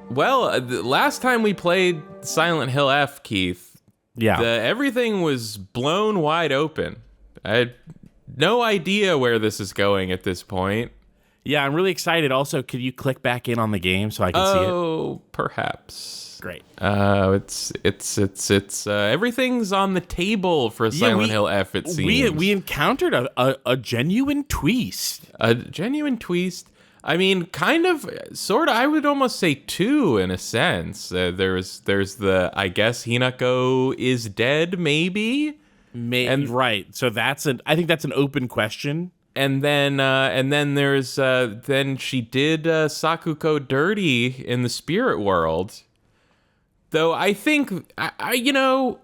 Well, the last time we played Silent Hill F, Keith, Yeah. everything was blown wide open. I had no idea where this is going at this point. Yeah, I'm really excited. Also, could you click back in on the game so I can see it? Oh, perhaps. Great. It's everything's on the table for Silent Hill F, it seems. We encountered a genuine twist. A genuine twist. I mean, kind of, sort of, I would almost say two in a sense. There's the, I guess Hinako is dead, maybe? Right. So I think that's an open question. And then there's, then she did Sakuko dirty in the spirit world. Though I think, I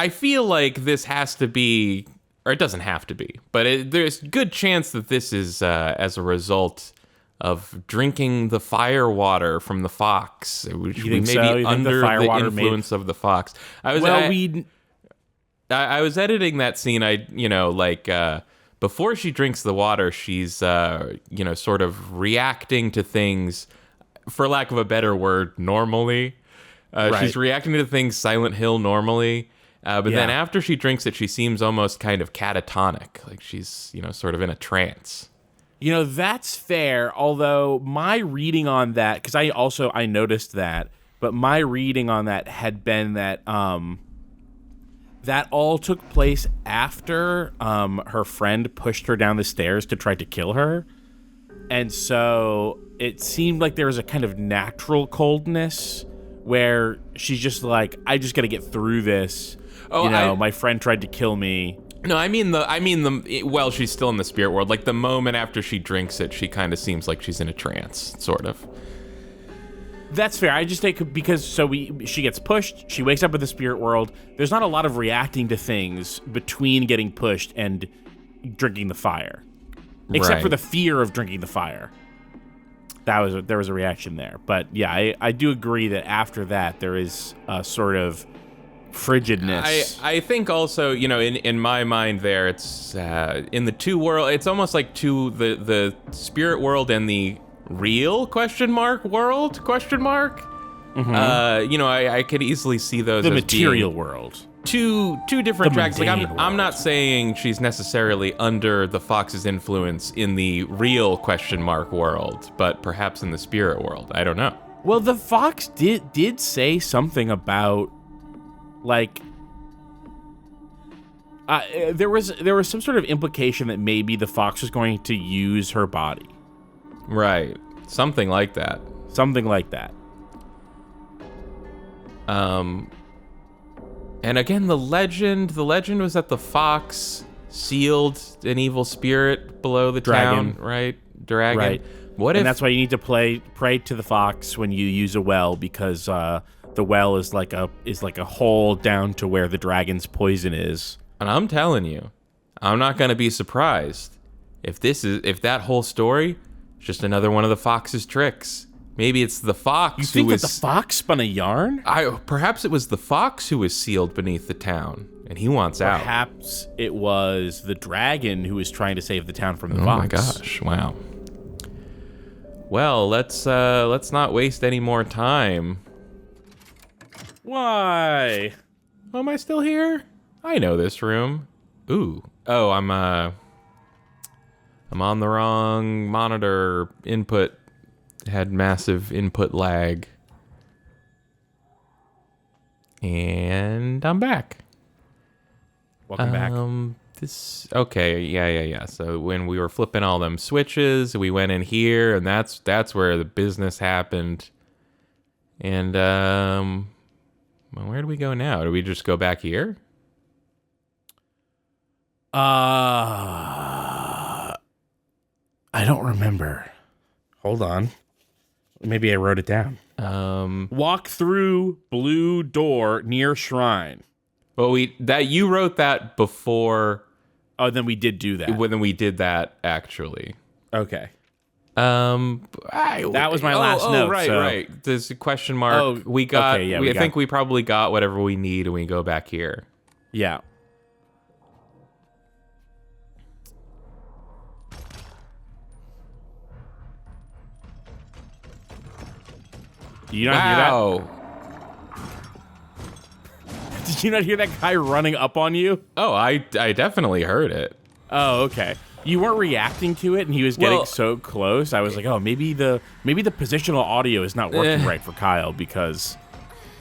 feel like this has to be, or it doesn't have to be, but there's a good chance that this is as a result of drinking the fire water from the fox, which we may be under the influence of the fox. I was editing that scene. Before she drinks the water, she's sort of reacting to things, for lack of a better word, normally. Right. She's reacting to things Silent Hill normally. But then after she drinks it, she seems almost kind of catatonic, like she's, sort of in a trance. That's fair, although my reading on that, because I noticed that, but my reading on that had been that that all took place after her friend pushed her down the stairs to try to kill her. And so it seemed like there was a kind of natural coldness where she's just like, I just got to get through this. My friend tried to kill me. No, well, she's still in the spirit world. Like the moment after she drinks it, she kind of seems like she's in a trance, sort of. That's fair. I just take because she gets pushed. She wakes up in the spirit world. There's not a lot of reacting to things between getting pushed and drinking the fire, except for the fear of drinking the fire. There was a reaction there. But yeah, I do agree that after that there is a sort of frigidness. I think also, in my mind there, it's in the two world, it's almost like the spirit world and the real world? Mm-hmm. I could easily see those the as material being world. Two different tracks. Like I'm world. not saying she's necessarily under the fox's influence in the real world, but perhaps in the spirit world. I don't know. Well, the fox did say something about like there was some sort of implication that maybe the fox was going to use her body. Right. Something like that. And again, the legend was that the fox sealed an evil spirit below the town, right? Dragon. Right. That's why you need to pray to the fox when you use a well, because the well is like a hole down to where the dragon's poison is. And I'm telling you, I'm not going to be surprised if that whole story is just another one of the fox's tricks. Maybe it's the fox. You think that the fox spun a yarn? Perhaps it was the fox who was sealed beneath the town, and he wants out. Perhaps it was the dragon who was trying to save the town from the fox. Oh my gosh! Wow. Well, let's not waste any more time. Why? Oh, am I still here? I know this room. Ooh. Oh, I'm on the wrong monitor input. Had massive input lag. And I'm back. Welcome back. Okay, yeah. So when we were flipping all them switches, we went in here, and that's where the business happened. And well, where do we go now? Do we just go back here? I don't remember. Hold on. Maybe I wrote it down. Walk through blue door near shrine. Well, you wrote that before. Oh, then we did do that. Then we did that actually. Okay. That was my last note. Right. There's a question mark. Oh, we got. Okay, yeah, I think we probably got whatever we need, and we go back here. Yeah. Do you not hear that? Did you not hear that guy running up on you? Oh, I definitely heard it. Oh, okay. You weren't reacting to it, and he was getting so close. I was like, oh, maybe the positional audio is not working right for Kyle because.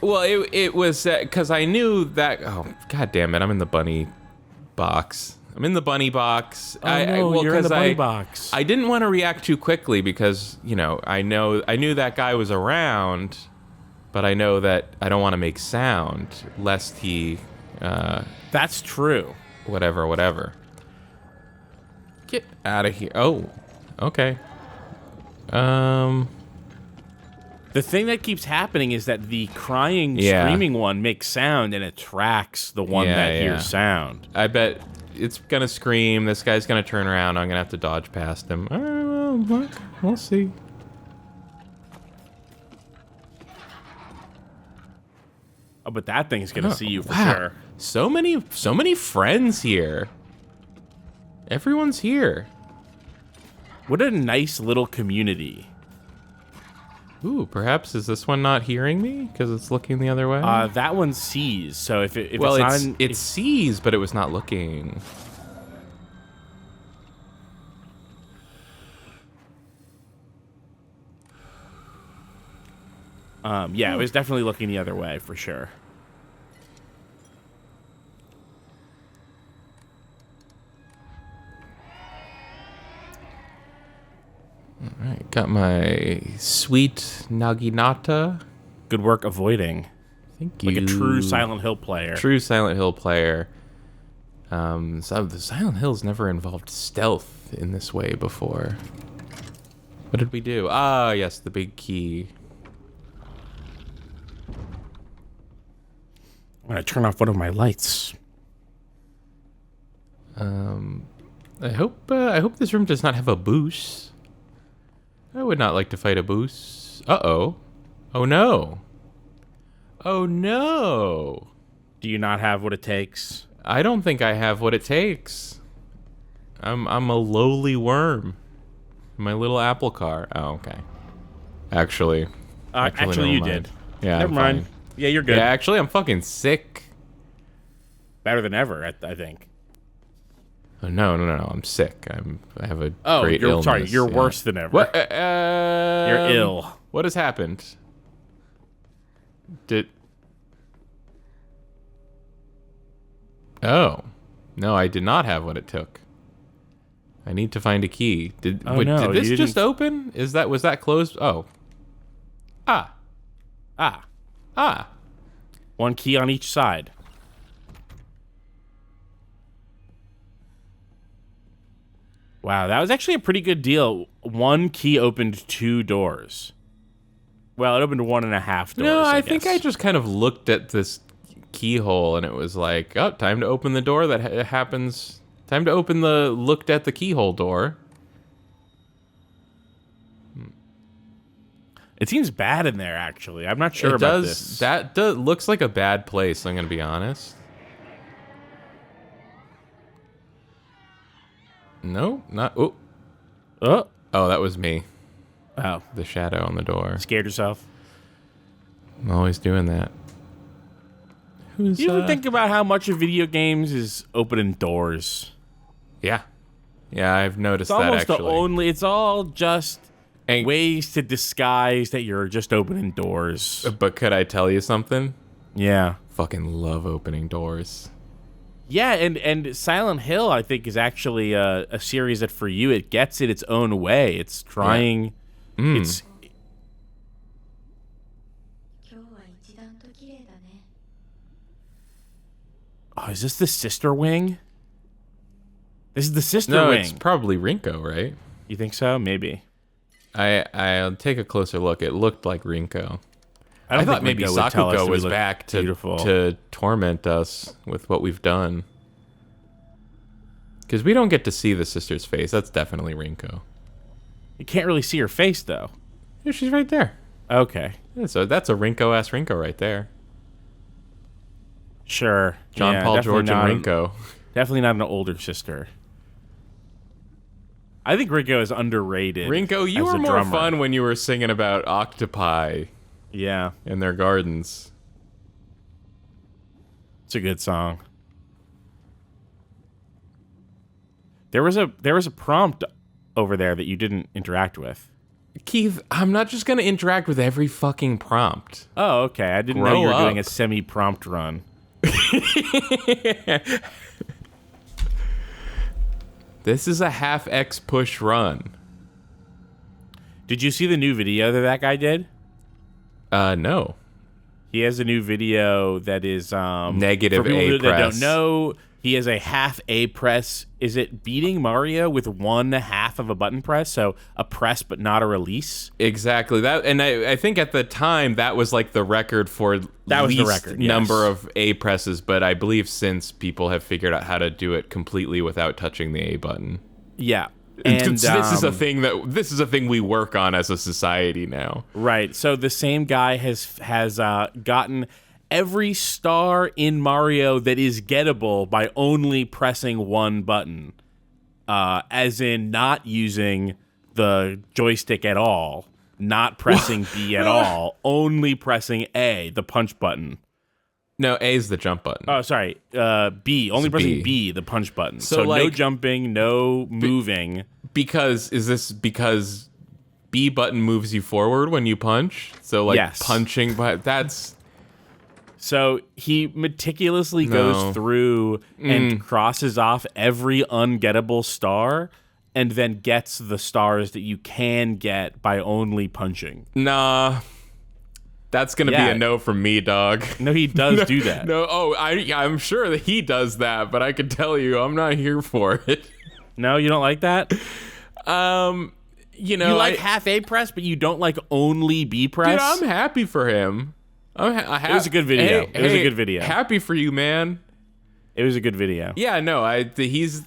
Well, it was because I knew that. Oh, god damn it! I'm in the bunny box. I'm in the bunny box. You're in the bunny box. I didn't want to react too quickly because I knew that guy was around, but I know that I don't want to make sound lest he. That's true. Whatever. Get out of here. Oh, okay. The thing that keeps happening is that the crying, screaming one makes sound and it tracks the one that hears sound. I bet it's gonna scream. This guy's gonna turn around. I'm gonna have to dodge past him. Well, we'll see. Oh, but that thing's gonna see you for sure. So many friends here. Everyone's here. What a nice little community. Ooh, perhaps is this one not hearing me because it's looking the other way? That one sees. So if it's not it sees, but it was not looking. It was definitely looking the other way for sure. All right, got my sweet Naginata. Good work avoiding. Thank you. Like a true Silent Hill player. True Silent Hill player. So the Silent Hills never involved stealth in this way before. What did we do? Ah, yes, the big key. I'm gonna turn off one of my lights. I hope this room does not have a boost. I would not like to fight a boost. Uh-oh. Oh no. Oh no. Do you not have what it takes? I don't think I have what it takes. I'm a lowly worm. My little apple car. Oh, okay. Actually you never mind. did. Yeah, never I'm mind. fine. Yeah, you're good. Yeah, actually, I'm fucking sick. Better than ever, I think. Oh, no. I'm sick. I have a great illness. Sorry, you're worse than ever. What? You're ill. What has happened? Oh. No, I did not have what it took. I need to find a key. Did this just open? Was that closed? Oh. Ah. One key on each side. Wow, that was actually a pretty good deal. One key opened 2 doors. Well, it opened 1.5 doors. No, I think I just kind of looked at this keyhole and it was like, oh, time to open the door that happens. Time to open looked at the keyhole door. It seems bad in there, actually. I'm not sure about this. That looks like a bad place, I'm going to be honest. No, not... Oh. Oh, that was me. Oh. The shadow on the door. Scared yourself? I'm always doing that. You ever think about how much of video games is opening doors? Yeah. Yeah, I've noticed It's that, almost actually. it's all just ways to disguise that you're just opening doors. But could I tell you something? Yeah. Fucking love opening doors. Yeah, and Silent Hill, I think, is actually a series that for you, it gets it its own way. It's trying... Yeah. It's... Oh, is this the sister wing? This is the sister wing. No, it's probably Rinko, right? You think so? Maybe. I'll take a closer look. It looked like Rinko. I thought maybe Rinko would tell us Sakuko that we was look back beautiful. to torment us with what we've done. Because we don't get to see the sister's face. That's definitely Rinko. You can't really see her face, though. Yeah, she's right there. Okay. Yeah, so that's a Rinko-ass Rinko right there. Sure. John Paul George and Rinko. Definitely not an older sister. I think Rinko is underrated. Rinko, you were more fun when you were singing about octopi Yeah. in their gardens. It's a good song. There was a prompt over there that you didn't interact with. Keith, I'm not just going to interact with every fucking prompt. Oh, okay. I didn't know Grow you were doing up. a semi-prompt run. This is a half X push run. Did you see the new video that guy did? No. He has a new video that is Negative for people A that press. don't know. He has a half A press. Is it beating Mario with 1/2 of a button press? So a press but not a release. Exactly that, and I think at the time that was like the record for That was the least record, yes. number of A presses. But I believe since people have figured out how to do it completely without touching the A button. Yeah, and this is a thing we work on as a society now. right. So the same guy has gotten every star in Mario that is gettable by only pressing one button, as in not using the joystick at all, not pressing B at all, only pressing A, the punch button. No, A is the jump button. Oh, sorry, B, only pressing B, the punch button. So no jumping, no moving. Because B button moves you forward when you punch. So like Yes. punching, but that's. So he meticulously goes through and crosses off every ungettable star and then gets the stars that you can get by only punching. Nah. That's going to be a no from me, dog. No, he does do that. No, I'm sure that he does that, but I can tell you I'm not here for it. No, you don't like that? You like half A press, but you don't like only B press? Dude, I'm happy for him. It was a good video. It was a good video. Happy for you, man. It was a good video. Yeah, no, he's...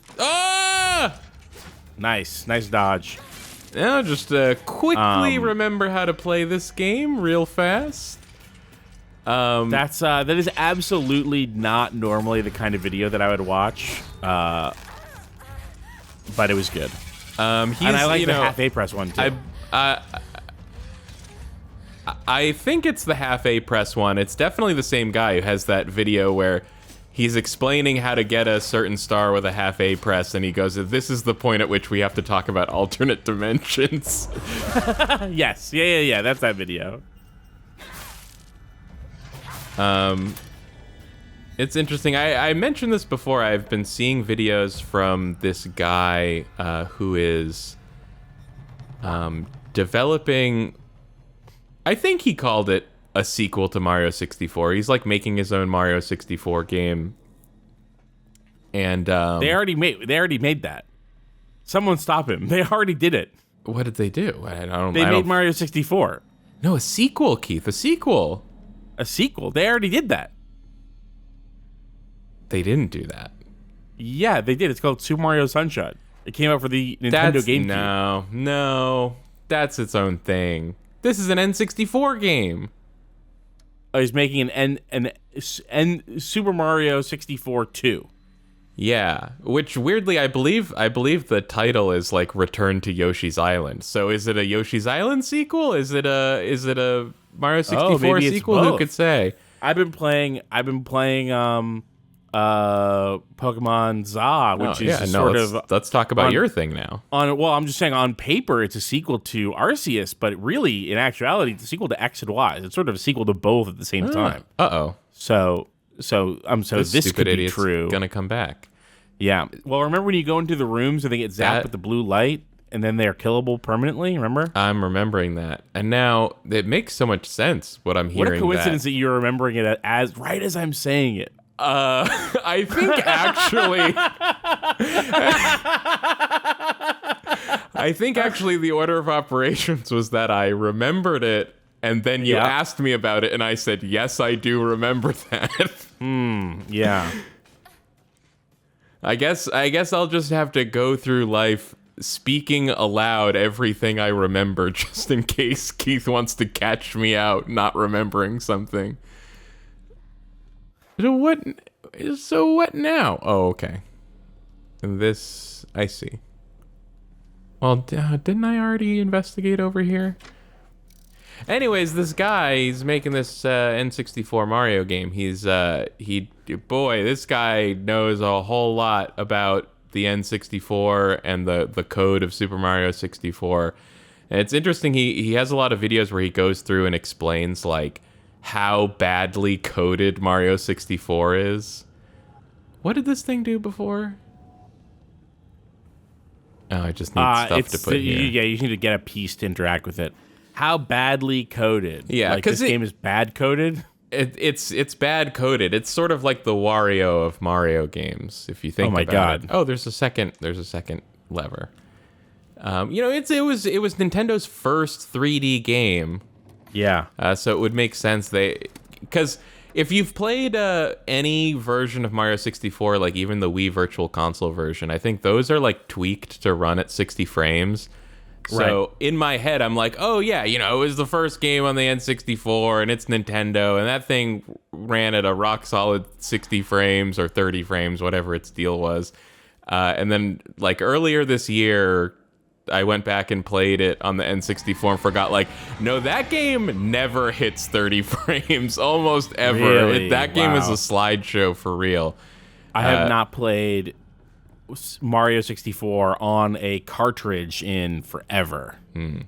Nice dodge. Now just quickly remember how to play this game real fast. That is absolutely not normally the kind of video that I would watch, but it was good. And I like the half A press one too. I think it's the half A press one. It's definitely the same guy who has that video where he's explaining how to get a certain star with a half A press, and he goes, "This is the point at which we have to talk about alternate dimensions." Yes, yeah. That's that video. It's interesting. I mentioned this before. I've been seeing videos from this guy who is developing. I think he called it a sequel to Mario 64. He's like making his own Mario 64 game. And they already made that. Someone stop him. They already did it. What did they do? They made Mario 64. No, a sequel, Keith. A sequel. A sequel. They already did that. They didn't do that. Yeah, they did. It's called Super Mario Sunshine. It came out for the Nintendo GameCube. No. That's its own thing. This is an N64 game. Oh, he's making an Super Mario 64 2. Yeah, which weirdly I believe the title is like Return to Yoshi's Island. So is it a Yoshi's Island sequel? Is it a Mario 64 sequel? Both. Who could say? I've been playing Pokemon Za, which let's talk about your thing now. I'm just saying on paper it's a sequel to Arceus, but really in actuality it's a sequel to X and Y. It's sort of a sequel to both at the same time. So this could be true. Gonna come back. Yeah. Well, remember when you go into the rooms and they get zapped with the blue light and then they're killable permanently? Remember? I'm remembering that, and now it makes so much sense what I'm hearing. What a coincidence that you're remembering it as right as I'm saying it. I think actually the order of operations was that I remembered it, and then you asked me about it, and I said, yes, I do remember that. Yeah. I guess I'll just have to go through life speaking aloud everything I remember, just in case Keith wants to catch me out not remembering something. So what now? Oh, okay. And this, I see. Well, didn't I already investigate over here? Anyways, this guy, he's making this N64 Mario game. This guy knows a whole lot about the N64 and the code of Super Mario 64. And it's interesting, he has a lot of videos where he goes through and explains like how badly coded Mario 64 is. What did this thing do before? Oh, I just need stuff to put here. Yeah, you need to get a piece to interact with it. How badly coded? Yeah, like this game is bad coded. It's bad coded. It's sort of like the Wario of Mario games, if you think. Oh my god! It. Oh, there's a second lever. It was Nintendo's first 3D game. Yeah. So it would make sense because if you've played any version of Mario 64, like even the Wii Virtual Console version, I think those are like tweaked to run at 60 frames. So in my head, I'm like, oh yeah, it was the first game on the N64 and it's Nintendo, and that thing ran at a rock solid 60 frames or 30 frames, whatever its deal was. And then like earlier this year, I went back and played it on the N64 and forgot, like, no, that game never hits 30 frames almost ever. Really? That game is a slideshow for real. I have not played Mario 64 on a cartridge in forever. And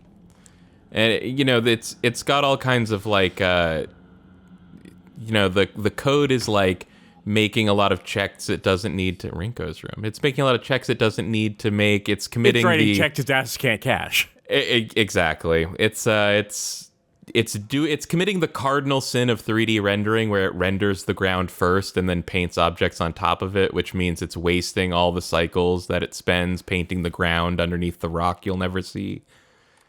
it's got all kinds of like the code is like making a lot of checks it doesn't need to. Rinko's room. It's making a lot of checks it doesn't need to make. It's committing. It's writing checks its ass can't cash. Exactly. It's committing the cardinal sin of 3D rendering, where it renders the ground first and then paints objects on top of it, which means it's wasting all the cycles that it spends painting the ground underneath the rock you'll never see.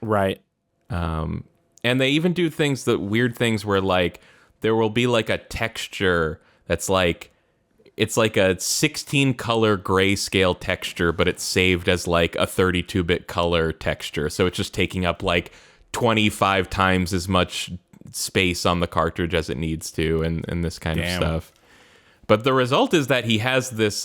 Right. And they even do weird things where like there will be like a texture that's like, it's like a 16 color grayscale texture, but it's saved as like a 32-bit color texture. So it's just taking up like 25 times as much space on the cartridge as it needs to, and this kind of stuff. But the result is that he has this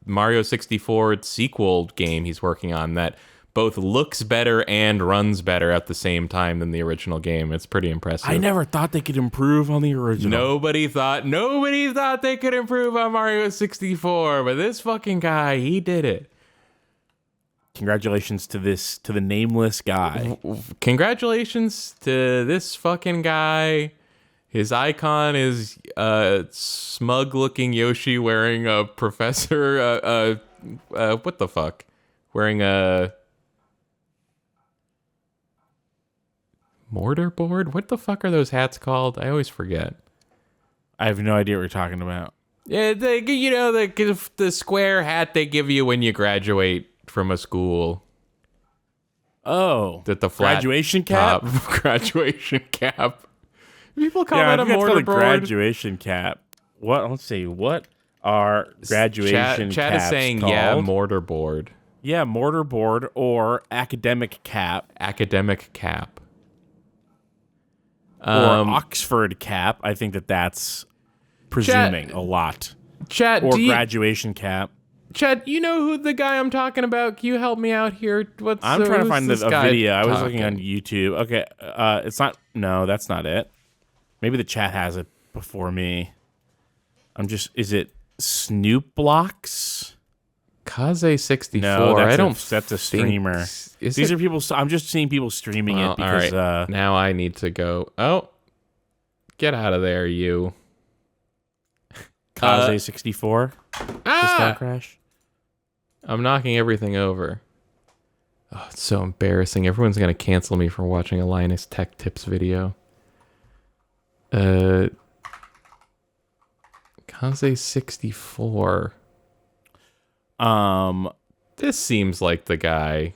Mario 64 sequel game he's working on that both looks better and runs better at the same time than the original game. It's pretty impressive. I never thought they could improve on the original. Nobody thought they could improve on Mario 64, but this fucking guy, he did it. Congratulations to the nameless guy. Congratulations to this fucking guy. His icon is a smug-looking Yoshi wearing a professor. What the fuck? Wearing a mortar board? What the fuck are those hats called? I always forget. I have no idea what you're talking about. Yeah, the square hat they give you when you graduate from a school. Oh, That the flat graduation cap. Graduation cap. People call that a mortar board. Graduation cap. What? Let's see. What are graduation caps Chat is saying called? Yeah, mortar board. Yeah, mortar board or academic cap. Academic cap. Or Oxford cap. I think that's presuming a lot. Chat, or graduation cap. Chad, you know who the guy I'm talking about? Can you help me out here? I'm trying to find a video. I was looking on YouTube. Okay, it's not. No, that's not it. Maybe the chat has it before me. Is it Snoop Blocks? Kaze64. No, that's that's a streamer. These are people. I'm just seeing people streaming it because. All right. Now I need to go. Oh, get out of there, you. Kaze64. System crash. I'm knocking everything over. Oh, it's so embarrassing. Everyone's going to cancel me for watching a Linus Tech Tips video. Kaze64. This seems like the guy.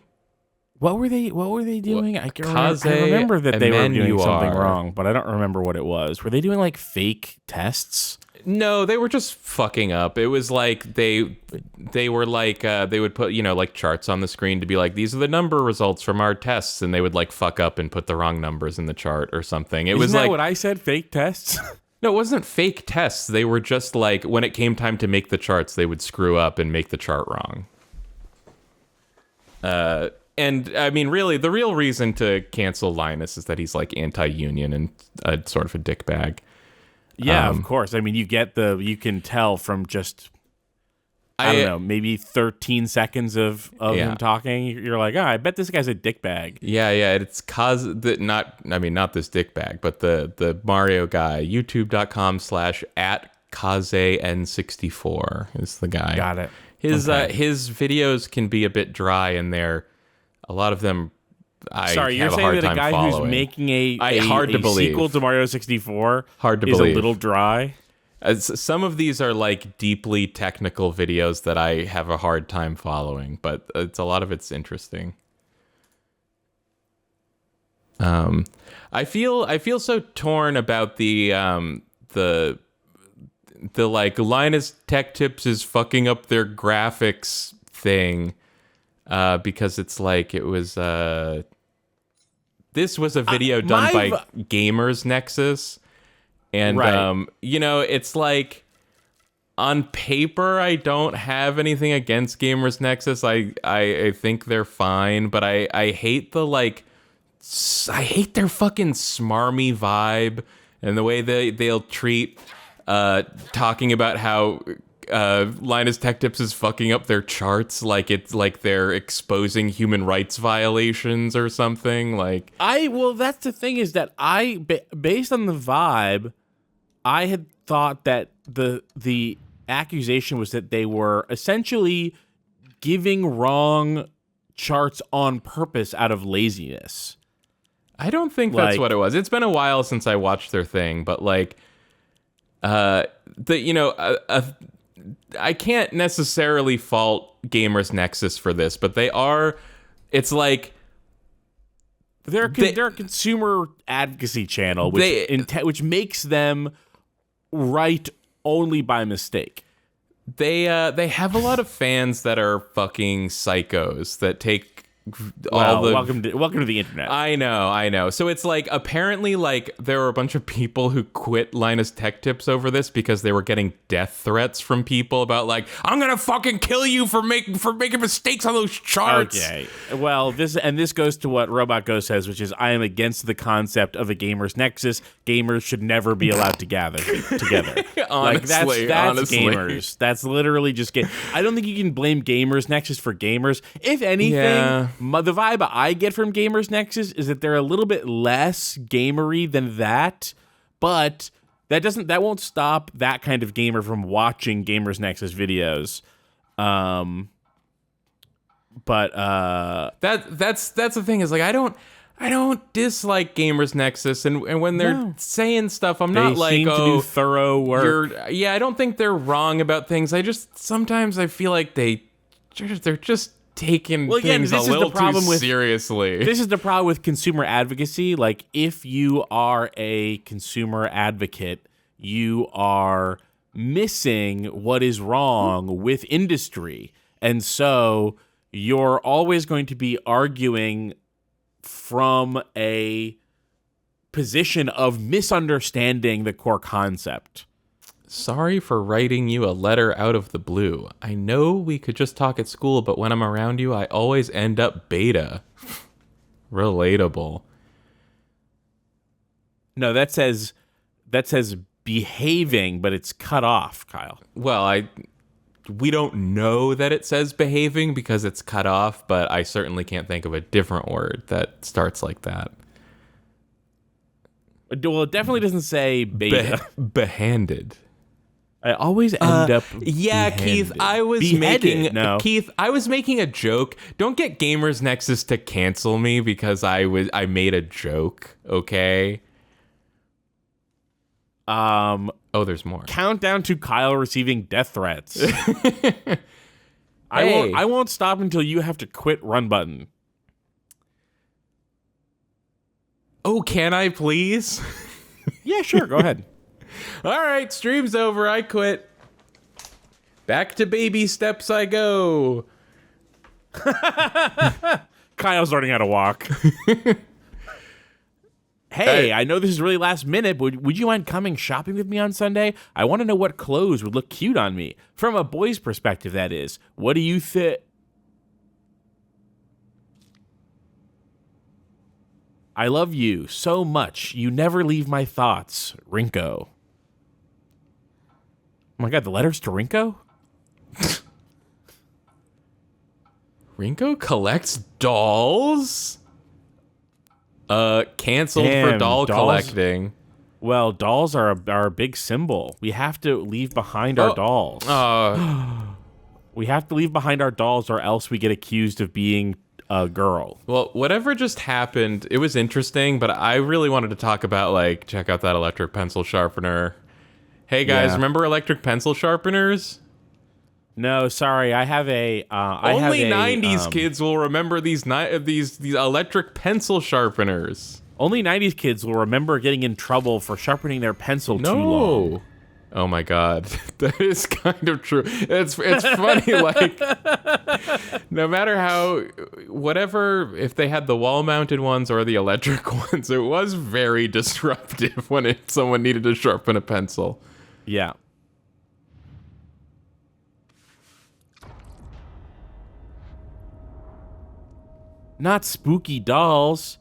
What were they doing? I remember that they were doing something wrong, but I don't remember what it was. Were they doing like fake tests? No, they were just fucking up. It was like they were like they would put like charts on the screen to be like, these are the number results from our tests, and they would like fuck up and put the wrong numbers in the chart or something. Isn't that what I said? Fake tests? No, it wasn't fake tests. They were just like, when it came time to make the charts, they would screw up and make the chart wrong. And I mean, really, the real reason to cancel Linus is that he's like anti-union and sort of a dickbag. Yeah, of course. I mean, you can tell from just I don't know, maybe 13 seconds of him talking. You're like, I bet this guy's a dickbag. Yeah, it's not this dickbag, but the Mario guy, youtube.com/@KazeN64 is the guy. Got it. His videos can be a bit dry, and a lot of them you're saying that a guy following. Who's making a believe. sequel to Mario 64 hard to is believe. A little dry? Some of these are like deeply technical videos that I have a hard time following, but a lot of it's interesting. I feel so torn about the like Linus Tech Tips is fucking up their graphics thing, because it's like this was a video done by Gamers Nexus. And, right. It's like, on paper, I don't have anything against Gamers Nexus. I think they're fine, but I hate I hate their fucking smarmy vibe and the way they'll treat talking about how Linus Tech Tips is fucking up their charts like it's like they're exposing human rights violations or something. Like, that's the thing is that based on the vibe, I had thought that the accusation was that they were essentially giving wrong charts on purpose out of laziness. I don't think that's what it was. It's been a while since I watched their thing, but I can't necessarily fault Gamers Nexus for this, but it's like they're a consumer advocacy channel, which makes them right only by mistake. They have a lot of fans that are fucking psychos that take welcome to the internet. I know. So it's like apparently like there were a bunch of people who quit Linus Tech Tips over this because they were getting death threats from people about like, I'm gonna fucking kill you for making mistakes on those charts. Okay. Well, this goes to what Robot Ghost says, which is I am against the concept of a Gamers Nexus. Gamers should never be allowed to gather together. Honestly, that's gamers. That's literally just I don't think you can blame Gamers Nexus for gamers. If anything, the vibe I get from Gamers Nexus is that they're a little bit less gamery than that, but that won't stop that kind of gamer from watching Gamers Nexus videos. That's the thing is like I don't dislike Gamers Nexus, and when they're saying stuff, I'm not like, seem to do thorough work. I don't think they're wrong about things. Sometimes I feel like they're just taking things a little too seriously. This is the problem with consumer advocacy. Like, if you are a consumer advocate, you are missing what is wrong with industry. And so you're always going to be arguing from a position of misunderstanding the core concept. Sorry for writing you a letter out of the blue. I know we could just talk at school, but when I'm around you, I always end up beta. Relatable. No, that says behaving, but it's cut off, Kyle. Well, we don't know that it says behaving because it's cut off, but I certainly can't think of a different word that starts like that. Well, it definitely doesn't say beta. Behanded. I always end up behanded. Keith, I was making a joke. Don't get Gamers Nexus to cancel me because I made a joke, okay? There's more. Countdown to Kyle receiving death threats. I won't stop until you have to quit run button. Oh, can I please? Yeah, sure, go ahead. All right, stream's over. I quit. Back to baby steps I go. Kyle's learning how to walk. Hey, I know this is really last minute, but would you mind coming shopping with me on Sunday? I want to know what clothes would look cute on me. From a boy's perspective, that is. What do you think? I love you so much. You never leave my thoughts. Rinko. Oh my God, the letters to Rinko? Rinko collects dolls? Canceled for Damn, doll dolls? collecting. Well, dolls are a big symbol. We have to leave behind our dolls. We have to leave behind our dolls or else we get accused of being a girl. Well, whatever just happened, it was interesting, but I really wanted to talk about, like, check out that electric pencil sharpener. Hey, guys, remember electric pencil sharpeners? No, sorry. I have a... Only 90s kids will remember these electric pencil sharpeners. Only 90s kids will remember getting in trouble for sharpening their pencil too long. Oh my God, that is kind of true. It's funny, like, no matter whatever, if they had the wall-mounted ones or the electric ones, it was very disruptive when someone needed to sharpen a pencil. Yeah. Not spooky dolls.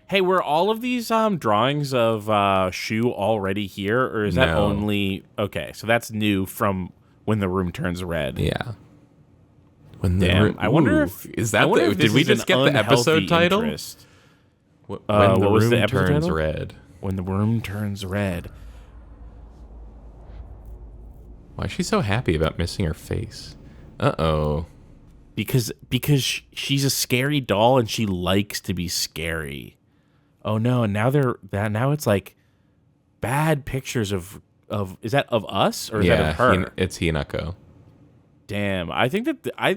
Hey, were all of these drawings of Shu already here, or is that only... Okay, so that's new from when the room turns red. Yeah. Damn, I wonder if... Is that did we just get the episode title? When the room turns red. When the room turns red. Why is she so happy about missing her face? Uh-oh. Because she's a scary doll and she likes to be scary. Oh no! And now it's like bad pictures of is that of us or is that of her? It's Hinako. Damn, I think I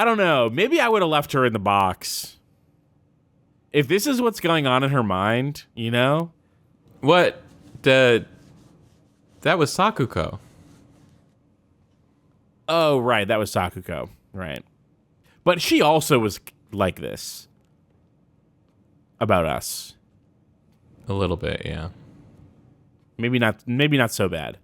don't know. Maybe I would have left her in the box. If this is what's going on in her mind, you know? What? That was Sakuko. Oh, right. That was Sakuko. Right. But she also was like this. About us. A little bit, yeah. Maybe not so bad.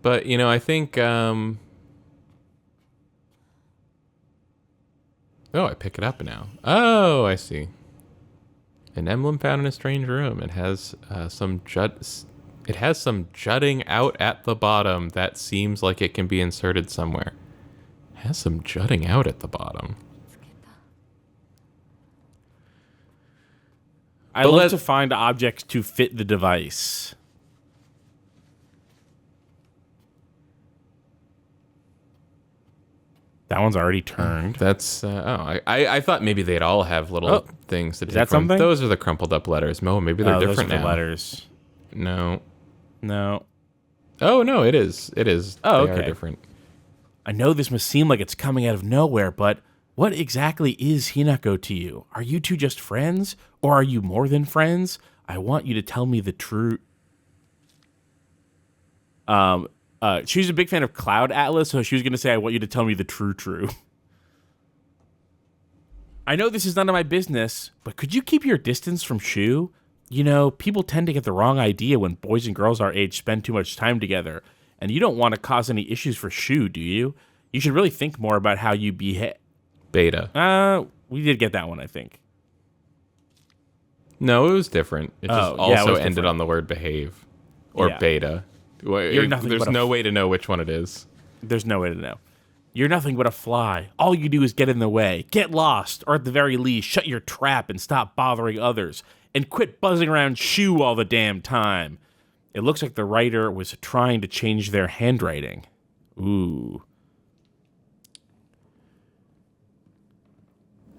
But, I think oh, I pick it up now. Oh, I see. An emblem found in a strange room. It has some jutting out at the bottom that seems like it can be inserted somewhere. It has some jutting out at the bottom. I love to find objects to fit the device. That one's already turned. That's I thought maybe they'd all have little things to take. Is that something? Those are the crumpled up letters. Mo, maybe they're different those are now. The letters. No. Oh no, it is. Oh, they okay. are different. I know this must seem like it's coming out of nowhere, but what exactly is Hinako to you? Are you two just friends, or are you more than friends? I want you to tell me the truth. She was a big fan of Cloud Atlas, so she was going to say, I want you to tell me the true. I know this is none of my business, but could you keep your distance from Shu? You know, people tend to get the wrong idea when boys and girls our age spend too much time together, and you don't want to cause any issues for Shu, do you? You should really think more about how you behave. Beta. We did get that one, I think. No, it was different. It just it also was ended different. on the word behave. Or beta. There's no way to know which one it is. There's no way to know. You're nothing but a fly. All you do is get in the way. Get lost, or at the very least, shut your trap and stop bothering others. And quit buzzing around Shu all the damn time. It looks like the writer was trying to change their handwriting. Ooh.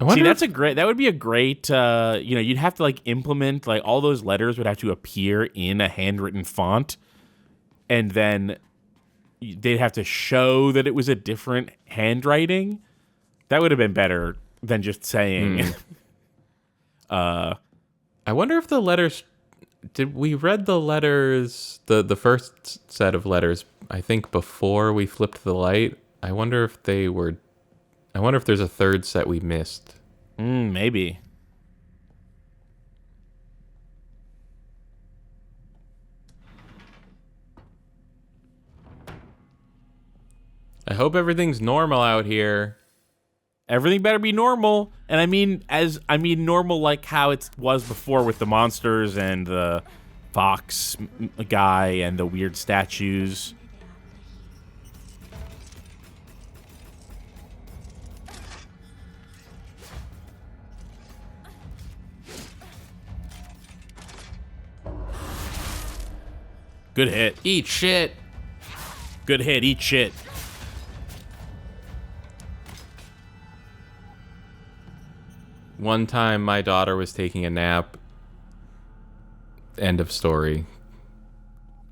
See, that would be a great, you'd have to implement, all those letters would have to appear in a handwritten font. And then they'd have to show that it was a different handwriting. That would have been better than just saying. I wonder if the letters... Did we read the letters, the first set of letters, I think, before we flipped the light? I wonder if there's a third set we missed. Maybe. I hope everything's normal out here. Everything better be normal. And I mean normal like how it was before with the monsters and the fox guy and the weird statues. Good hit. Eat shit. Good hit. Eat shit. One time my daughter was taking a nap. End of story.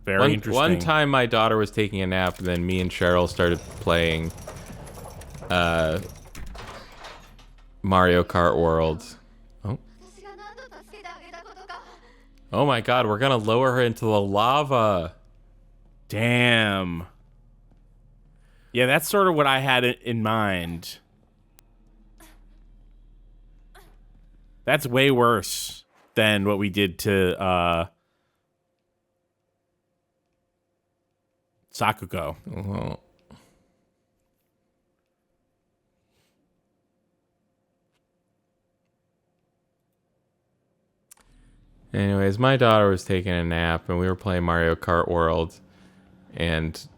Very interesting. One time my daughter was taking a nap, and then me and Cheryl started playing Mario Kart World. Oh. Oh my god, we're gonna lower her into the lava. Damn. Yeah, that's sort of what I had in mind. That's way worse than what we did to Sakuko. Oh. Anyways, my daughter was taking a nap, and we were playing Mario Kart World, and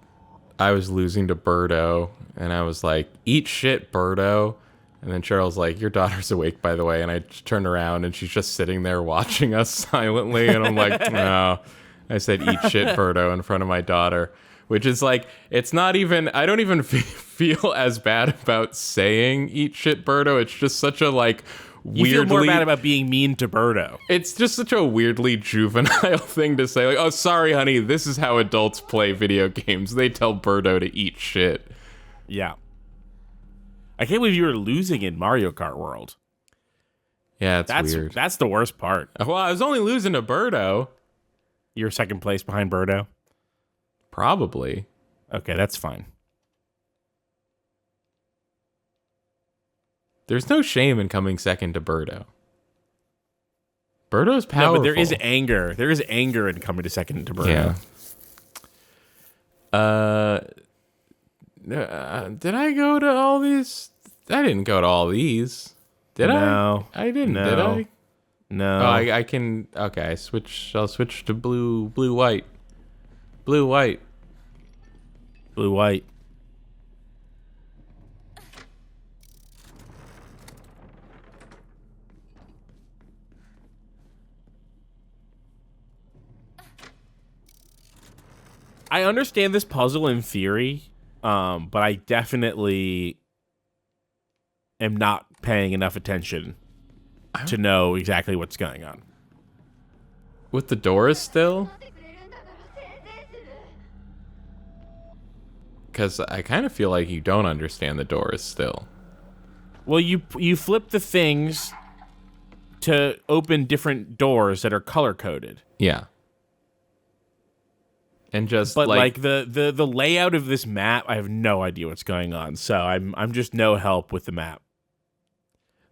I was losing to Birdo, and I was like, eat shit, Birdo. And then Cheryl's like, your daughter's awake, by the way. And I turned around, and she's just sitting there watching us silently. And I'm like, no. I said, eat shit, Birdo, in front of my daughter. Which is like, it's not even, I don't even feel as bad about saying eat shit, Birdo. It's just such a, like, weirdly... You feel more bad about being mean to Birdo. It's just such a weirdly juvenile thing to say. Like, oh, sorry, honey, this is how adults play video games. They tell Birdo to eat shit. Yeah. I can't believe you were losing in Mario Kart World. Yeah, that's weird. That's the worst part. Well, I was only losing to Birdo. You're second place behind Birdo? Probably. Okay, that's fine. There's no shame in coming second to Birdo. Birdo's powerful. No, but there is anger. There is anger in coming to second to Birdo. Yeah. Did I go to all these? I didn't go to all these. Did I? No. I didn't. No. Did I? No. Oh, I can. Okay, I'll switch to blue, white, blue, white, blue, white. I understand this puzzle in theory, but I definitely am not paying enough attention to know exactly what's going on. With the doors still? Because I kind of feel like you don't understand the doors still. Well, you flip the things to open different doors that are color-coded. Yeah. And just but like the layout of this map, I have no idea what's going on. So I'm just no help with the map.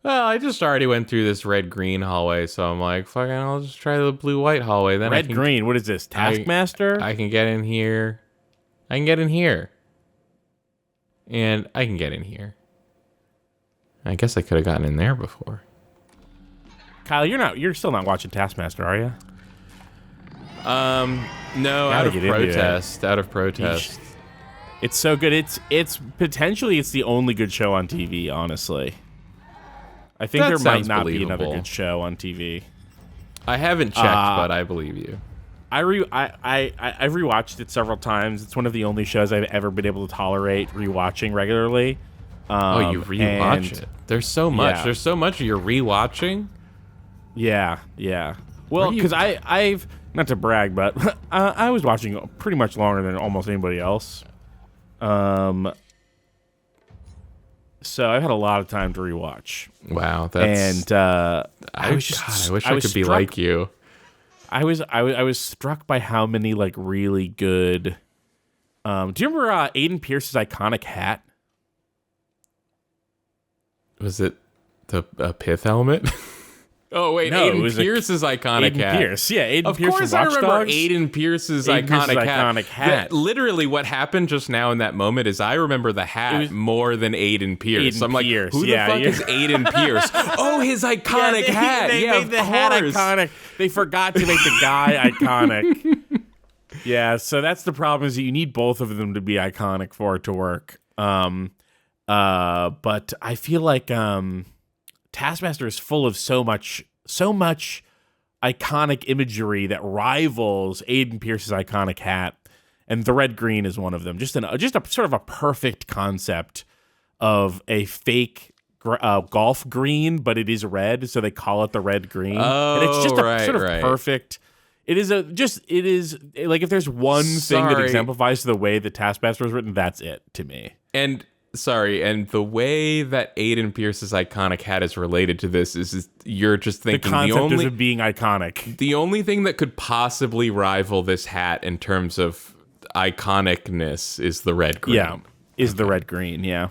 Well, I just already went through this red-green hallway, so I'm like, fucking, I'll just try the blue-white hallway. Then red-green, what is this, Taskmaster? I can get in here. I can get in here. And I can get in here. I guess I could have gotten in there before. Kyle, you're still not watching Taskmaster, are you? No, out of protest. Out of protest. It's so good. It's potentially the only good show on TV, honestly. I think there might not be another good show on TV. I haven't checked, but I believe you. I've rewatched it several times. It's one of the only shows I've ever been able to tolerate rewatching regularly. You rewatch it. There's so much. Yeah. There's so much you're rewatching. Yeah. Well, because I've not to brag, but I was watching pretty much longer than almost anybody else. So I've had a lot of time to rewatch. Wow, that's I wish I could be like you. I was struck by how many like really good. Do you remember Aiden Pierce's iconic hat? Was it a pith helmet? Oh wait, No, it Aiden was Pierce's iconic Aiden hat. Pierce. Yeah, Aiden Of Pierce course, from I Watch remember Dogs. Aiden Pierce's Aiden Pierce's iconic hat. Literally, what happened just now in that moment is I remember the hat more than Aiden Pierce. Aiden I'm like, Pierce, who the yeah, fuck yeah. is Aiden Pierce? Oh, his iconic hat. They yeah, made the hat iconic. They forgot to make the guy iconic. Yeah, so that's the problem, is that you need both of them to be iconic for it to work. But I feel like Taskmaster is full of so much iconic imagery that rivals Aiden Pierce's iconic hat, and the red green is one of them. Just a sort of a perfect concept of a fake golf green, but it is red, so they call it the red green. And it's just a sort of perfect. It is like, if there's one thing that exemplifies the way that Taskmaster was written, that's it to me. And the way that Aiden Pierce's iconic hat is related to this is you're just thinking the concept of being iconic. The only thing that could possibly rival this hat in terms of iconicness is the red green. Yeah, the red green, yeah.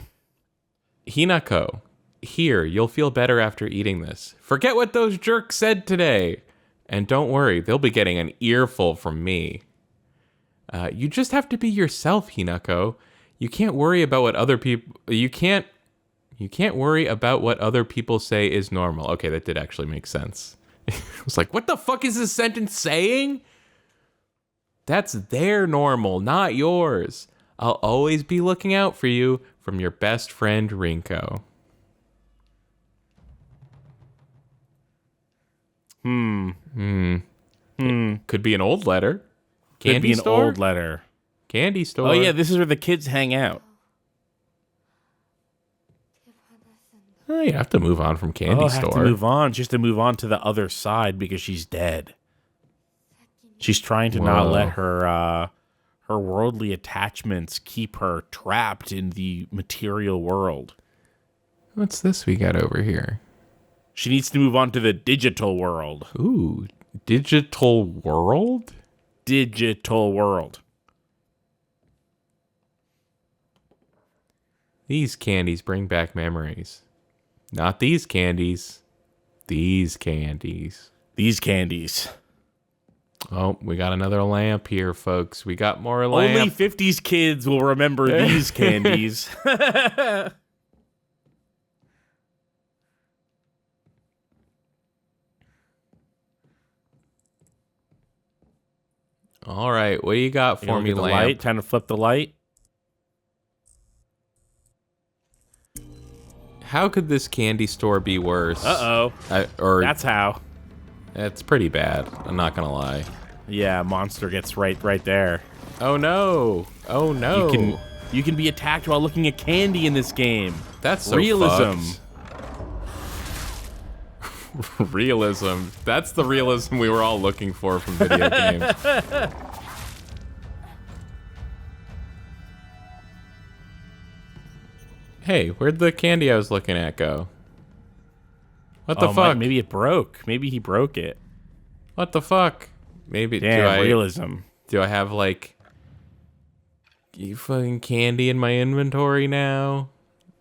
Hinako, here, you'll feel better after eating this. Forget what those jerks said today. And don't worry, they'll be getting an earful from me. You just have to be yourself, Hinako. You can't worry about what other people... You can't worry about what other people say is normal. Okay, that did actually make sense. I was like, what the fuck is this sentence saying? That's their normal, not yours. I'll always be looking out for you, from your best friend, Rinko. Could be an old letter. Could be an store? old letter. Candy store. Oh, yeah, this is where the kids hang out. Oh, you have to move on from candy store. Have to move on. Just to move on to the other side because she's dead. She's trying to not let her worldly attachments keep her trapped in the material world. What's this we got over here? She needs to move on to the digital world. Ooh, digital world? Digital world. These candies bring back memories. Not these candies. These candies. These candies. Oh, we got another lamp here, folks. We got more lamp. Only 50s kids will remember these candies. All right, what do you got for me, lamp? Light? Time to flip the light. How could this candy store be worse? That's how. It's pretty bad. I'm not gonna lie. Yeah, monster gets right there. Oh no! Oh no! You can be attacked while looking at candy in this game. That's so realism. Realism. That's the realism we were all looking for from video games. Hey, where'd the candy I was looking at go? What the fuck? Maybe it broke. Maybe he broke it. What the fuck? Maybe realism. Do I have like fucking candy in my inventory now?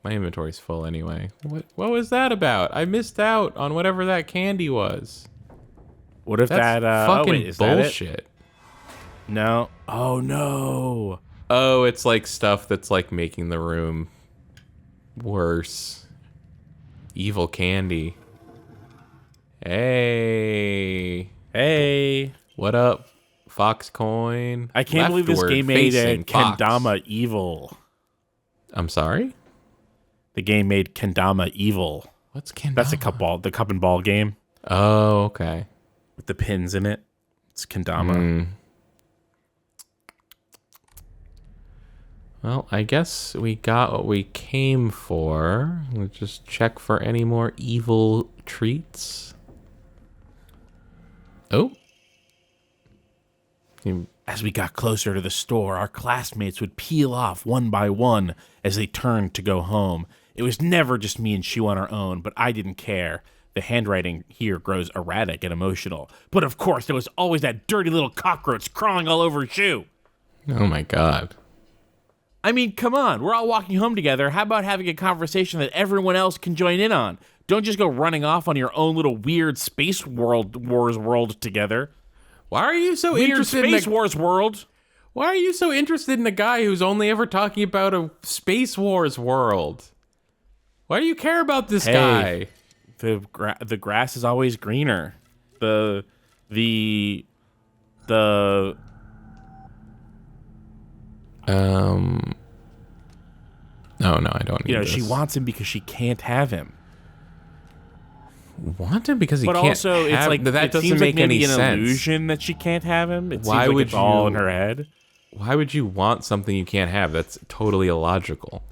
My inventory's full anyway. What was that about? I missed out on whatever that candy was. What if That's fucking is bullshit. That it? No. Oh no. Oh, it's like stuff that's like making the room worse. Evil candy. Hey. What up, Fox Coin? I can't believe this game made a Kendama evil. I'm sorry? The game made Kendama evil. What's Kendama? That's the cup and ball game. Oh, okay. With the pins in it. It's Kendama. Well, I guess we got what we came for. We'll just check for any more evil treats. Oh. As we got closer to the store, our classmates would peel off one by one as they turned to go home. It was never just me and Shu on our own, but I didn't care. The handwriting here grows erratic and emotional. But of course, there was always that dirty little cockroach crawling all over Shu. Oh my god. I mean, come on. We're all walking home together. How about having a conversation that everyone else can join in on? Don't just go running off on your own little weird space wars world together. Why are you so Weird interested Space Wars world. Why are you so interested in a guy who's only ever talking about a Space Wars world? Why do you care about this guy? The grass is always greener. The Oh no, I don't need this. She wants him because she can't have him. Want him because he But can't also, it's have, like that it doesn't seems make like maybe any an sense. illusion that she can't have him. It Why seems like would it's all you- in her head. Why would you want something you can't have? That's totally illogical.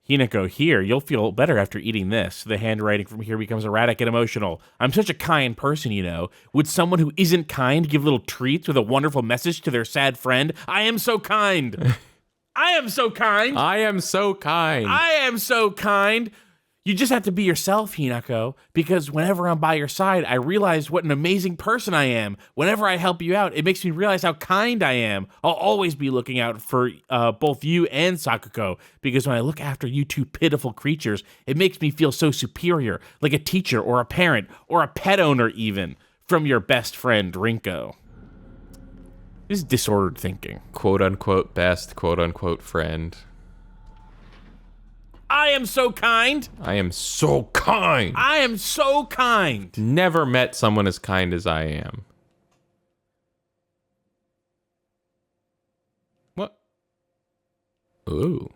Hinako, here, you'll feel better after eating this. The handwriting from here becomes erratic and emotional. I'm such a kind person, you know. Would someone who isn't kind give little treats with a wonderful message to their sad friend? I am so kind. I am so kind. I am so kind. I am so kind. You just have to be yourself, Hinako, because whenever I'm by your side, I realize what an amazing person I am. Whenever I help you out, it makes me realize how kind I am. I'll always be looking out for both you and Sakuko, because when I look after you two pitiful creatures, it makes me feel so superior, like a teacher or a parent or a pet owner even, from your best friend, Rinko. This is disordered thinking. Quote unquote best, quote unquote friend. I am so kind. I am so kind. I am so kind. Never met someone as kind as I am. What? Ooh.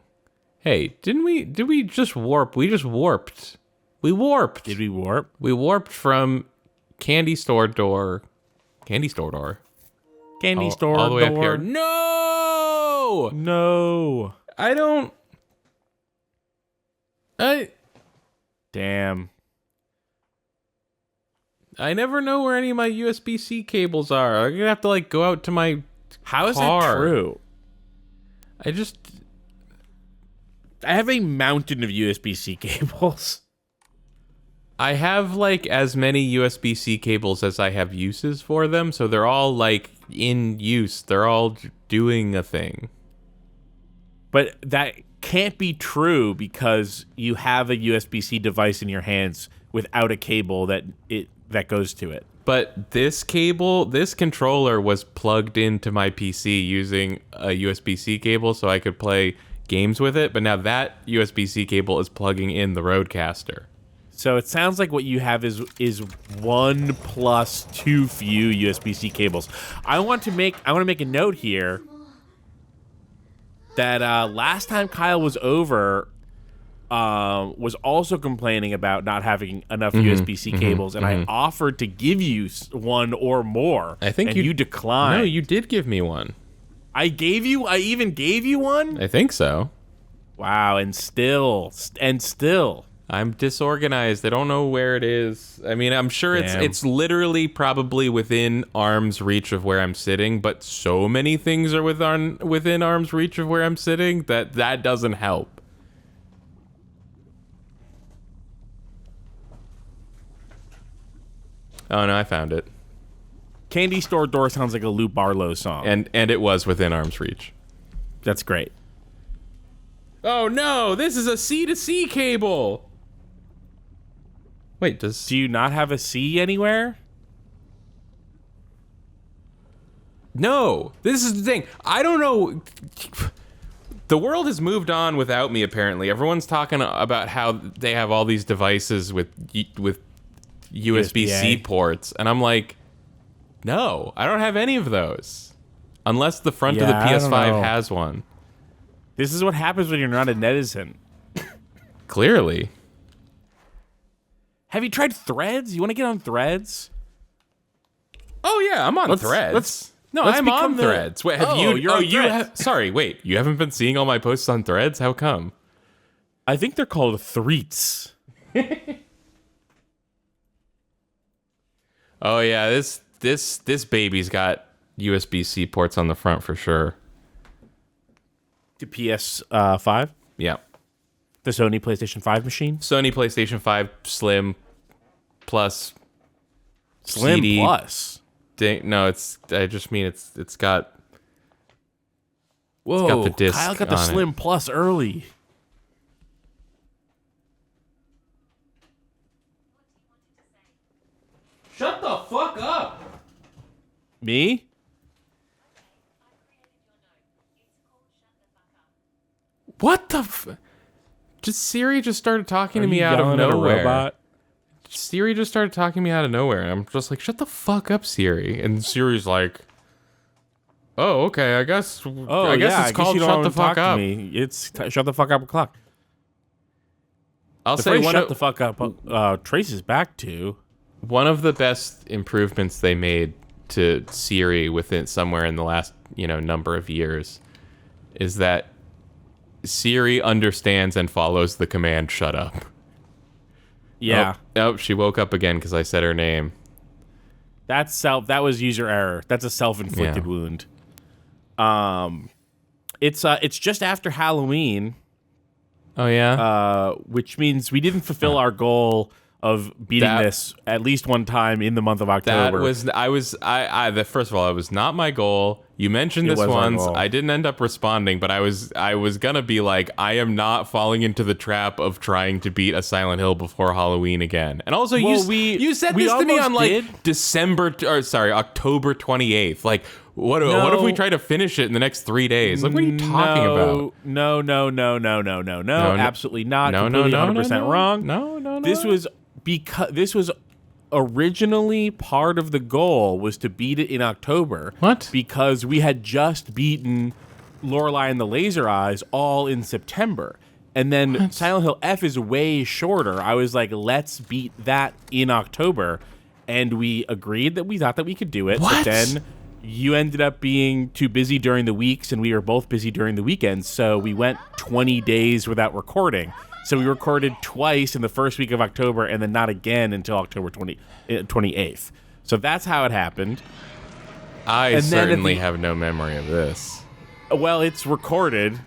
Hey, did we just warp? We just warped. We warped. Did we warp? We warped from candy store door. Candy store All the way door. up here. No! No. Damn. I never know where any of my USB-C cables are. I'm gonna have to like go out to my How is car. that true? I have a mountain of USB-C cables. I have like as many USB-C cables as I have uses for them, so they're all like in use. They're all doing a thing. But that can't be true because you have a USB-C device in your hands without a cable that goes to it. But this controller was plugged into my PC using a USB-C cable so I could play games with it, but now that USB-C cable is plugging in the Rodecaster. So it sounds like what you have is one plus too few USB-C cables. I want to make a note here that last time Kyle was over, was also complaining about not having enough USB-C cables, and I offered to give you one or more. I think you declined. No, you did give me one. I even gave you one? I think so. Wow, and still. I'm disorganized. I don't know where it is. I mean, I'm sure it's literally probably within arm's reach of where I'm sitting, but so many things are within arm's reach of where I'm sitting that doesn't help. Oh no, I found it. Candy Store Door sounds like a Lou Barlow song. And it was within arm's reach. That's great. Oh no, this is a C to C cable. Wait, Do you not have a C anywhere? No, this is the thing. I don't know. The world has moved on without me, apparently. Everyone's talking about how they have all these devices with USB-C ports. And I'm like, no, I don't have any of those. Unless the front of the PS5 has one. This is what happens when you're not a netizen. Clearly. Have you tried Threads? You want to get on Threads? Oh yeah, I'm on Threads. I'm on Threads. Wait, have you? You're on Threads. Sorry, wait. You haven't been seeing all my posts on Threads? How come? I think they're called Threets. Oh yeah, this baby's got USB-C ports on the front for sure. To PS5? Yeah. The Sony PlayStation 5 machine? Sony PlayStation 5 Slim Plus Slim CD. Plus? No, I just mean it's got. Whoa, it's got the disc Kyle got the on Slim Plus early. Shut the fuck up. Me? What the Just Siri just started talking to me out of yelling at a nowhere. robot? Siri just started talking to me out of nowhere. And I'm just like, shut the fuck up, Siri. And Siri's like, oh, okay, I guess it's called you don't shut the want to talk fuck up. to me. It's shut the fuck up o'clock. I'll The say phrase shut the fuck up traces back to... one of the best improvements they made to Siri within somewhere in the last, number of years is that Siri understands and follows the command shut up. Yeah. Oh, she woke up again because I said her name. That was user error. That's a self-inflicted wound. It's just after Halloween, Oh yeah. which means we didn't fulfill our goal of beating this at least one time in the month of October. First of all, it was not my goal. You mentioned this was our once. goal. I didn't end up responding, but I was gonna be like, I am not falling into the trap of trying to beat a Silent Hill before Halloween again. And also, you said this to me on October 28th. Like, what if we try to finish it in the next 3 days? Like, what are you talking about? No, absolutely not. Completely 100% wrong. No. This was because this was originally part of the goal was to beat it in October. What? Because we had just beaten Lorelei and the Laser Eyes all in September. And then Silent Hill F is way shorter. I was like, let's beat that in October. And we agreed that we thought that we could do it. What? But then you ended up being too busy during the weeks, and we were both busy during the weekends. So we went 20 days without recording. So we recorded twice in the first week of October and then not again until October 28th. So that's how it happened. I certainly have no memory of this. Well, it's recorded.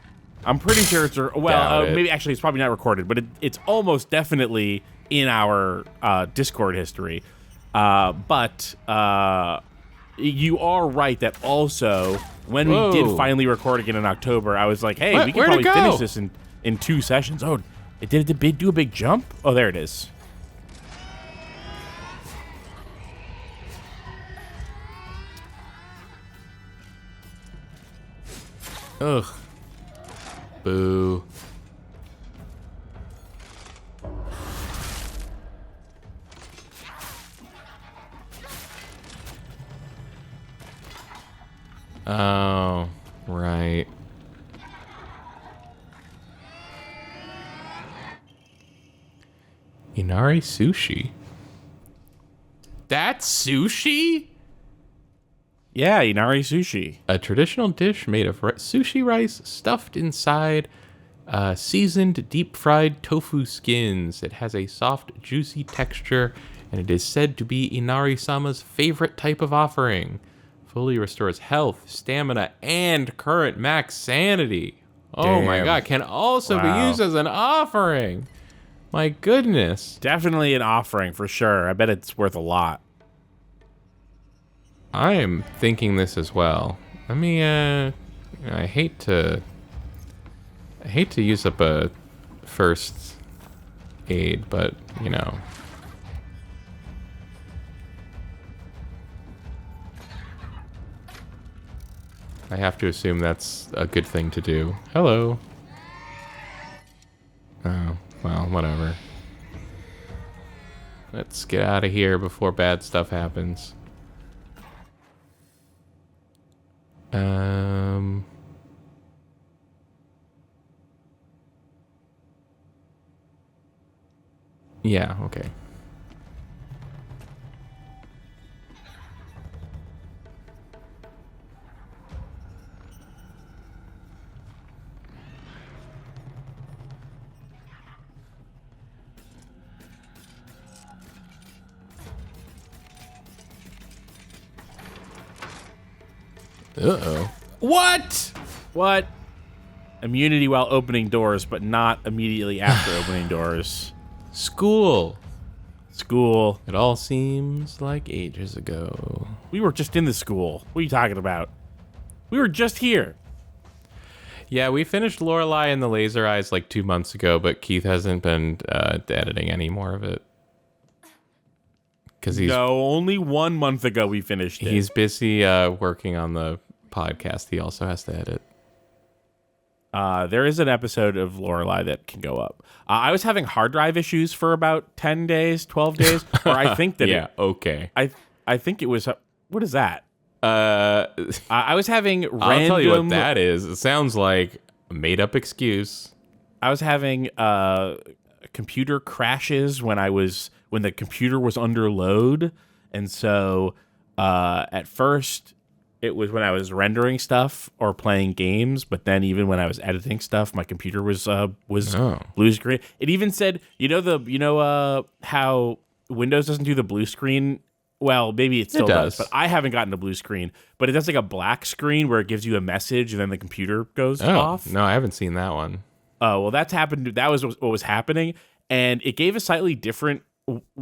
I'm pretty sure it's... maybe actually it's probably not recorded, but it's almost definitely in our Discord history. But you are right that also when we did finally record again in October, I was like, hey, we can probably finish this in 2 sessions. Oh, did it do a big jump? Oh, there it is. Ugh. Boo. Oh, right. Inari sushi. That's sushi? Yeah, Inari sushi. A traditional dish made of sushi rice stuffed inside seasoned deep-fried tofu skins. It has a soft, juicy texture, and it is said to be Inari-sama's favorite type of offering. Fully restores health, stamina, and current max sanity. Oh my god, can also be used as an offering. My goodness. Definitely an offering for sure. I bet it's worth a lot. I am thinking this as well. Let me I hate to use up a first aid, but I have to assume that's a good thing to do. Hello. Oh, well, whatever. Let's get out of here before bad stuff happens. Yeah, okay. Uh-oh. What? Immunity while opening doors, but not immediately after opening doors. School. School. It all seems like ages ago. We were just in the school. What are you talking about? We were just here. Yeah, we finished Lorelei and the Laser Eyes like 2 months ago, but Keith hasn't been editing any more of it. because he's only 1 month ago we finished it. he's busy working on the podcast. He also has to edit. There is an episode of Lorelai that can go up. I was having hard drive issues for about 10 days, 12 days, or I think that okay. I think it was what is that? I was having random. I'll tell you what that is. It sounds like a made-up excuse. I was having computer crashes when the computer was under load, and so at first it was when I was rendering stuff or playing games, but then even when I was editing stuff, my computer was blue screen. It even said, how Windows doesn't do the blue screen. Well, maybe it still does, but I haven't gotten a blue screen. But it does like a black screen where it gives you a message and then the computer goes off. No, I haven't seen that one. Oh, well, that's happened. That was what was happening. And it gave a slightly different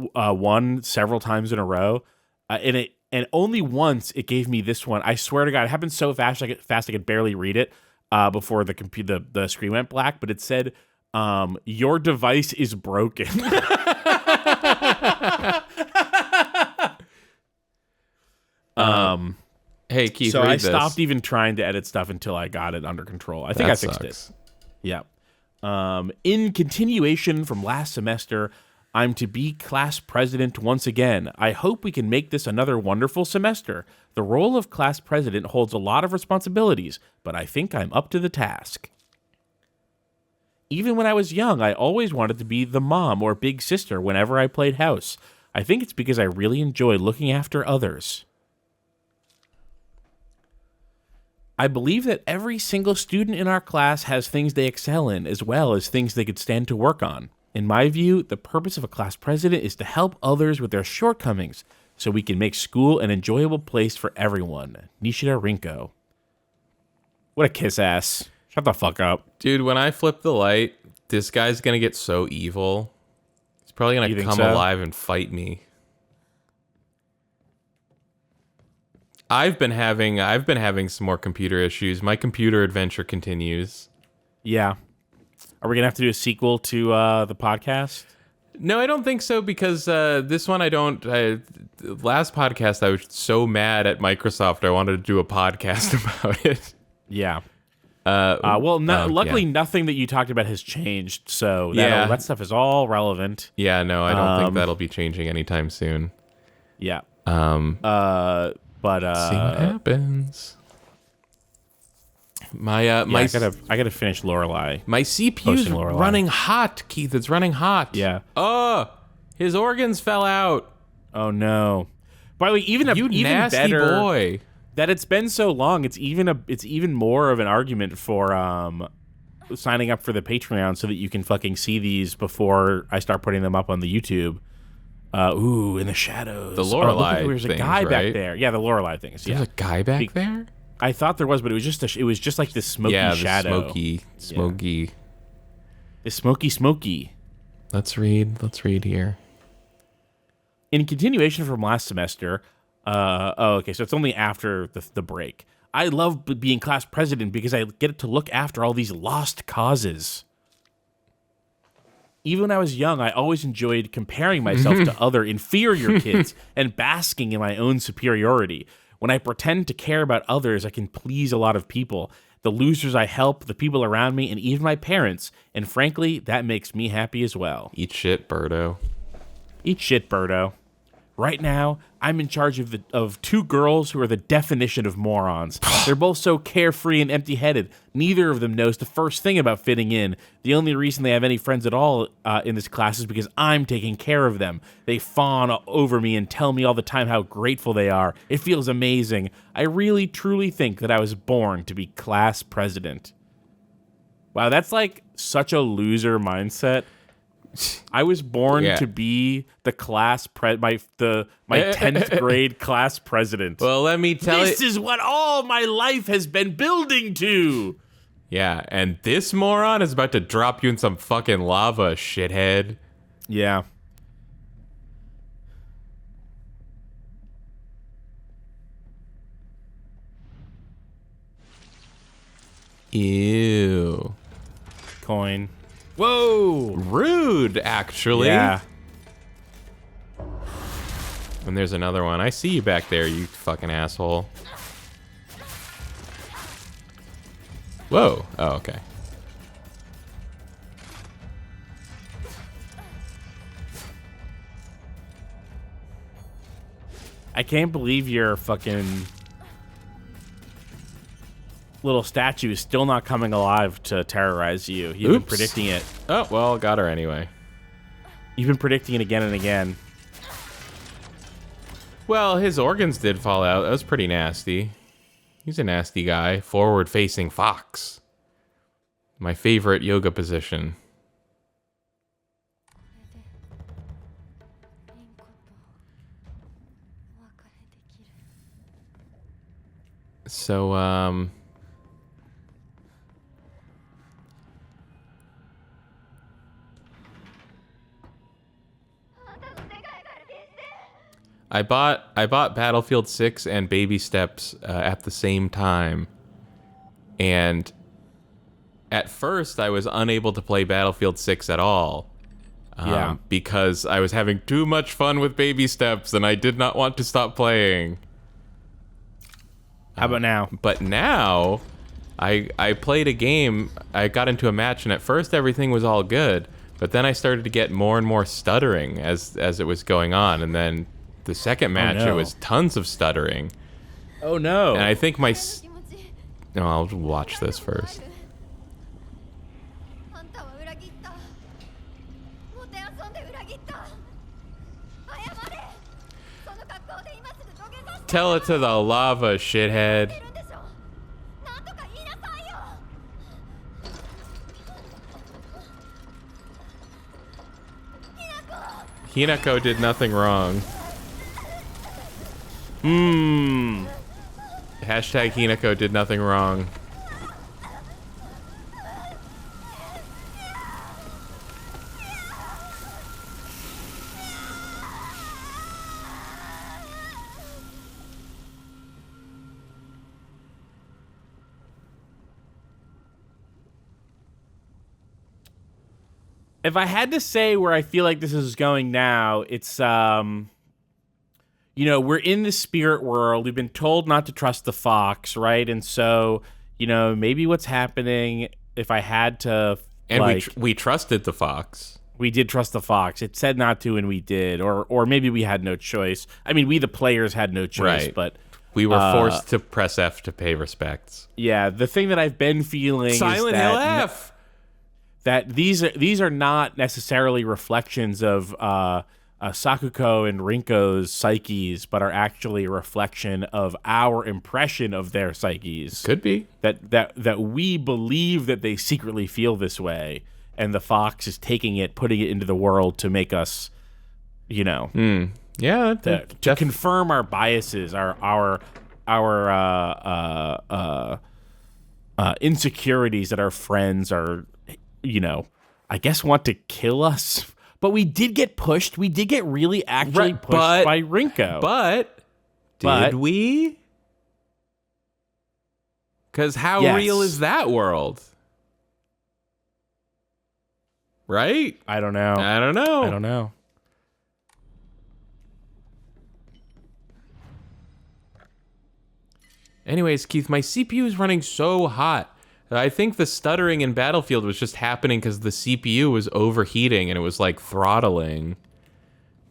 one several times in a row. And only once it gave me this one. I swear to God, it happened so fast I could barely read it before the screen went black. But it said, "Your device is broken." Hey, Keith. So read I this. stopped even trying to edit stuff until I got it under control. I think I fixed it. Yeah. In continuation from last semester, I'm to be class president once again. I hope we can make this another wonderful semester. The role of class president holds a lot of responsibilities, but I think I'm up to the task. Even when I was young, I always wanted to be the mom or big sister whenever I played house. I think it's because I really enjoy looking after others. I believe that every single student in our class has things they excel in, as well as things they could stand to work on. In my view, the purpose of a class president is to help others with their shortcomings, so we can make school an enjoyable place for everyone. Nishida Rinko. What a kiss ass. Shut the fuck up. Dude, when I flip the light, this guy's gonna get so evil. He's probably gonna come alive and fight me. I've been having some more computer issues. My computer adventure continues. Yeah. Are we gonna have to do a sequel to the podcast? No, I don't think so, because this one I don't. Last podcast I was so mad at Microsoft I wanted to do a podcast about it. Yeah. Luckily nothing that you talked about has changed, so that stuff is all relevant. Yeah, no, I don't think that'll be changing anytime soon. Yeah. But see what happens. I gotta finish Lorelai. My CPU's running hot, Keith. It's running hot. Yeah. Oh, his organs fell out. Oh no. By the way, even nasty better boy. That it's been so long. It's even more of an argument for signing up for the Patreon so that you can fucking see these before I start putting them up on the YouTube. In the shadows. The Lorelai there's a guy back there. Yeah, the Lorelai things. There's a guy back there? I thought there was, but it was just like this smoky shadow. Smoky. The smoky. Let's read here. In continuation from last semester, okay, so it's only after the break. I love being class president because I get to look after all these lost causes. Even when I was young, I always enjoyed comparing myself to other inferior kids and basking in my own superiority. When I pretend to care about others, I can please a lot of people. The losers I help, the people around me, and even my parents. And frankly, that makes me happy as well. Eat shit, Birdo. Eat shit, Birdo. Right now, I'm in charge of two girls who are the definition of morons. They're both so carefree and empty-headed. Neither of them knows the first thing about fitting in. The only reason they have any friends at all in this class is because I'm taking care of them. They fawn over me and tell me all the time how grateful they are. It feels amazing. I really, truly think that I was born to be class president. Wow, that's like such a loser mindset. I was born to be the class my 10th grade class president. Well, let me tell you. This is what all my life has been building to. Yeah, and this moron is about to drop you in some fucking lava, shithead. Yeah. Ew. Coin. Whoa! Rude, actually. Yeah. And there's another one. I see you back there, you fucking asshole. Whoa. Oh, okay. I can't believe your fucking little statue is still not coming alive to terrorize you. You've been predicting it. Oh, well, got her anyway. You've been predicting it again and again. Well, his organs did fall out. That was pretty nasty. He's a nasty guy. Forward-facing fox. My favorite yoga position. So, I bought Battlefield 6 and Baby Steps at the same time. And at first I was unable to play Battlefield 6 at all. Because I was having too much fun with Baby Steps and I did not want to stop playing. How about now? But now, I played a game, I got into a match, and at first everything was all good, but then I started to get more and more stuttering as it was going on, and then the second match, it was tons of stuttering. Oh no. And I think my... No, I'll watch this first. Tell it to the lava, shithead. Hinako did nothing wrong. Hashtag Hinako did nothing wrong. If I had to say where I feel like this is going now, it's, we're in the spirit world. We've been told not to trust the fox, right? And so, maybe what's happening, if I had to... And we trusted the fox. We did trust the fox. It said not to, and we did. Or maybe we had no choice. I mean, we, the players, had no choice, right. But... We were forced to press F to pay respects. Yeah, the thing that I've been feeling Silent is that... Hill F! That these are not necessarily reflections of Sakuko and Rinko's psyches, but are actually a reflection of our impression of their psyches. Could be. That we believe that they secretly feel this way, and the fox is taking it, putting it into the world to make us, Yeah, to confirm our biases, our insecurities that our friends are, I guess want to kill us. But we did get pushed. We did get really actually pushed by Rinko. But did we? Because how real is that world? Right? I don't know. I don't know. Anyways, Keith, my CPU is running so hot. I think the stuttering in Battlefield was just happening because the CPU was overheating and it was like throttling.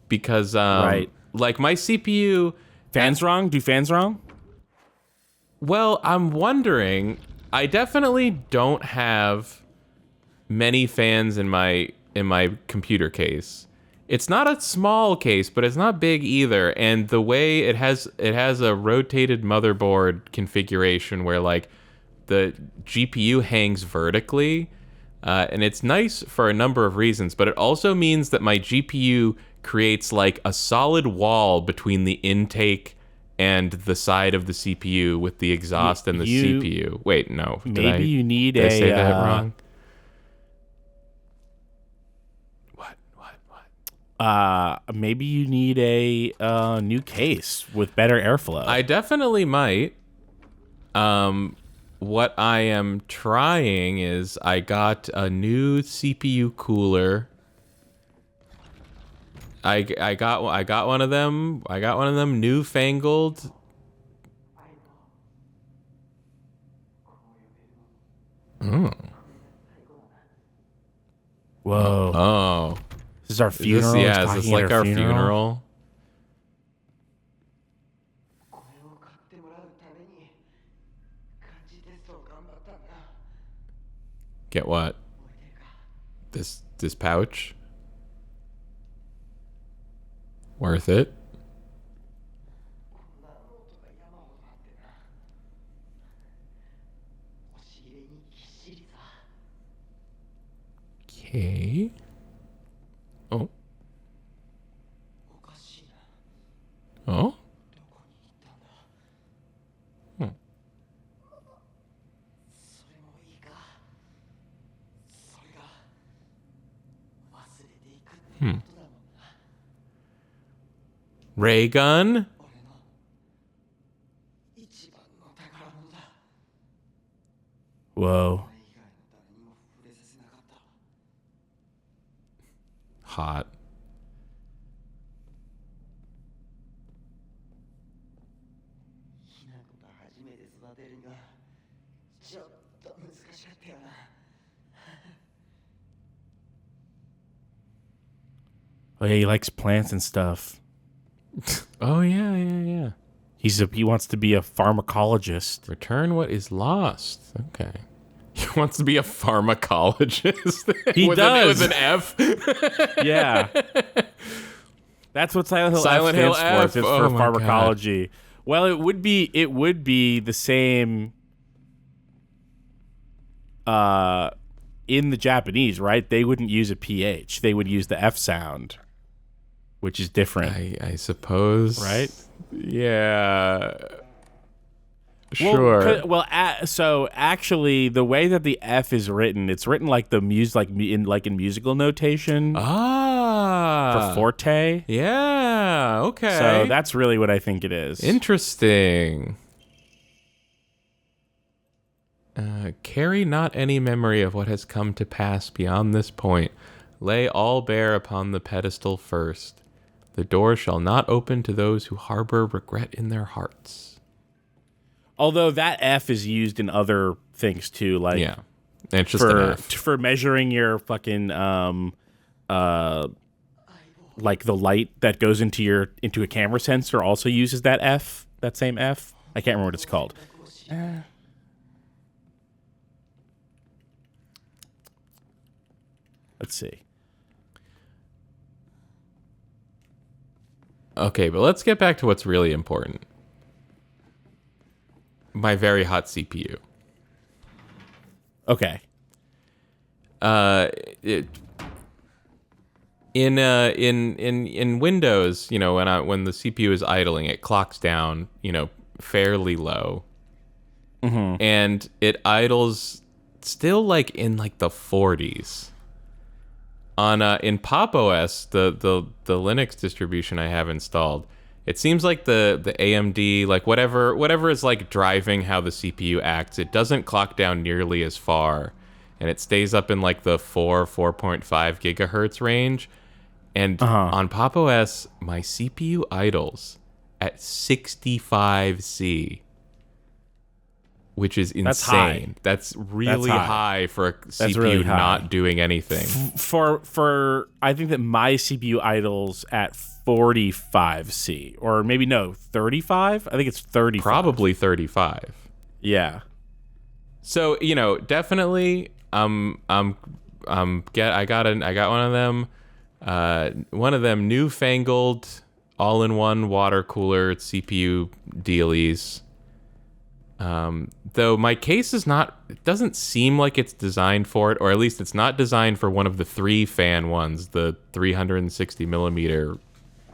Because, like my CPU... Fans wrong? Do fans wrong? Well, I'm wondering... I definitely don't have many fans in my computer case. It's not a small case, but it's not big either. And the way it has a rotated motherboard configuration where like the GPU hangs vertically, and it's nice for a number of reasons, but it also means that my GPU creates like a solid wall between the intake and the side of the CPU with the exhaust and the CPU. Wait, no. Maybe you need did I say that wrong? Maybe you need a new case with better airflow. I definitely might. What I am trying is I got a new CPU cooler. I got one of them. I got one of them newfangled. Oh. Whoa. Oh. This is our funeral. Is this like our funeral? Get what? This pouch? Worth it? Okay. Oh. Oh? Hmm. Ray gun? Whoa. Hot. Oh yeah, he likes plants and stuff. Oh yeah. He wants to be a pharmacologist. Return what is lost. Okay. He wants to be a pharmacologist. He With does. an F. Yeah. That's what Silent Hill Silent F Hill stands for. F. It's Oh for my pharmacology. Well, it would be the same in the Japanese, right? They wouldn't use a PH. They would use the F sound, which is different. I suppose. Right? Yeah. Sure. So actually, the way that the F is written, it's written like the in musical notation for forte. Yeah. Okay. So that's really what I think it is. Interesting. Carry not any memory of what has come to pass beyond this point. Lay all bare upon the pedestal first. The door shall not open to those who harbor regret in their hearts. Although that F is used in other things too, like Yeah, it's just an F. for measuring your fucking like the light that goes into a camera sensor also uses that F, that same F. I can't remember what it's called. Let's see. Okay, but let's get back to what's really important. My very hot CPU. Okay. In Windows, you know, when the CPU is idling, it clocks down, you know, fairly low, and it idles still like in like the 40s. On in Pop OS, the Linux distribution I have installed, it seems like the AMD, like whatever is like driving how the CPU acts, it doesn't clock down nearly as far, and it stays up in like the 4.5 gigahertz range. And on Pop OS, my CPU idles at 65C, which is insane. That's high. That's really high for a CPU really high. not doing anything. For I think that my CPU idles at 45C, or maybe no, 35. I think it's 35. Probably 35. Yeah. So, you know, definitely I got one of them. One of them newfangled all-in-one water cooler CPU dealies. Though my case is not, it doesn't seem like it's designed for it, or at least it's not designed for one of the 3-fan ones, the 360 millimeter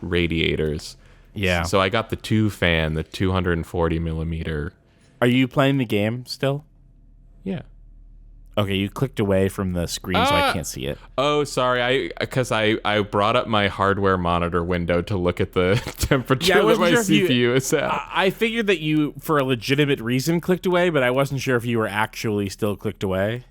radiators. Yeah. So I got the 2-fan, the 240 millimeter. Are you playing the game still? Yeah. Okay, you clicked away from the screen, so I can't see it. Oh, sorry. Because I brought up my hardware monitor window to look at the temperature that my CPU is at. I figured that you, for a legitimate reason, clicked away, but I wasn't sure if you were actually still clicked away.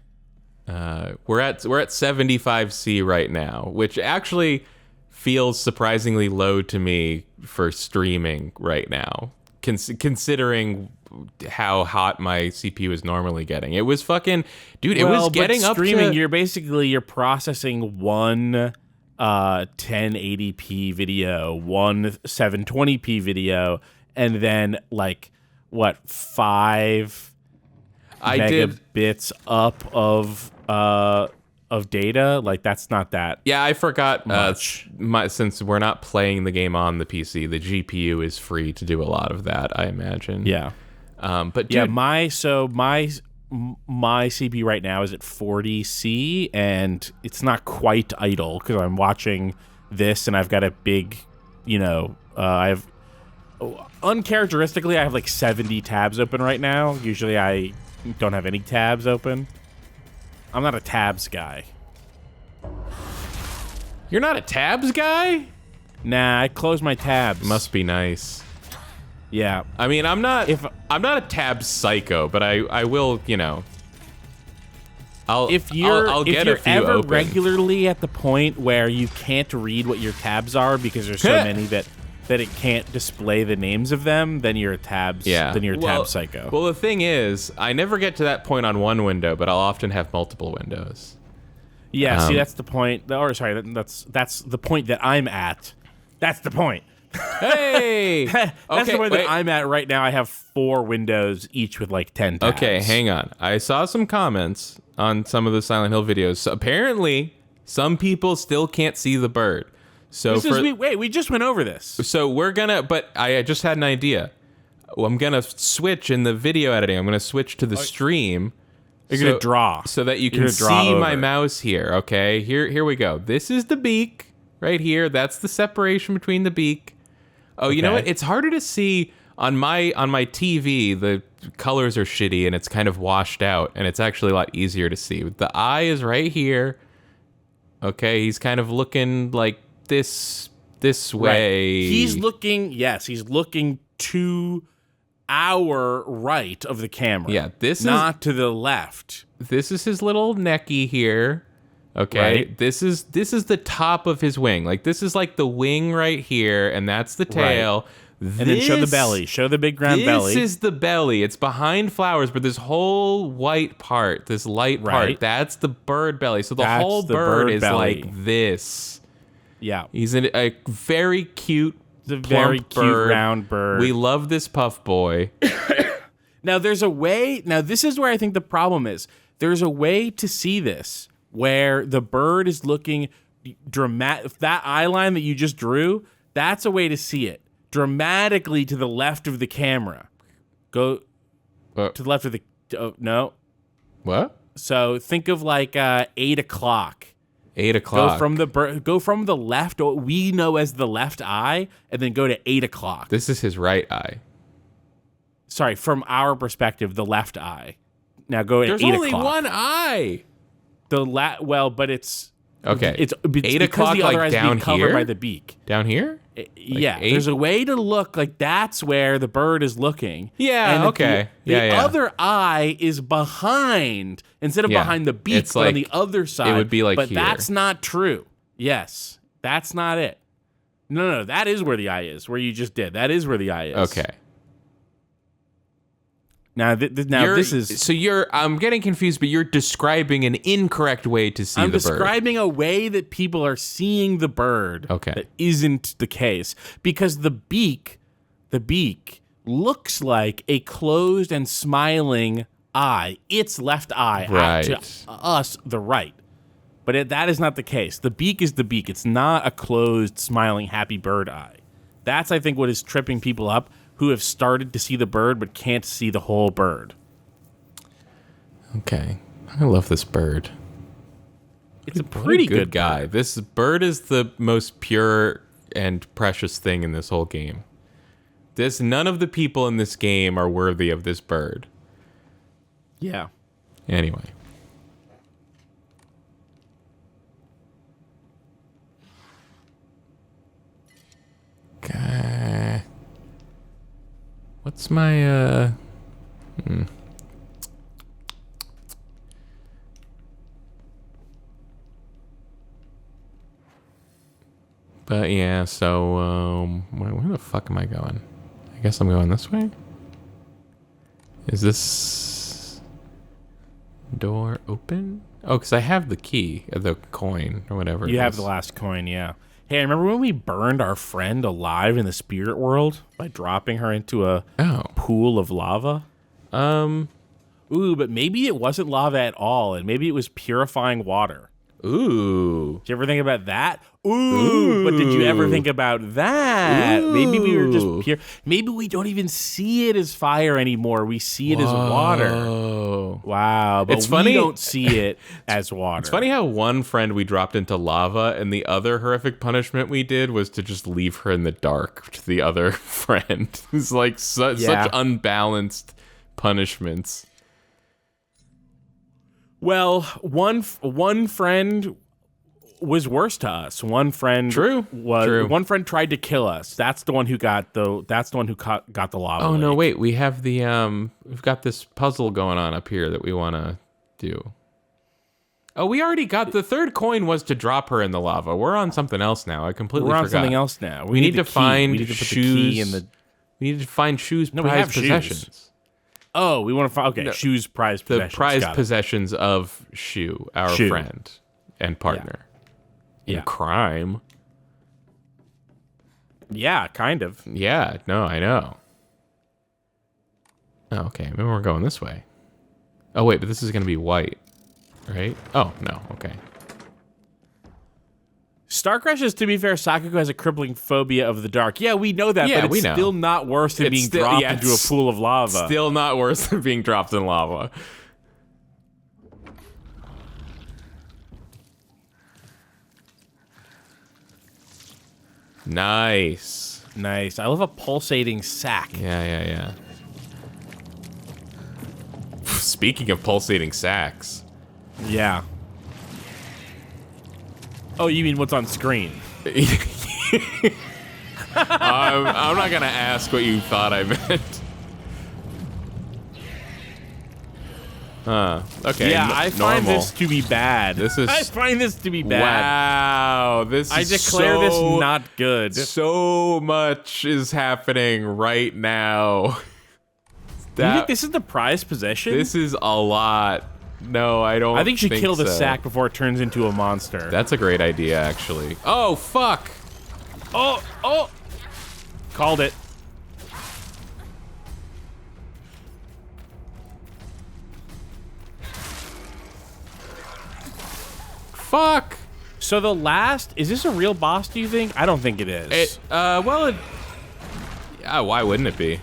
We're at 75C right now, which actually feels surprisingly low to me for streaming right now, considering how hot my CPU is normally getting. It was fucking, dude, it was getting up to... streaming, you're processing one 1080p video, one 720p video, and then like what, 5 megabits up of data. Like, that's not that. Yeah, I forgot much. Since we're not playing the game on the PC, the GPU is free to do a lot of that, I imagine. Yeah. But dude, yeah, my CPU right now is at 40C, and it's not quite idle because I'm watching this, and I've got a big, uncharacteristically, I have like 70 tabs open right now. Usually I don't have any tabs open. I'm not a tabs guy. You're not a tabs guy? Nah, I close my tabs. Must be nice. Yeah. I mean, I'm not a tabs psycho, but I will, I'll get a few ever open. Regularly at the point where you can't read what your tabs are because there's so many that it can't display the names of them, then you're a tabs. Yeah. Then you're a tab psycho. Well, the thing is, I never get to that point on one window, but I'll often have multiple windows. Yeah. See, that's the point. Or sorry, that's the point that I'm at. That's the point. Hey, that's okay, the point wait. that I'm at right now. I have 4 windows, each with like 10 tabs. Okay, hang on. I saw some comments on some of the Silent Hill videos. So apparently, some people still can't see the bird. So we just went over this. So we're gonna, but I just had an idea. I'm gonna switch in the video editing. I'm gonna switch to the stream. You're gonna draw so that you can see my mouse here. Okay, here we go. This is the beak right here. That's the separation between the beak. Oh, you know what? It's harder to see on my TV. The colors are shitty and it's kind of washed out, and it's actually a lot easier to see. The eye is right here. Okay, he's kind of looking like this way. Right. He's looking to our right of the camera. Yeah, not to the left. This is his little necky here. Okay, right. This is the top of his wing. Like, this is like the wing right here, and that's the tail. Right. And then show the belly. Show the big round belly. This is the belly. It's behind flowers, but this whole white part, this light part, that's the bird belly. So the whole bird is belly. Like this. Yeah. He's a very cute, round bird. We love this puff boy. Now, there's a way. Now, this is where I think the problem is. There's a way to see this where the bird is looking dramatic. That eye line that you just drew, that's a way to see it. Dramatically to the left of the camera. Go to the left of the... no. What? So think of like 8 o'clock. 8 o'clock. Go from the left, what we know as the left eye, and then go to 8 o'clock. This is his right eye. Sorry, from our perspective, the left eye. Now go to 8 o'clock. There's only one eye. But it's okay. It's 8 o'clock, the other like eye's down being covered here, by the beak. Down here. Yeah, 8? there's a way to look like that's where the bird is looking. Yeah, and okay. The other eye is behind, instead of behind the beak, it's but like, on the other side. It would be like but here. That's not true. Yes, that's not it. No, that is where the eye is, where you just did. That is where the eye is. Okay. Now, this is... So I'm getting confused, but you're describing an incorrect way to see the bird. I'm describing a way that people are seeing the bird that isn't the case. Because the beak looks like a closed and smiling eye. Its left eye out to us, the right. But that is not the case. The beak is the beak. It's not a closed, smiling, happy bird eye. That's, I think, what is tripping people up who have started to see the bird but can't see the whole bird. Okay. I love this bird. It's a pretty good guy. bird. This bird is the most pure and precious thing in this whole game. None of the people in this game are worthy of this bird. Yeah. Anyway. Okay. What's my, But yeah, so where the fuck am I going? I guess I'm going this way. Is this door open? Oh, because I have the key, the coin, or whatever. You have the last coin, yeah. Hey, remember when we burned our friend alive in the spirit world by dropping her into a pool of lava? Ooh, but maybe it wasn't lava at all, and maybe it was purifying water. Ooh. Did you ever think about that? Ooh. But did you ever think about that? Ooh. Maybe we were just pure. Maybe we don't even see it as fire anymore. We see it as water. Wow. But It's funny. We don't see it as water. It's funny how one friend we dropped into lava, and the other horrific punishment we did was to just leave her in the dark to the other friend. It's like such unbalanced punishments. Well, one friend was worse to us. One friend True. One friend tried to kill us. That's the one who got the got the lava. Oh lake. no, wait. We have we've got this puzzle going on up here that we want to do. Oh, we already got the third coin was to drop her in the lava. We're on something else now. I completely forgot. We're on something else now. We need to find we need to put shoes. the key in the. We need to find shoes. No, prized we have possessions. shoes. Oh, we want to find shoes, prized The possessions. prized Got it. possessions of Shu, our friend and partner. In crime. Yeah, kind of. Yeah, no, I know. Oh, okay, maybe we're going this way. Oh, wait, but this is going to be white, right? Oh, no, okay. Starcrash is, to be fair, Sakuko has a crippling phobia of the dark. Yeah, we know that, Yeah, but it's still not worse than being dropped into a pool of lava. Still not worse than being dropped in lava. Nice. Nice. I love a pulsating sack. Yeah. Speaking of pulsating sacks. Yeah. Oh, you mean what's on screen? I'm not gonna ask what you thought I meant. Okay. Yeah, I find this to be bad. I find this to be bad. Wow, I declare this not good. So much is happening right now. Do you think this is the prized possession? This is a lot. No, I don't. I think you should kill the so. sack before it turns into a monster. That's a great idea, actually. Oh, fuck. Oh. Called it. Fuck. So the last, is this a real boss, do you think? I don't think it is. Why wouldn't it be?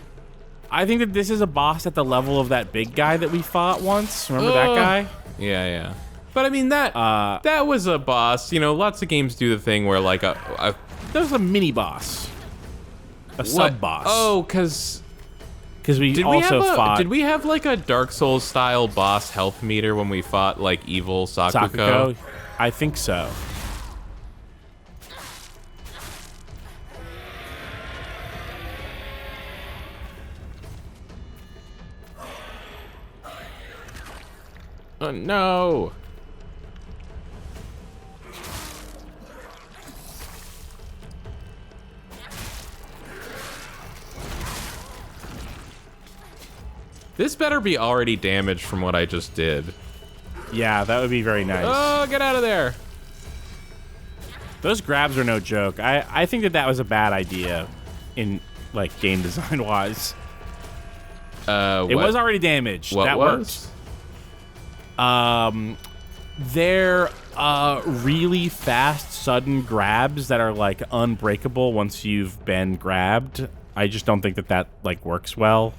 I think that this is a boss at the level of that big guy that we fought once. Remember that guy? Yeah. But I mean, that was a boss. You know, lots of games do the thing where, like, that was a mini boss. A sub boss. Oh, because we also fought. Did we have, like, a Dark Souls style boss health meter when we fought, like, evil Sakuko? I think so. Oh, no. This better be already damaged from what I just did. Yeah, that would be very nice. Oh, get out of there. Those grabs are no joke. I think that was a bad idea in, like, game design wise. It was already damaged. What that was? Worked. They're really fast, sudden grabs that are, like, unbreakable once you've been grabbed. I just don't think that like works well.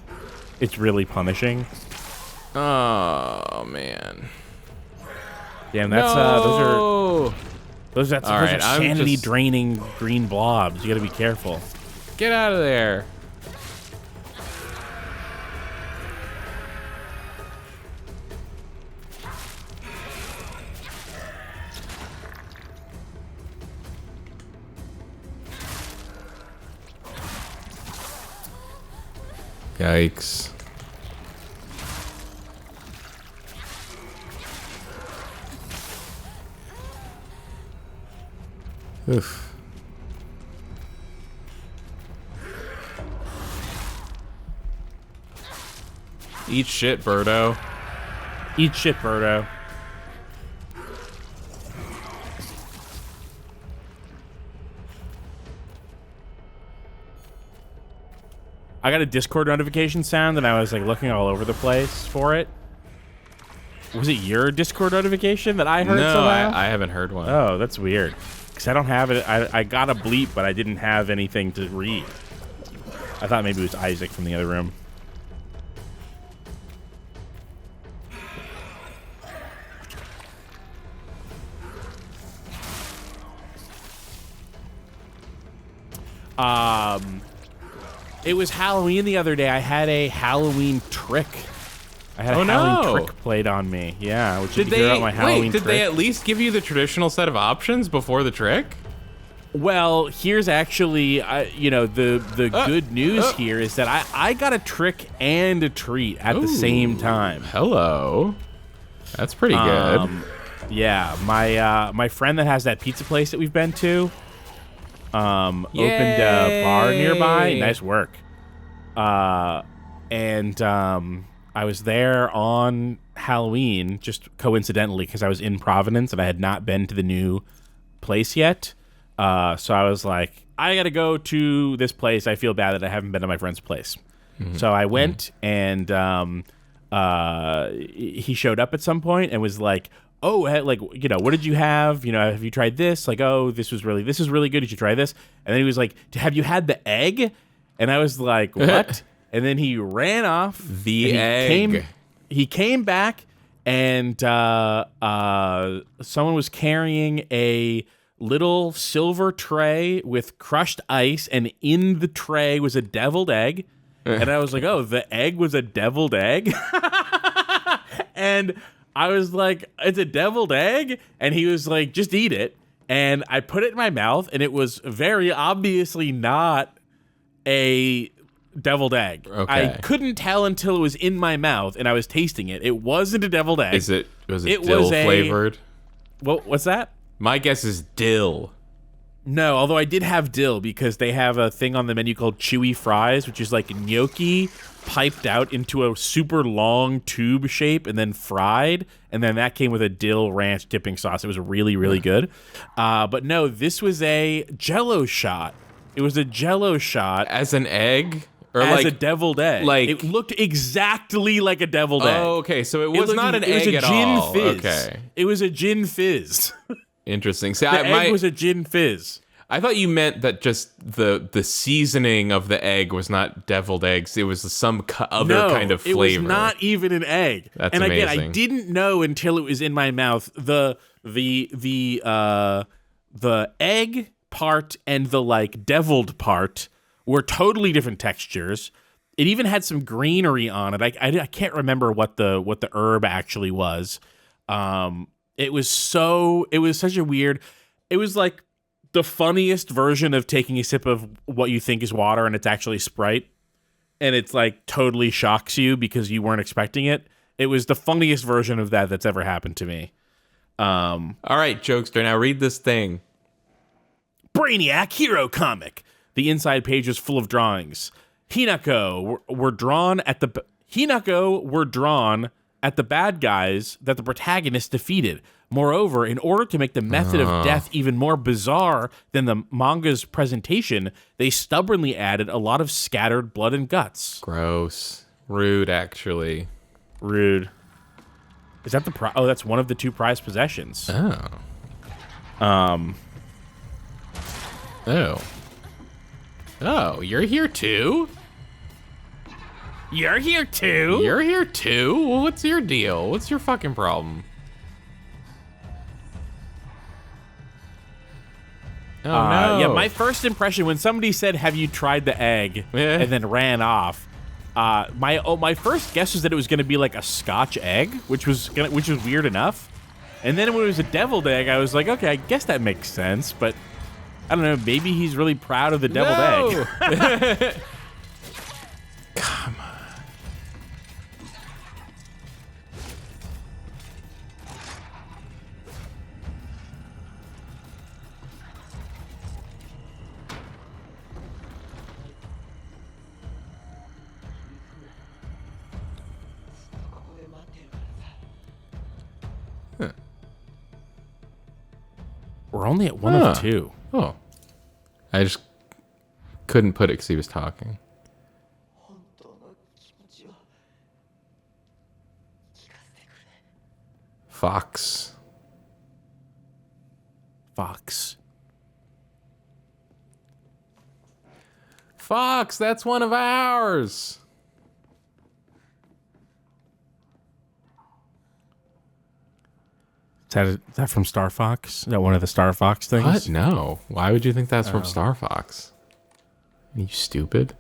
It's really punishing. Oh man. Damn, that's those are right, sanity draining green blobs. You gotta be careful. Get out of there. Yikes. Oof. Eat shit, Birdo. Eat shit, Birdo. I got a Discord notification sound, and I was like looking all over the place for it. Was it your Discord notification that I heard somehow? No, I haven't heard one. Oh, that's weird. Because I don't have it. I got a bleep, but I didn't have anything to read. I thought maybe it was Isaac from the other room. It was Halloween the other day. I had a Halloween trick. I had a Halloween trick played on me. Yeah, which did they my Halloween did they at least give you the traditional set of options before the trick? Well, here's actually, the good news here is that I got a trick and a treat at the same time. Hello, that's pretty good. Yeah, my friend that has that pizza place that we've been to, opened a bar nearby. Nice work. And I was there on Halloween, just coincidentally, because I was in Providence and I had not been to the new place yet. So I was like, I gotta go to this place. I feel bad that I haven't been to my friend's place. Mm-hmm. So I went, and he showed up at some point and was like, oh, like, what did you have? Have you tried this? Like, oh, this is really good. You should try this. And then he was like, have you had the egg? And I was like, what? And then he ran off. The egg. He came back, and someone was carrying a little silver tray with crushed ice, and in the tray was a deviled egg. And I was like, oh, the egg was a deviled egg? And I was like, it's a deviled egg? And he was like, just eat it. And I put it in my mouth, and it was very obviously not a deviled egg. Okay. I couldn't tell until it was in my mouth, and I was tasting it. It wasn't a deviled egg. Was it dill flavored? What's that? My guess is dill. No, although I did have dill, because they have a thing on the menu called chewy fries, which is like gnocchi piped out into a super long tube shape and then fried, and then that came with a dill ranch dipping sauce. It was really, really good. But no, this was a Jell-O shot. It was a Jell-O shot. As an egg? Or as like a deviled egg. Like, it looked exactly like a deviled egg. Oh, okay. So it was not an egg at all. It was a gin fizz. Okay. It was a gin fizz. Interesting. See, the egg was a gin fizz. I thought you meant that just the seasoning of the egg was not deviled eggs. It was some other kind of flavor. It was not even an egg. That's and amazing. Again, I didn't know until it was in my mouth. The egg part and the like deviled part were totally different textures. It even had some greenery on it. I can't remember what the herb actually was. It was such a weird. It was like the funniest version of taking a sip of what you think is water and it's actually Sprite, and it's like totally shocks you because you weren't expecting it. It was the funniest version of that that's ever happened to me. All right, jokester, now read this thing. Brainiac Hero Comic. The inside page is full of drawings. Hinako were drawn at the bad guys that the protagonist defeated. Moreover, in order to make the method of death even more bizarre than the manga's presentation, they stubbornly added a lot of scattered blood and guts. Gross. Rude, actually. Rude. Is that the Oh, that's one of the two prized possessions. Oh. Oh, you're here too? You're here too? You're here too? Well, what's your deal? What's your fucking problem? Oh, no. Yeah, my first impression when somebody said, "Have you tried the egg?" and then ran off, my first guess was that it was going to be like a Scotch egg, which was weird enough. And then when it was a deviled egg, I was like, okay, I guess that makes sense. But I don't know, maybe he's really proud of the deviled egg. Come on. We're only at one of two. Oh. I just couldn't put it because he was talking. Fox. Fox, that's one of ours. Is that from Star Fox? Is that one of the Star Fox things? What? No. Why would you think that's from Star Fox? Are you stupid?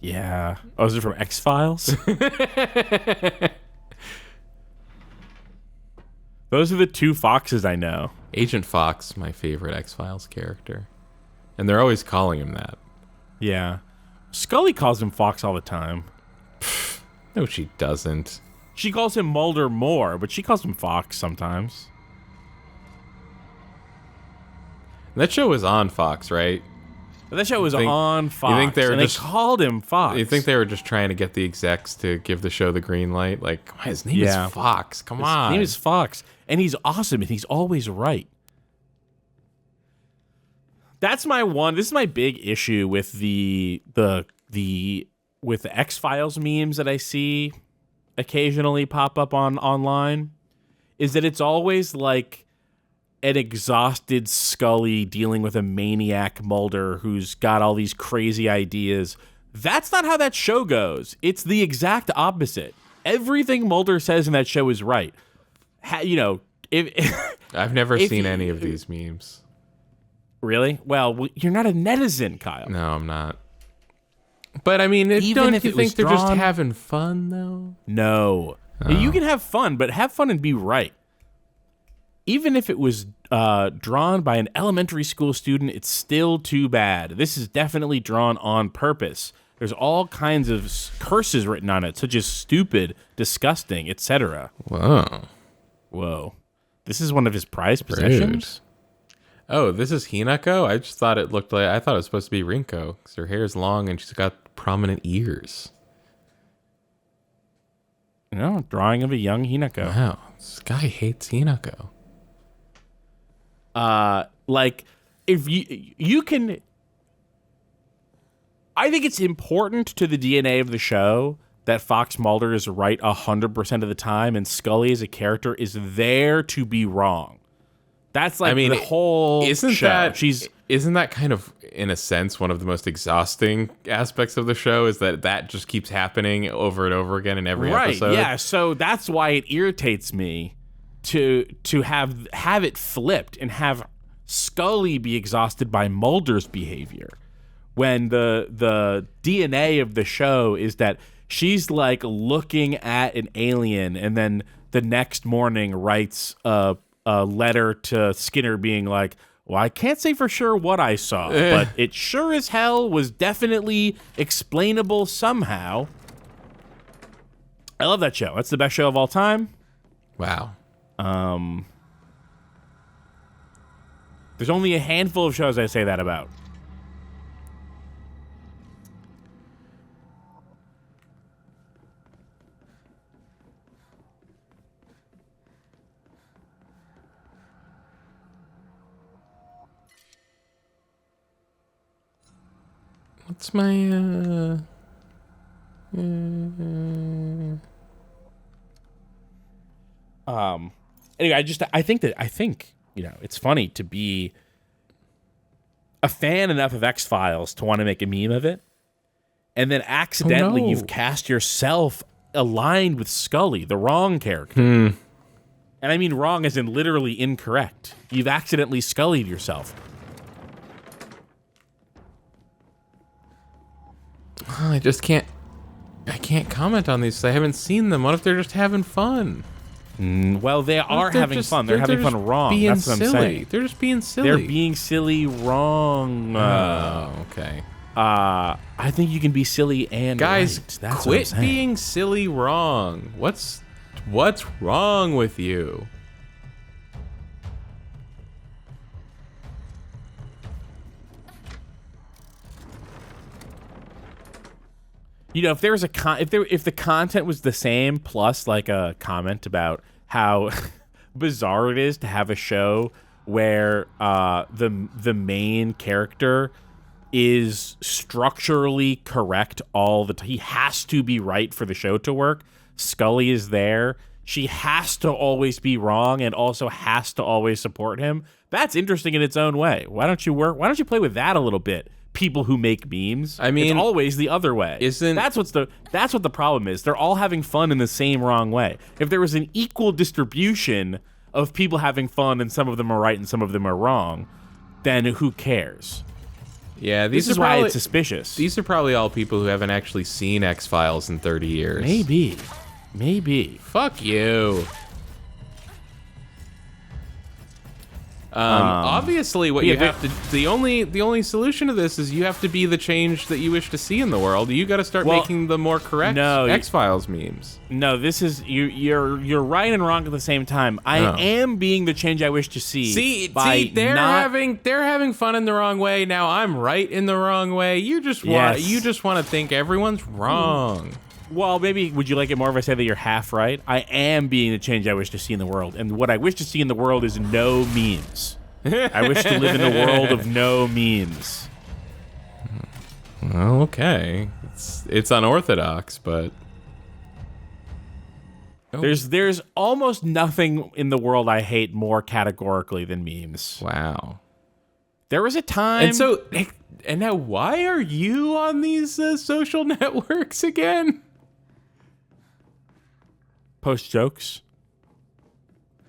Yeah. Oh, is it from X-Files? Those are the two Foxes I know. Agent Fox, my favorite X-Files character. And they're always calling him that. Yeah. Scully calls him Fox all the time. No, she doesn't. She calls him Mulder more, but she calls him Fox sometimes. That show was on Fox, right? That show was on Fox. You think they were and just they called him Fox? You think they were just trying to get the execs to give the show the green light? Like, his name is Fox. Come on. His name is Fox, and he's awesome, and he's always right. That's my one. This is my big issue with the X-Files memes that I see occasionally pop up online, is that it's always like an exhausted Scully dealing with a maniac Mulder who's got all these crazy ideas. That's not how that show goes. It's the exact opposite. Everything Mulder says in that show is right. I've never seen any of these memes. Really? Well, you're not a netizen, Kyle. No, I'm not. But I mean, don't you think they're just having fun, though? No. You can have fun, but have fun and be right. Even if it was drawn by an elementary school student, it's still too bad. This is definitely drawn on purpose. There's all kinds of curses written on it, such as stupid, disgusting, etc. Whoa. This is one of his prized possessions? Oh, this is Hinako? I just thought it looked like... I thought it was supposed to be Rinko, because her hair is long and she's got prominent ears. Drawing of a young Hinako. Wow, this guy hates Hinako. If you can... I think it's important to the DNA of the show that Fox Mulder is right 100% of the time, and Scully as a character is there to be wrong. That's the whole show. Isn't that kind of, in a sense, one of the most exhausting aspects of the show, is that just keeps happening over and over again in every episode? Right, yeah. So that's why it irritates me to have it flipped and have Scully be exhausted by Mulder's behavior, when the DNA of the show is that she's like looking at an alien and then the next morning writes a letter to Skinner being like, well, I can't say for sure what I saw, but it sure as hell was definitely explainable somehow. I love that show. That's the best show of all time. Wow. There's only a handful of shows I say that about. What's my Anyway, I think it's funny to be a fan enough of X-Files to want to make a meme of it, and then accidentally you've cast yourself aligned with Scully, the wrong character. And I mean wrong as in literally incorrect. You've accidentally Scullied yourself. I can't comment on these. I haven't seen them. What if they're just having fun? Well, they are having fun. They're having fun wrong. That's what I'm saying. They're just being silly. They're being silly wrong. Okay. I think you can be silly and guys, right. That's quit being silly wrong. What's wrong with you? If there was if the content was the same, plus like a comment about how bizarre it is to have a show where the main character is structurally correct all the time. He has to be right for the show to work. Scully is there. She has to always be wrong and also has to always support him. That's interesting in its own way. Why don't you play with that a little bit? People who make memes. I mean, it's always the other way. That's what the problem is. They're all having fun in the same wrong way. If there was an equal distribution of people having fun and some of them are right and some of them are wrong, then who cares? Yeah, this is why it's suspicious. These are probably all people who haven't actually seen X-Files in 30 years. Maybe. Fuck you. Obviously, what you have to the only solution to this is you have to be the change that you wish to see in the world. You got to start making the more correct X-Files memes. No, this is you're right and wrong at the same time. I am being the change I wish to see. They're having fun in the wrong way. Now I'm right in the wrong way. You just want to think everyone's wrong. Well, maybe would you like it more if I say that you're half right? I am being the change I wish to see in the world. And what I wish to see in the world is no memes. I wish to live in a world of no memes. Well, okay. It's unorthodox, but... There's almost nothing in the world I hate more categorically than memes. Wow. There was a time... And now why are you on these social networks again? Post jokes.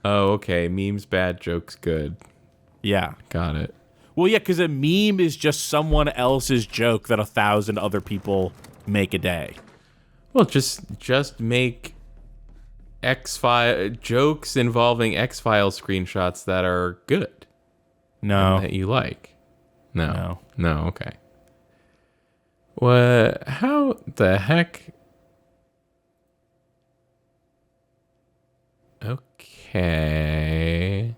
Oh, okay. Memes bad, jokes good. Yeah. Got it. Well, yeah, because a meme is just someone else's joke that 1,000 other people make a day. Well, just make jokes involving X-Files screenshots that are good. No. That you like. No, okay. What? How the heck? Okay.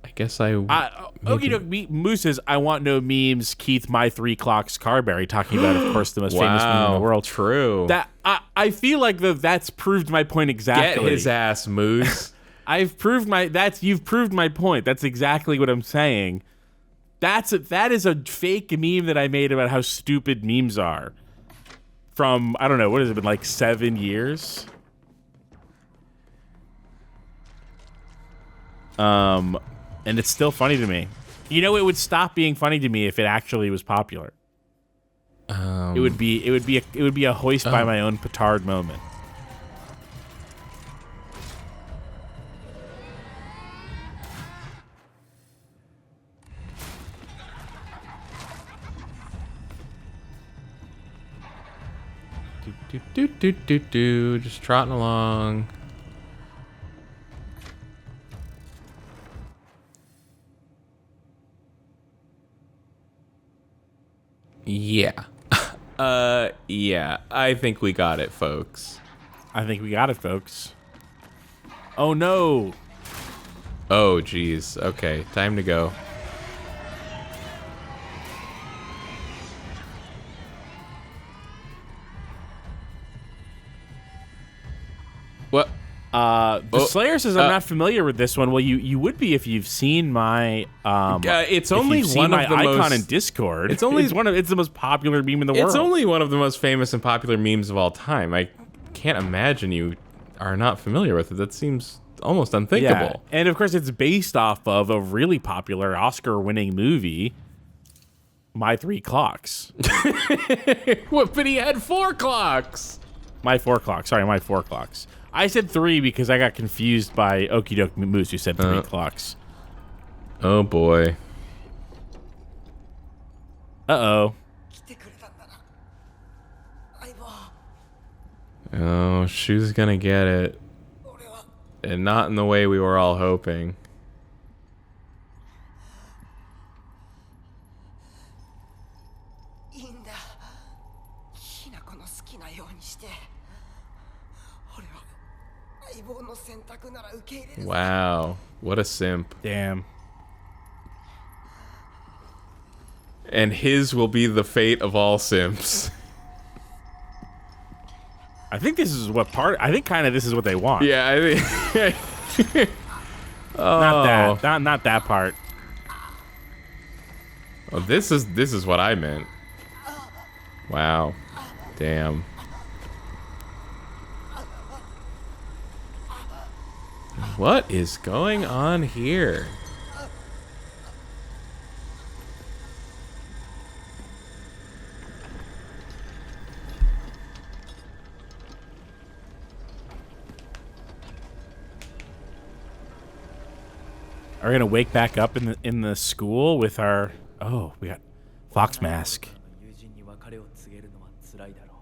I guess Okie doke Moose says, I want no memes, Keith, my 3 clocks, Carberry, talking about, of course, the most famous meme in the world. True. That I feel like that's proved my point exactly. Get his ass, Moose. You've proved my point. That's exactly what I'm saying. That is a fake meme that I made about how stupid memes are. From, I don't know, what has it been, like 7 years? And it's still funny to me. You know, it would stop being funny to me if it actually was popular. It would be a hoist by my own petard moment. Just trotting along. Yeah. Yeah. I think we got it, folks. Oh, no. Oh, geez. Okay, time to go. What? The Slayer says I'm not familiar with this one. Well, you would be if you've seen my it's only one of the icon most in Discord. It's only it's the most popular meme in the world. It's only one of the most famous and popular memes of all time. I can't imagine you are not familiar with it. That seems almost unthinkable. Yeah. And of course it's based off of a really popular Oscar-winning movie, My 3 Clocks. What, but he had 4 clocks. My 4 clocks. Sorry, My 4 clocks. I said 3 because I got confused by Okie Doke Moose, who said 3 clocks. Oh, boy. Uh-oh. Oh, she's gonna get it. And not in the way we were all hoping. Wow, what a simp. Damn. And his will be the fate of all simps. I think this is what this is what they want. Yeah, I think Oh, Not that part. oh, this is what I meant. Wow, damn. What is going on here? Are we gonna wake back up in the school with our? Oh, we got Fox Mask. 友人に別れを告げるのは辛いだろ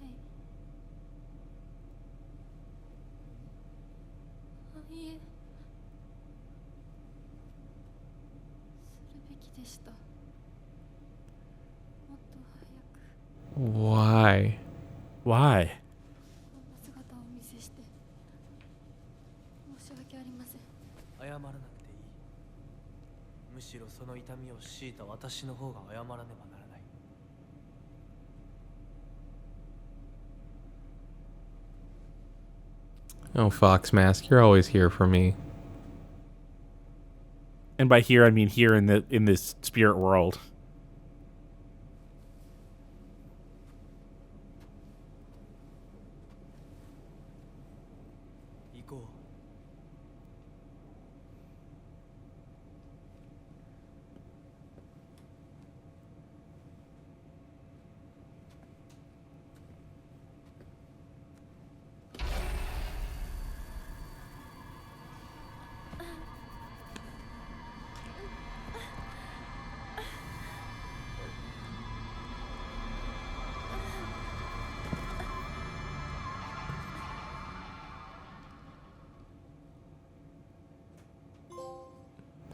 う。いえ、するべきでした。もっと早く Why? Why? こんな姿をお見せして申し訳ありません。謝らなくていい。むしろその痛みを強いた私の方が謝らねばならない。Oh, Fox Mask, you're always here for me. And by here, I mean here in this spirit world. 行こう。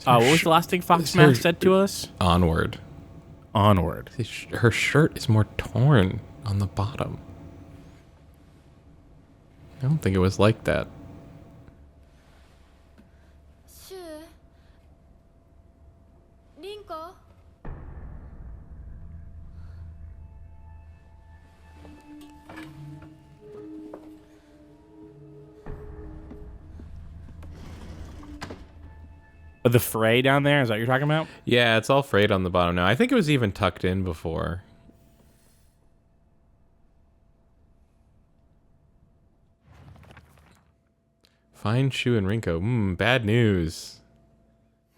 What was the last thing Fox Mask said to us? Onward. Onward. Her shirt is more torn on the bottom. I don't think it was like that. シュウ、リンコ。The fray down there, is that what you're talking about? Yeah, it's all frayed on the bottom now. I think it was even tucked in before. Find Shu and Rinko. Bad news.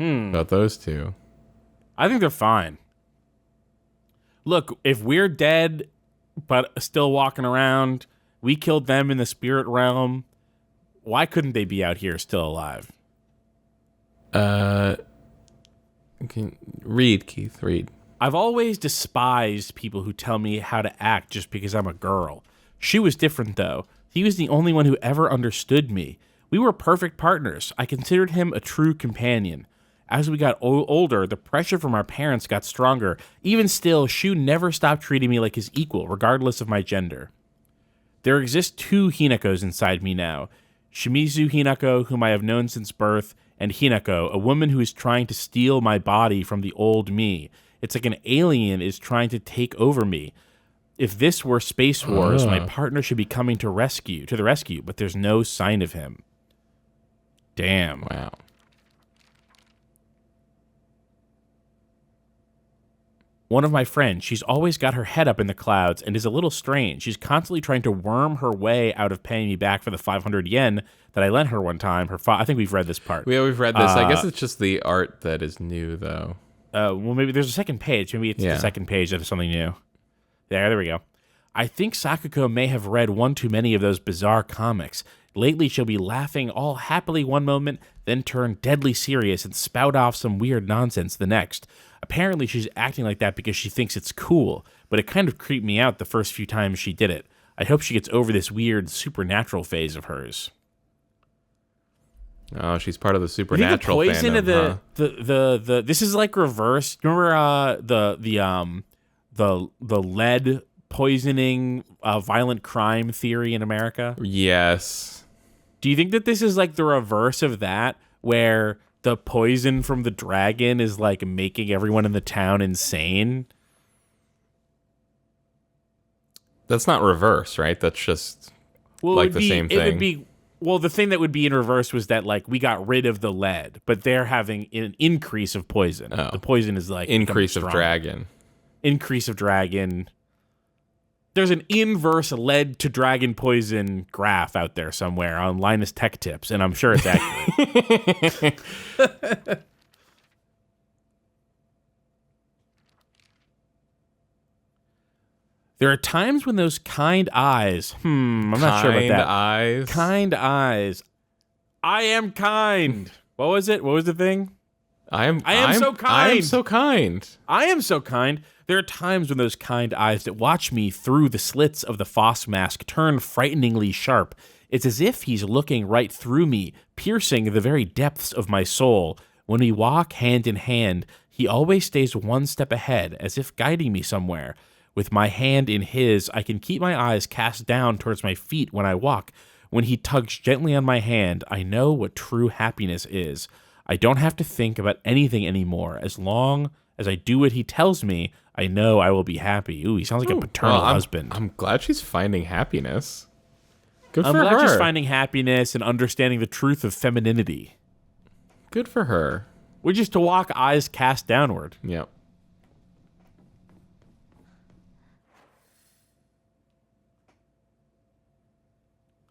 About those two. I think they're fine. Look, if we're dead, but still walking around, we killed them in the spirit realm, why couldn't they be out here still alive? Read, Keith, read. I've always despised people who tell me how to act just because I'm a girl. She was different, though. He was the only one who ever understood me. We were perfect partners. I considered him a true companion. As we got older, the pressure from our parents got stronger. Even still, Shu never stopped treating me like his equal, regardless of my gender. There exist two Hinakos inside me now. Shimizu Hinako, whom I have known since birth, and Hinako, a woman who is trying to steal my body from the old me. It's like an alien is trying to take over me. If this were Space Wars, my partner should be coming to the rescue, but there's no sign of him. Damn. Wow. One of my friends, she's always got her head up in the clouds and is a little strange. She's constantly trying to worm her way out of paying me back for the 500 yen that I lent her one time. I think we've read this part. We've read this. I guess it's just the art that is new, though. Well, maybe there's a second page. Maybe it's the second page that is something new. There we go. I think Sakuko may have read one too many of those bizarre comics. Lately, she'll be laughing all happily one moment, then turn deadly serious and spout off some weird nonsense the next. Apparently, she's acting like that because she thinks it's cool, but it kind of creeped me out the first few times she did it. I hope she gets over this weird supernatural phase of hers. Oh, she's part of the supernatural fandom, the this is like reverse. Remember the lead poisoning violent crime theory in America? Yes. Do you think that this is like the reverse of that, where the poison from the dragon is like making everyone in the town insane? That's not reverse, right? That's just like the same thing. It would be Well, the thing that would be in reverse was that, like, we got rid of the lead, but they're having an increase of poison. Oh. The poison is, like, Increase of becoming stronger. dragon. Increase of dragon. There's an inverse lead to dragon poison graph out there somewhere on Linus Tech Tips, and I'm sure it's accurate. There are times when those kind eyes. I'm not sure about that. Eyes. Kind eyes. I am kind. What was it? What was the thing? I am so kind. I am so kind. I am so kind. There are times when those kind eyes that watch me through the slits of the Foss mask turn frighteningly sharp. It's as if he's looking right through me, piercing the very depths of my soul. When we walk hand in hand, he always stays one step ahead, as if guiding me somewhere. With my hand in his, I can keep my eyes cast down towards my feet when I walk. When he tugs gently on my hand, I know what true happiness is. I don't have to think about anything anymore. As long as I do what he tells me, I know I will be happy. Ooh, he sounds like a paternal husband. I'm glad she's finding happiness. Good for I'm her. glad she's finding happiness and understanding the truth of femininity. Good for her. Which is to walk eyes cast downward. Yep.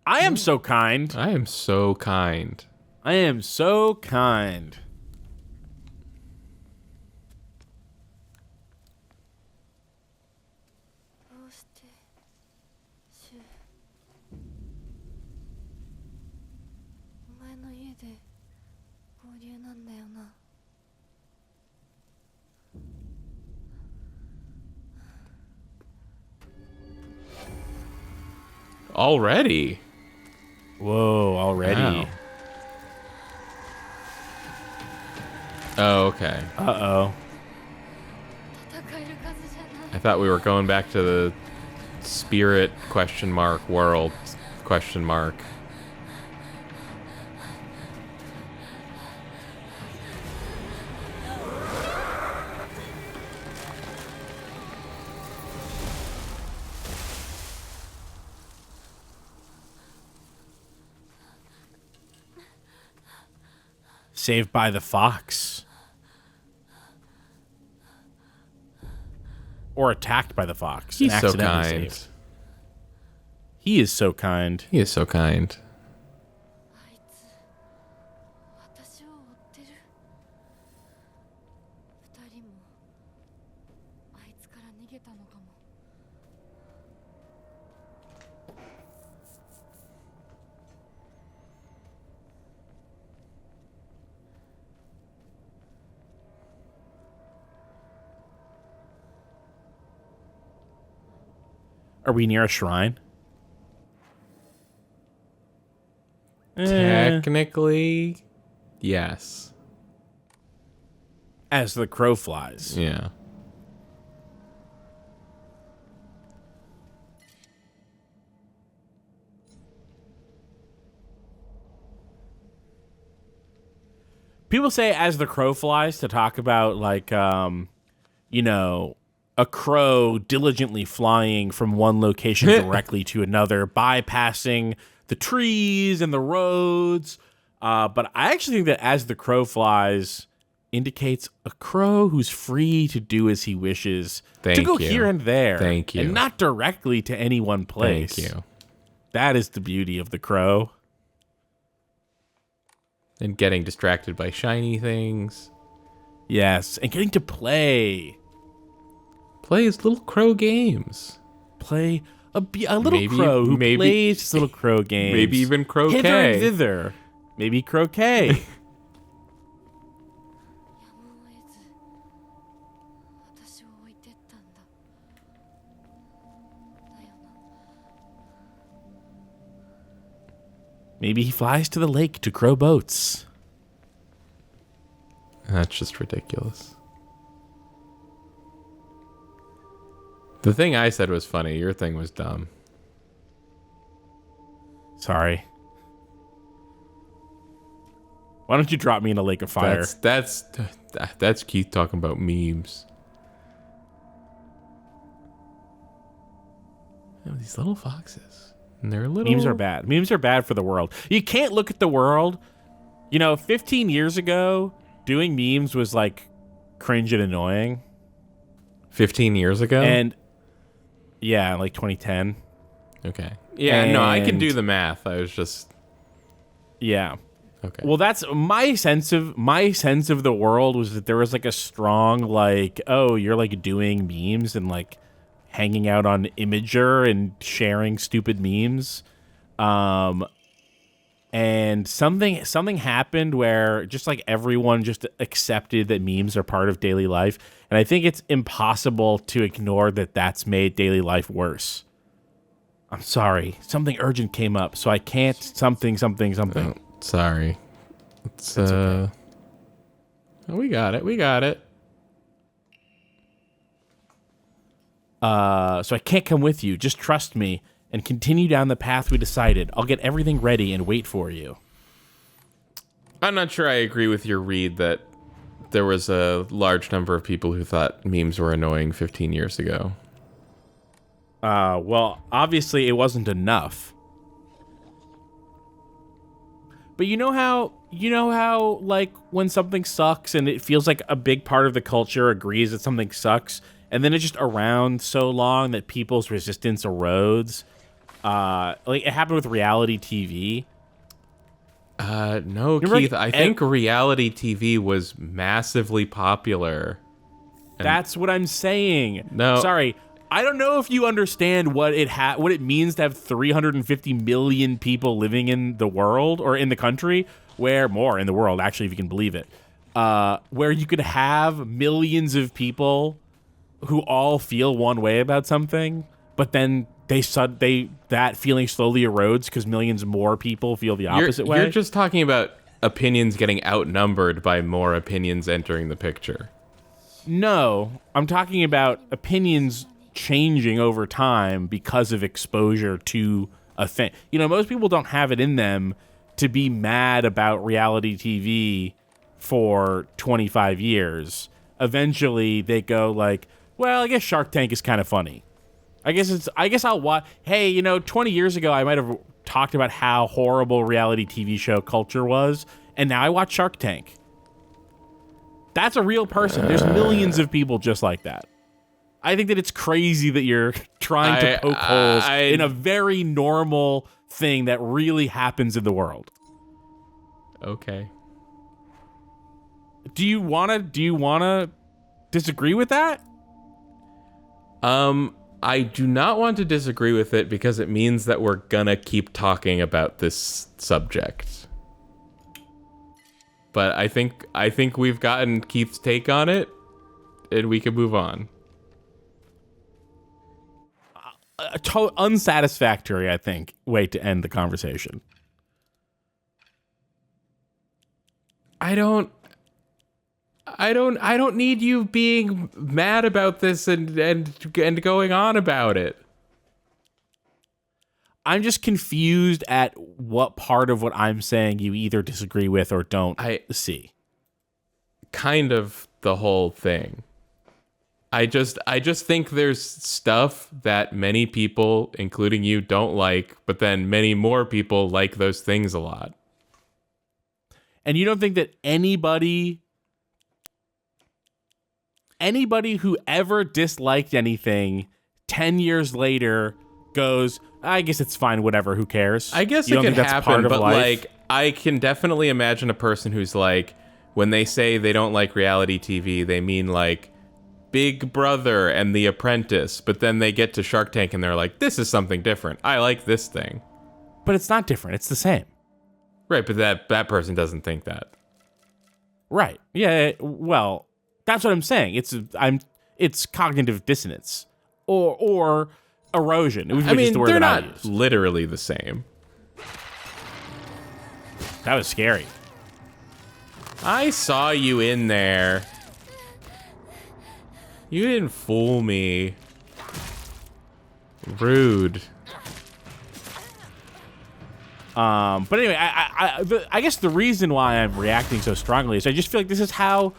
I am so kind. I am so kind. I am so kind. Already? Whoa, already. Wow. Oh, okay. Uh-oh. I thought we were going back to the spirit world ? Saved by the fox. Or attacked by the fox. He's and so accidentally kind. saved. He is so kind. He is so kind. Are we near a shrine? Technically, yes. As the crow flies. Yeah. People say as the crow flies to talk about, like, you know, a crow diligently flying from one location directly to another, bypassing the trees and the roads. But I actually think that as the crow flies indicates a crow who's free to do as he wishes, to go you. here and there. Thank you. And not directly to any one place. Thank you. That is the beauty of the crow. And getting distracted by shiny things. Yes, and getting to play. Play his little crow games. Play a little crow who plays his little crow games. Maybe even croquet. Hither and thither. Maybe croquet. Maybe he flies to the lake to crow boats. That's just ridiculous. The thing I said was funny. Your thing was dumb. Sorry. Why don't you drop me in a lake of fire? That's Keith talking about memes. Oh, these little foxes. And they're little... Memes are bad. Memes are bad for the world. You can't look at the world. 15 years ago, doing memes was like cringe and annoying. 15 years ago? And yeah, like 2010. Okay. Yeah, no, I can do the math. I was just... Yeah. Okay. Well, that's my sense of the world was that there was like a strong like, oh, you're like doing memes and like hanging out on Imager and sharing stupid memes. And something happened where just like everyone just accepted that memes are part of daily life. And I think it's impossible to ignore that that's made daily life worse. I'm sorry. Something urgent came up, so I can't something. Oh, sorry. It's okay. Oh, we got it. So I can't come with you. Just trust me and continue down the path we decided. I'll get everything ready and wait for you. I'm not sure I agree with your read that there was a large number of people who thought memes were annoying 15 years ago. Well, obviously it wasn't enough. But you know how like when something sucks and it feels like a big part of the culture agrees that something sucks, and then it's just around so long that people's resistance erodes. Like it happened with reality TV. No, Remember, Keith, I think reality TV was massively popular. That's what I'm saying. No. Sorry. I don't know if you understand what it means to have 350 million people living in the world or in the country, where more in the world, actually, if you can believe it, where you could have millions of people who all feel one way about something, but then that feeling slowly erodes because millions more people feel the opposite way. You're just talking about opinions getting outnumbered by more opinions entering the picture. No, I'm talking about opinions changing over time because of exposure to a thing. Most people don't have it in them to be mad about reality TV for 25 years. Eventually they go like, well, I guess Shark Tank is kind of funny. I guess I'll watch. Hey, 20 years ago I might have talked about how horrible reality TV show culture was, and now I watch Shark Tank. That's a real person. There's millions of people just like that. I think that it's crazy that you're trying to poke holes in a very normal thing that really happens in the world. Okay. Do you wanna disagree with that? I do not want to disagree with it because it means that we're gonna keep talking about this subject. But I think we've gotten Keith's take on it, and we can move on. Unsatisfactory, I think, way to end the conversation. I don't need you being mad about this and going on about it. I'm just confused at what part of what I'm saying you either disagree with or don't see. Kind of the whole thing. I just think there's stuff that many people, including you, don't like, but then many more people like those things a lot. And you don't think that anybody who ever disliked anything 10 years later goes, I guess it's fine, whatever, who cares? I guess you it could happen, but life? like, I can definitely imagine a person who's like, when they say they don't like reality TV, they mean like Big Brother and The Apprentice, but then they get to Shark Tank and they're like, this is something different. I like this thing. But it's not different. It's the same. Right, but that person doesn't think that. Right. Yeah, well, that's what I'm saying. It's cognitive dissonance or erosion. I mean, they're not literally the same. That was scary. I saw you in there. You didn't fool me. Rude. But anyway, I guess the reason why I'm reacting so strongly is I just feel like this is how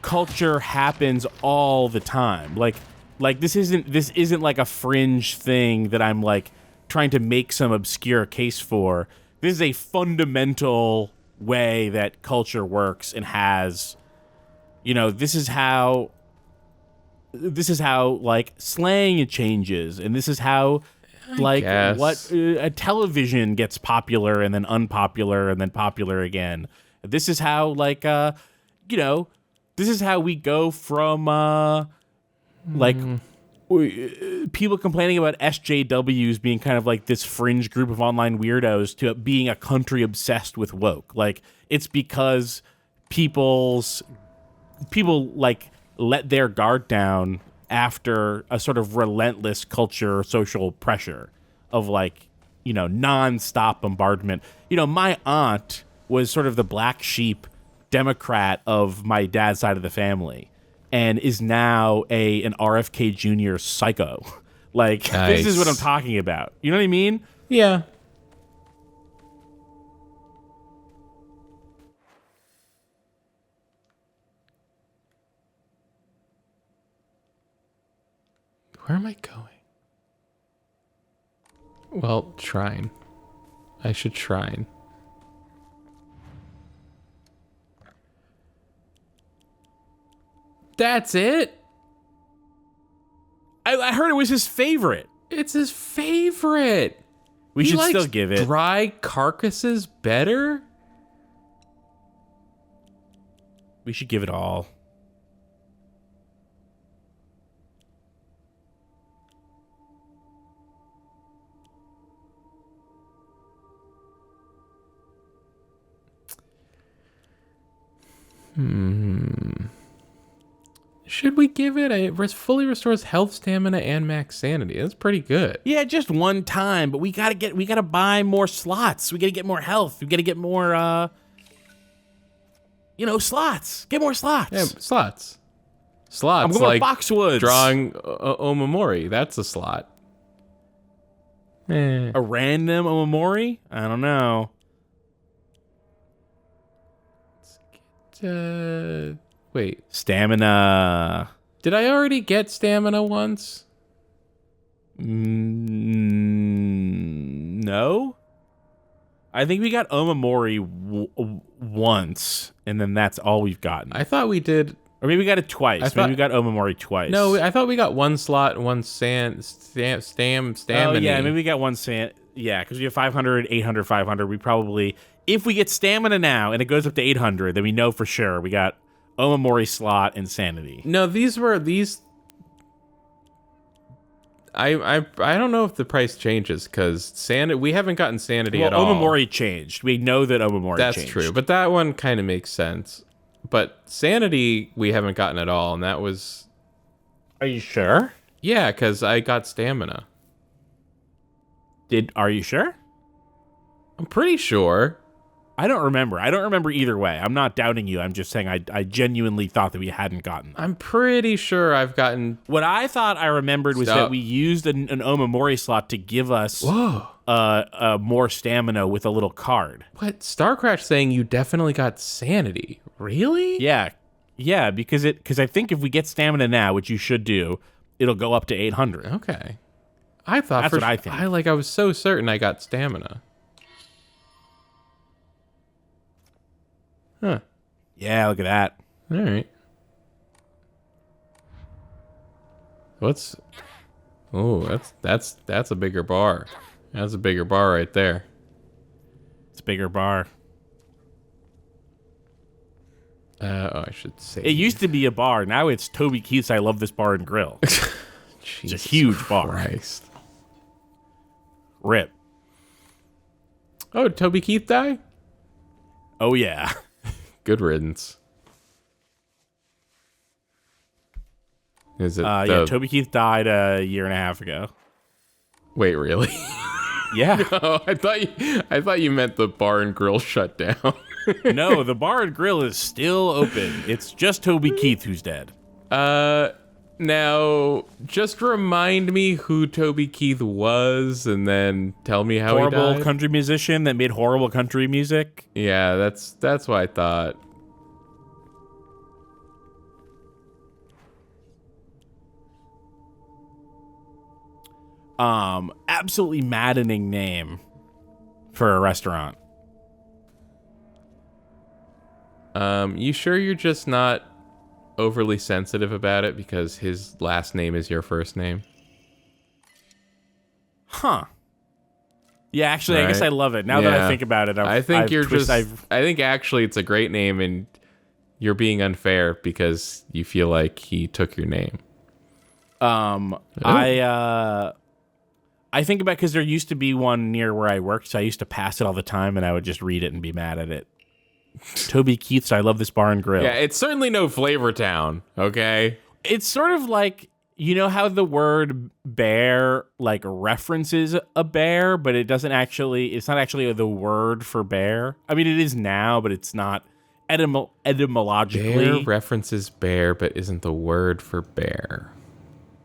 culture happens all the time. Like this isn't like a fringe thing that I'm like trying to make some obscure case for. This is a fundamental way that culture works and has, this is how like slang changes, and this is how like guess. what a television gets popular and then unpopular and then popular again. This is how like this is how we go from like people complaining about SJWs being kind of like this fringe group of online weirdos to being a country obsessed with woke. Like, it's because people like let their guard down after a sort of relentless culture social pressure of like, nonstop bombardment. My aunt was sort of the black sheep Democrat of my dad's side of the family, and is now an RFK Jr. psycho. Like, Nice. This is what I'm talking about. You know what I mean? Yeah. Where am I going? Well, shrine. I should shrine. That's it? I heard it was his favorite. It's his favorite. We He should likes still give it. dry carcasses better? We should give it all. Should we give it fully restores health, stamina, and max sanity? That's pretty good. Yeah, just one time, but we gotta buy more slots. We gotta get more health. We gotta get more slots. Get more slots. Yeah, slots. Slots. I'm going like to Foxwoods. drawing Omamori. That's a slot. A random Omamori? I don't know. Wait. Stamina. Did I already get stamina once? No. I think we got Omamori once, and then that's all we've gotten. I thought we did. Or maybe we got it twice. Maybe we got Omamori twice. No, I thought we got one slot and one stamina. Oh, yeah, maybe we got one yeah, because we have 500, 800, 500. We probably, if we get stamina now and it goes up to 800, then we know for sure we got Omamori slot and sanity. No, these. I don't know if the price changes because we haven't gotten sanity at all. Omamori changed. We know that Omamori changed. That's true, but that one kind of makes sense. But sanity we haven't gotten at all, and that was. Are you sure? Yeah, because I got stamina. Are you sure? I'm pretty sure. I don't remember. I don't remember either way. I'm not doubting you. I'm just saying I genuinely thought that we hadn't gotten them. I'm pretty sure I've gotten. What I thought I remembered was that we used an Omamori slot to give us more stamina with a little card. What? Starcrash saying you definitely got sanity. Really? Yeah. Yeah, because I think if we get stamina now, which you should do, it'll go up to 800. Okay. I thought That's what I think. I was so certain I got stamina. Huh. Yeah, look at that. All right. That's a bigger bar. That's a bigger bar right there. It's a bigger bar. I should say. It used to be a bar. Now it's Toby Keith's I Love This Bar and Grill. It's a huge bar. Christ. Rip. Oh, did Toby Keith die? Oh, yeah. Good riddance. Is it? Yeah, Toby Keith died a year and a half ago. Wait, really? Yeah. No, I thought you meant the bar and grill shut down. No, the bar and grill is still open. It's just Toby Keith who's dead. Now, just remind me who Toby Keith was, and then tell me how he died. Horrible country musician that made horrible country music. Yeah, that's what I thought. Absolutely maddening name for a restaurant. You sure you're just not overly sensitive about it because his last name is your first name? Huh. Yeah, actually, I guess Right? I love it. Now that I think about it, I think I think actually it's a great name, and you're being unfair because you feel like he took your name. I think about because there used to be one near where I worked, so I used to pass it all the time, and I would just read it and be mad at it. Toby Keith's I Love This Bar and Grill. Yeah, it's certainly no Flavor Town, okay? It's sort of like, you know how the word bear like references a bear, but it's not actually the word for bear. I mean, it is now, but it's not etymologically. Bear references bear, but isn't the word for bear.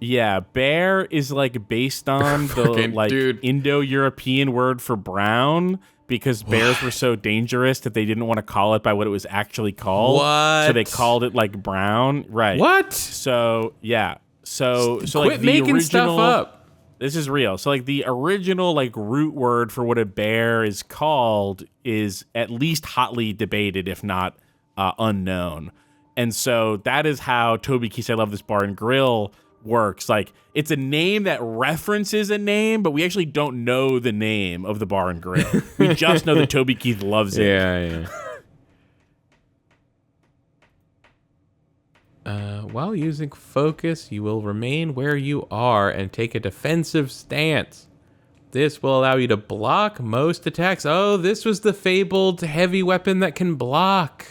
Yeah, bear is like based on the Indo-European word for brown, because bears were so dangerous that they didn't want to call it by what it was actually called. What? So they called it like brown. Right. What? So yeah. So Quit like the making original, stuff up. This is real. So like the original like root word for what a bear is called is at least hotly debated, if not unknown. And so that is how Toby Keith's I Love This Bar and Grill works. Like, it's a name that references a name, but we actually don't know the name of the bar and grill. We just know that Toby Keith loves it. Yeah. While using focus, you will remain where you are and take a defensive stance. This will allow you to block most attacks. Oh, this was the fabled heavy weapon that can block.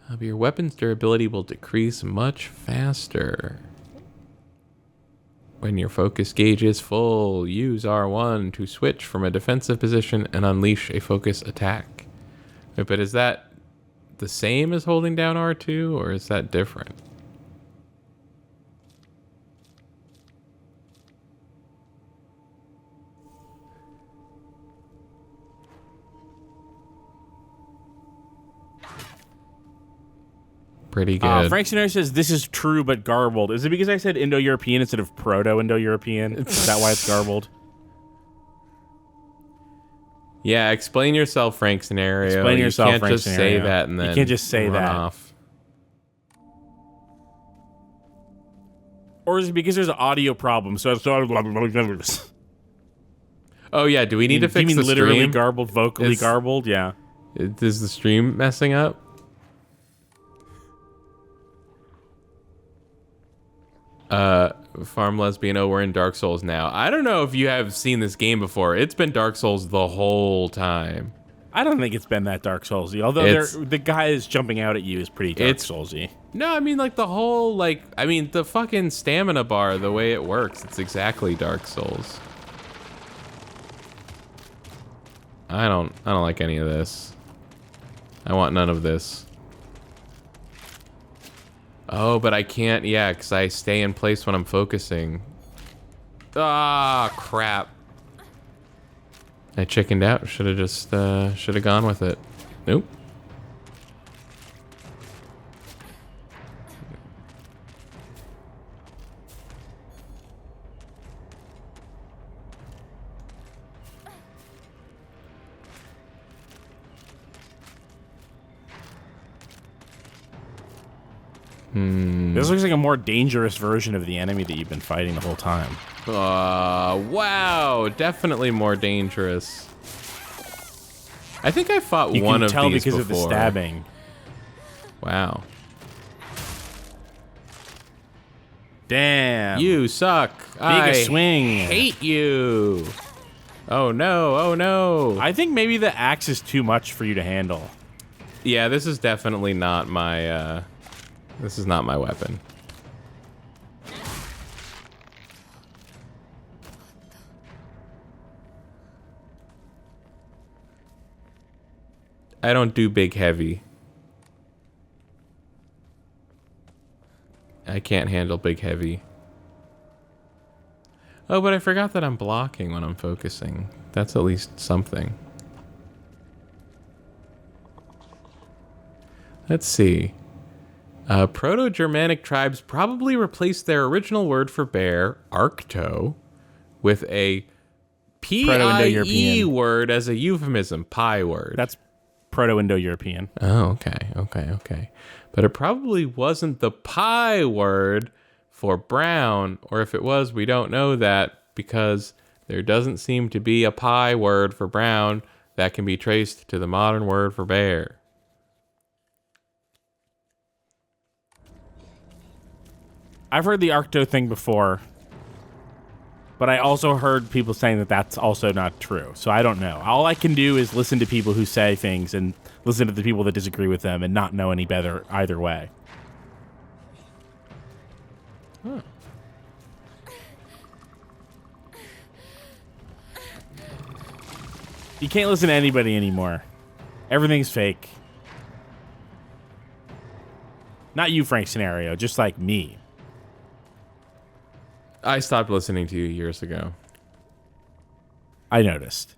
But your weapon's durability will decrease much faster. When your focus gauge is full, use R1 to switch from a defensive position and unleash a focus attack. Wait, but is that the same as holding down R2, or is that different? Pretty good. Frank Scenario says, this is true but garbled. Is it because I said Indo-European instead of Proto-Indo-European? Is that why it's garbled? Yeah, explain yourself, Frank Scenario. Explain yourself, You can't Frank just Scenario. say that and then You can't just say run that. off. Or is it because there's an audio problem? So Oh, yeah, do we need to fix you mean the literally stream? garbled, vocally garbled? Yeah. Is the stream messing up? Farm Lesbian, oh, we're in Dark Souls now. I don't know if you have seen this game before. It's been Dark Souls the whole time. I don't think it's been that Dark Soulsy, although the guy is jumping out at you is pretty Dark Soulsy. No, I mean, like, the whole, like, I mean, the fucking stamina bar, the way it works, it's exactly Dark Souls. I don't like any of this. I want none of this. Oh, but I can't, yeah, because I stay in place when I'm focusing. Ah, crap. I chickened out. Should have gone with it. Nope. This looks like a more dangerous version of the enemy that you've been fighting the whole time. Wow, definitely more dangerous. I think I fought You one can of tell these because before. of the stabbing. Wow. Damn. You suck. I swing. hate you. Oh no, oh no. I think maybe the axe is too much for you to handle. Yeah, this is definitely not my, this is not my weapon. I don't do big heavy. I can't handle big heavy. Oh, but I forgot that I'm blocking when I'm focusing. That's at least something. Let's see. Proto-Germanic tribes probably replaced their original word for bear, arcto, with a P-I-E word as a euphemism. Pie word. That's Proto-Indo-European. Oh, okay. But it probably wasn't the pie word for brown, or if it was, we don't know that because there doesn't seem to be a pie word for brown that can be traced to the modern word for bear. I've heard the Arcto thing before, but I also heard people saying that that's also not true. So I don't know. All I can do is listen to people who say things and listen to the people that disagree with them and not know any better either way. Huh. You can't listen to anybody anymore. Everything's fake. Not you, Frank Scenario, just like me. I stopped listening to you years ago. I noticed.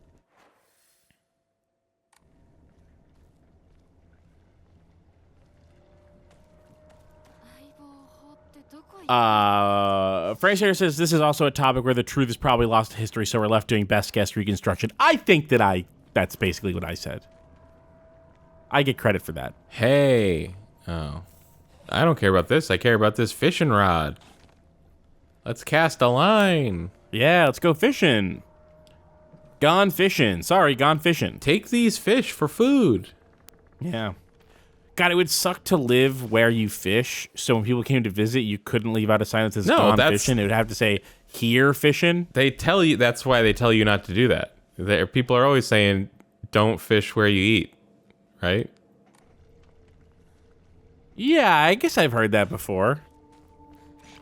Frank Scenario says this is also a topic where the truth is probably lost to history, so we're left doing best guess reconstruction. I think that's basically what I said. I get credit for that. Hey. Oh. I don't care about this. I care about this fishing rod. Let's cast a line. Yeah, let's go fishing. Gone fishing. Sorry, gone fishing. Take these fish for food. Yeah. God, it would suck to live where you fish, so when people came to visit, you couldn't leave out a sign that says gone fishing. It would have to say, here fishing. They tell you, that's why they tell you not to do that. People are always saying, don't fish where you eat, right? Yeah, I guess I've heard that before.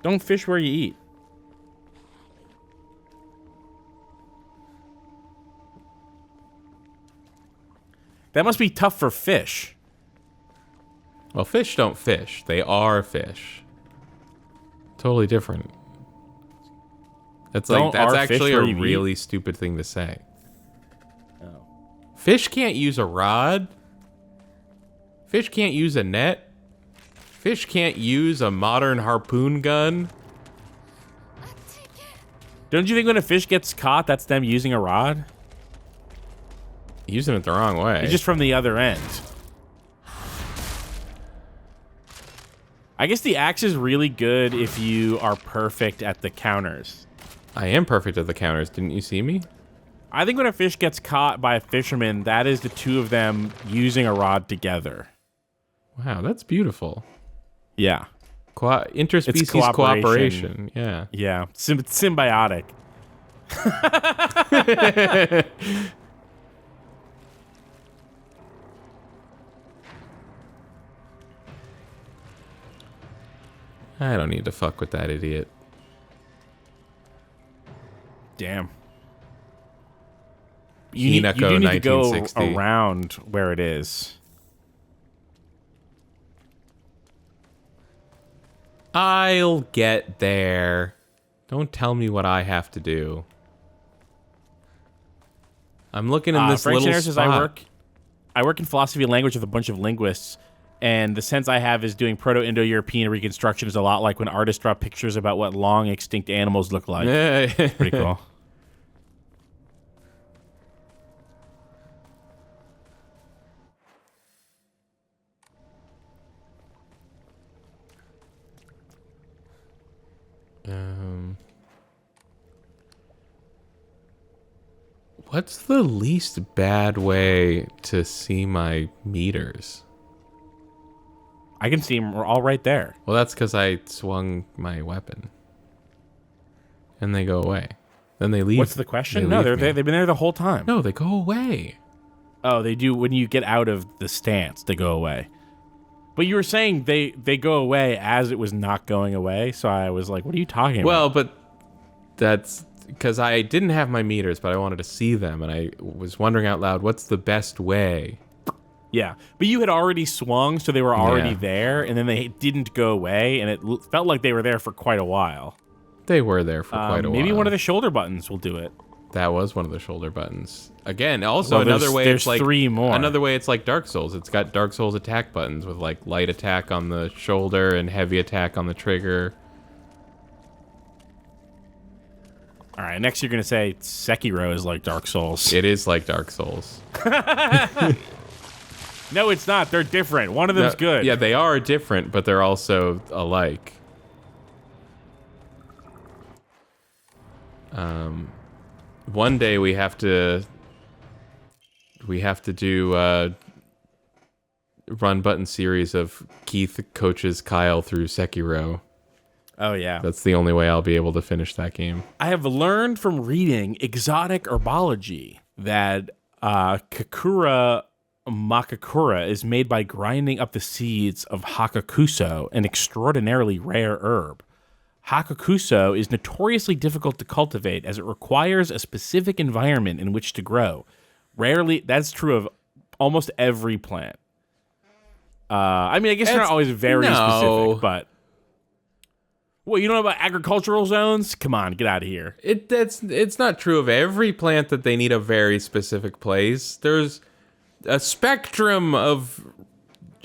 Don't fish where you eat. That must be tough for fish. Well, fish don't fish. They are fish. Totally different. That's actually a really stupid thing to say. Oh. Fish can't use a rod. Fish can't use a net. Fish can't use a modern harpoon gun. Don't you think when a fish gets caught, that's them using a rod? Using it the wrong way. It's just from the other end. I guess the axe is really good if you are perfect at the counters. I am perfect at the counters. Didn't you see me? I think when a fish gets caught by a fisherman, that is the two of them using a rod together. Wow, that's beautiful. Yeah. Interspecies cooperation. Yeah. Yeah. Symbiotic. I don't need to fuck with that idiot. Damn. You do need to go around where it is. I'll get there. Don't tell me what I have to do. I'm looking in this little spot. Says, I work in philosophy and language with a bunch of linguists, and the sense I have is doing Proto-Indo-European reconstruction is a lot like when artists draw pictures about what long extinct animals look like. Pretty cool. What's the least bad way to see my meters? I can see them all right there. Well, that's because I swung my weapon. And they go away. Then they leave. What's the question? No, they've been there the whole time. No, they go away. Oh, they do when you get out of the stance, they go away. But you were saying they go away as it was not going away, so I was like, what are you talking about? Well, but that's because I didn't have my meters, but I wanted to see them, and I was wondering out loud, what's the best way? Yeah, but you had already swung, so they were already there, and then they didn't go away, and it felt like they were there for quite a while. They were there for quite a while. Maybe one of the shoulder buttons will do it. That was one of the shoulder buttons. Again, also another way there's it's like 3 more. Another way it's like Dark Souls. It's got Dark Souls attack buttons with like light attack on the shoulder and heavy attack on the trigger. All right, next you're going to say Sekiro is like Dark Souls. It is like Dark Souls. No, it's not. They're different. One of them's good. Yeah, they are different, but they're also alike. One day we have to do run button series of Keith coaches Kyle through Sekiro. Oh, yeah. That's the only way I'll be able to finish that game. I have learned from reading exotic herbology that Kakura Makakura is made by grinding up the seeds of Hakakuso, an extraordinarily rare herb. Hakakuso is notoriously difficult to cultivate as it requires a specific environment in which to grow. Rarely, that's true of almost every plant. I mean, I guess they're not always very specific, but... Well, you don't know about agricultural zones? Come on, get out of here. It's not true of every plant that they need a very specific place. There's a spectrum of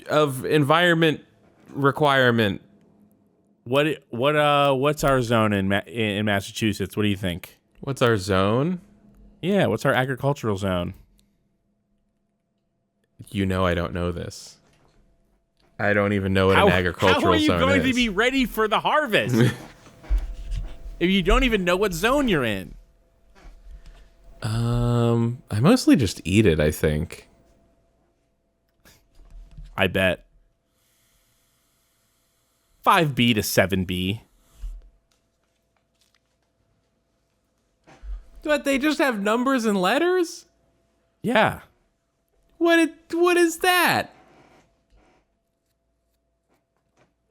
environment requirement. What's our zone in Massachusetts? What do you think? What's our zone? Yeah, what's our agricultural zone? You know I don't know this. I don't even know what an agricultural zone is. How are you going to be ready for the harvest if you don't even know what zone you're in? I mostly just eat it, I think. I bet. 5B to 7B. But they just have numbers and letters? Yeah. What is that?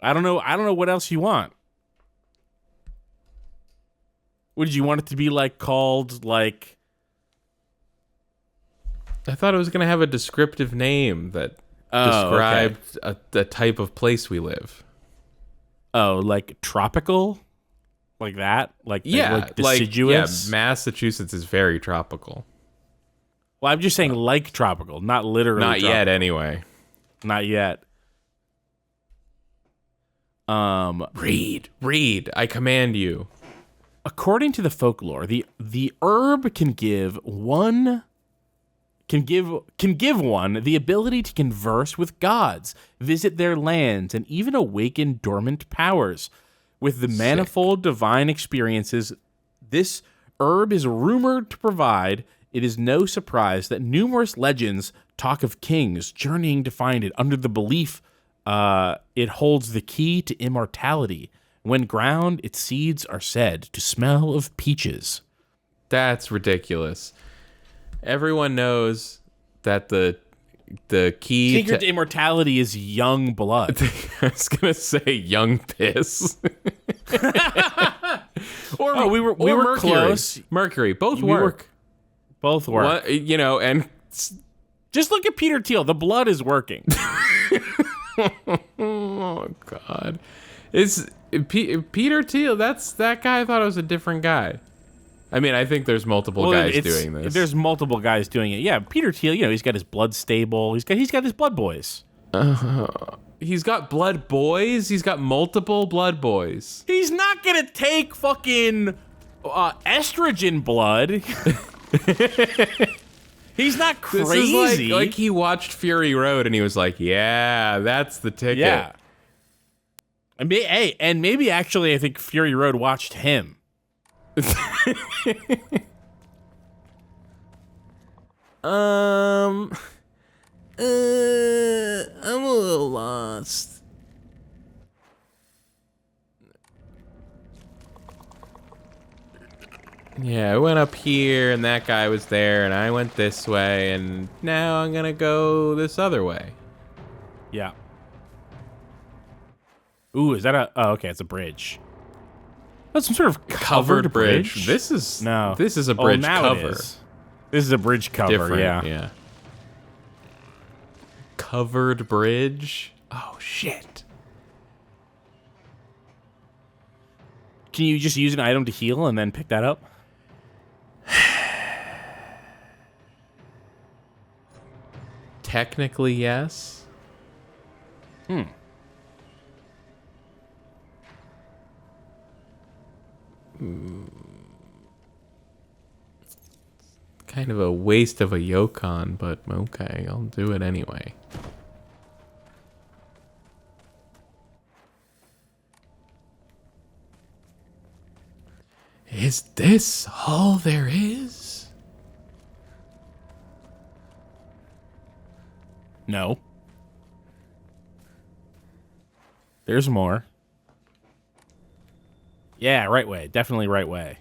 I don't know what else you want. Would you want it to be called like I thought it was going to have a descriptive name that described the type of place we live. Oh, like tropical? Like that? Like like deciduous? Yeah, Massachusetts is very tropical. Well, I'm just saying like tropical, not literally Not tropical. yet, anyway. Not yet. Read. I command you. According to the folklore, the herb can give one the ability to converse with gods, visit their lands, and even awaken dormant powers. With the manifold divine experiences this herb is rumored to provide, it is no surprise that numerous legends talk of kings journeying to find it under the belief it holds the key to immortality. When ground, its seeds are said to smell of peaches. That's ridiculous. Everyone knows that the key Secret to immortality is young blood. I was gonna say young piss. we were Mercury. close. Mercury, both work. Both work. What, and just look at Peter Thiel. The blood is working. oh God, is Peter Thiel? That guy. I thought it was a different guy. I mean, I think there's multiple guys doing this. There's multiple guys doing it. Yeah, Peter Thiel. He's got his blood stable. He's got his blood boys. He's got blood boys. He's got multiple blood boys. He's not gonna take fucking estrogen blood. He's not crazy. This is like he watched Fury Road and he was like, "Yeah, that's the ticket." Yeah. And maybe actually, I think Fury Road watched him. I'm a little lost. Yeah, I went up here and that guy was there and I went this way and now I'm gonna go this other way. Yeah. Ooh, is that oh, okay, it's a bridge. That's some sort of covered bridge. This is a bridge cover. This is a bridge cover, Different, yeah. Covered bridge? Oh, shit. Can you just use an item to heal and then pick that up? Technically, yes. Kind of a waste of a Yokon, but okay, I'll do it anyway. Is this all there is? No. There's more. Yeah, right way. Definitely right way.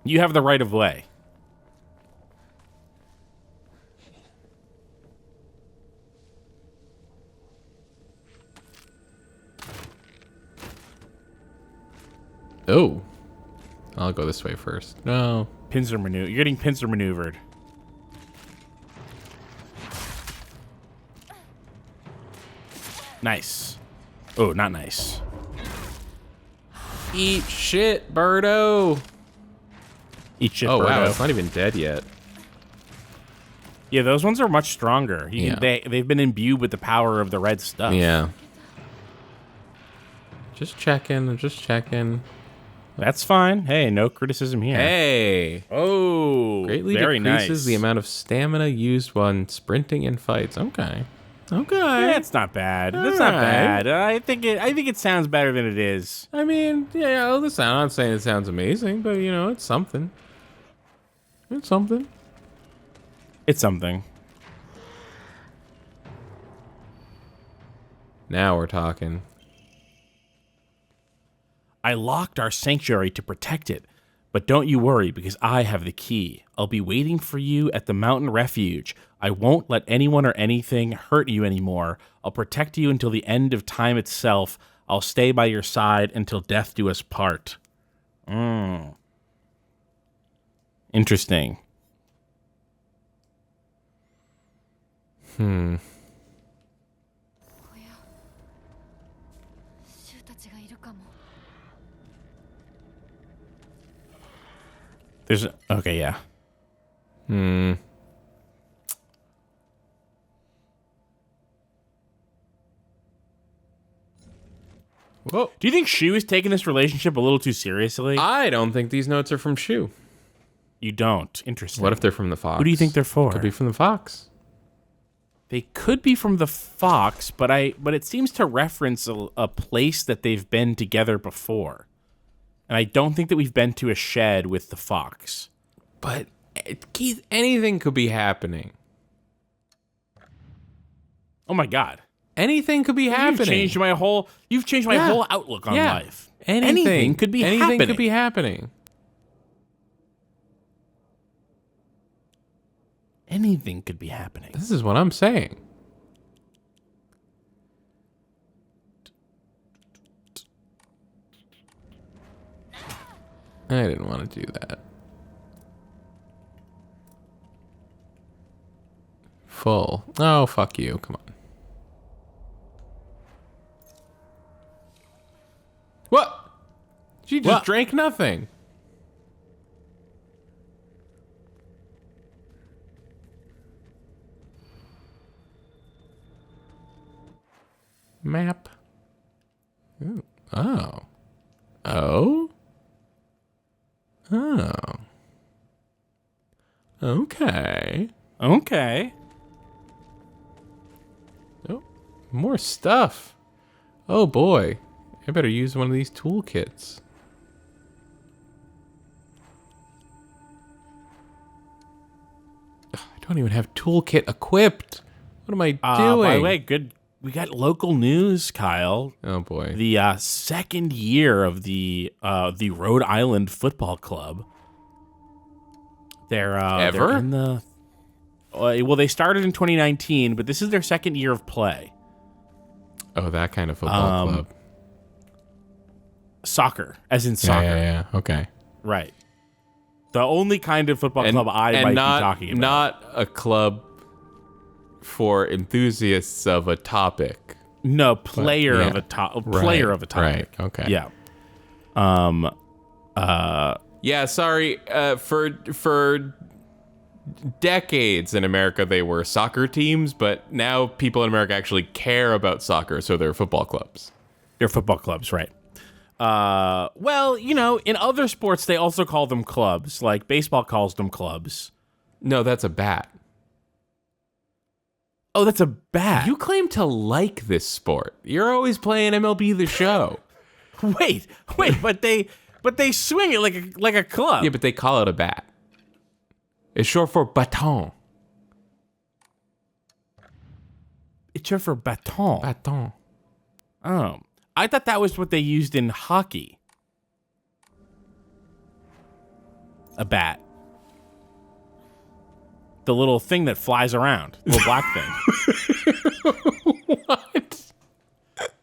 You have the right of way. Oh. I'll go this way first. No. Pincer maneuver. You're getting pincer maneuvered. Nice. Oh, not nice. Eat shit, Birdo. Eat shit, Oh, wow, Birdo. it's not even dead yet. Yeah, those ones are much stronger. Yeah. They've been imbued with the power of the red stuff. Yeah. Just checking, just checking. That's fine. Hey, no criticism here. Hey! Oh, Greatly very decreases nice. the amount of stamina used when sprinting in fights. Okay. Okay. That's not bad. That's not Alright. bad. I think it sounds better than it is. I mean, yeah, listen, I'm not saying it sounds amazing, but, you know, it's something. It's something. It's something. Now we're talking. I locked our sanctuary to protect it, but don't you worry because I have the key. I'll be waiting for you at the mountain refuge. I won't let anyone or anything hurt you anymore. I'll protect you until the end of time itself. I'll stay by your side until death do us part. Interesting. 衆たちがいるかも。 There's okay, yeah. Whoa. Do you think Shu is taking this relationship a little too seriously? I don't think these notes are from Shu. You don't. Interesting. What if they're from the Fox? Who do you think they're for? Could be from the Fox. They could be from the Fox, but it seems to reference a place that they've been together before. And I don't think that we've been to a shed with the Fox. But, Keith, anything could be happening. Oh my god. Anything could be happening. You've changed my whole outlook on life. Anything could be anything happening. could be happening. Anything could be happening. This is what I'm saying. I didn't want to do that. Full. Oh, fuck you. Come on. What? She just What? drank nothing. Map. Ooh. Oh. Oh? Oh. Okay. Okay. Oh, more stuff. Oh boy. I better use one of these toolkits. Ugh, I don't even have toolkit equipped. What am I doing? By the way, good. We got local news, Kyle. Oh boy. The second year of the Rhode Island Football Club. They're Ever? they're in the well, they started in 2019, but this is their second year of play. Oh, that kind of football club. Soccer, as in soccer, Yeah. Okay. right? The only kind of football club I might be talking about. Not a club for enthusiasts of a topic. No, player yeah. of a top. Right, Player of a topic. Right. Okay. Yeah. Yeah. Sorry. For decades in America, they were soccer teams, but now people in America actually care about soccer, so they're football clubs. They're football clubs, right? Well, in other sports they also call them clubs. Like baseball calls them clubs. No, that's a bat. Oh, that's a bat. You claim to like this sport. You're always playing MLB The Show. Wait, but they swing it like a club. Yeah, but they call it a bat. It's short for bâton. It's short for bâton. Bâton. Oh, I thought that was what they used in hockey. A bat. The little thing that flies around. The little black thing. What?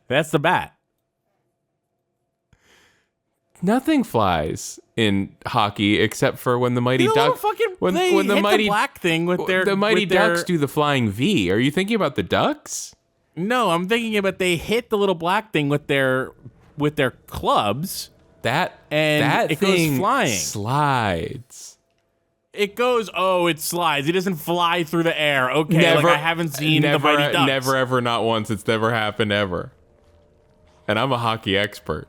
That's the bat. Nothing flies in hockey except for when the Mighty Ducks when the Mighty black thing with their Mighty with their- Ducks do the flying V. Are you thinking about the Ducks? No, I'm thinking about they hit the little black thing with their clubs. That It goes thing flying. slides. It goes, it slides. It doesn't fly through the air. Okay, Never, I haven't seen the Mighty Ducks. Never, ever, not once. It's never happened ever. And I'm a hockey expert.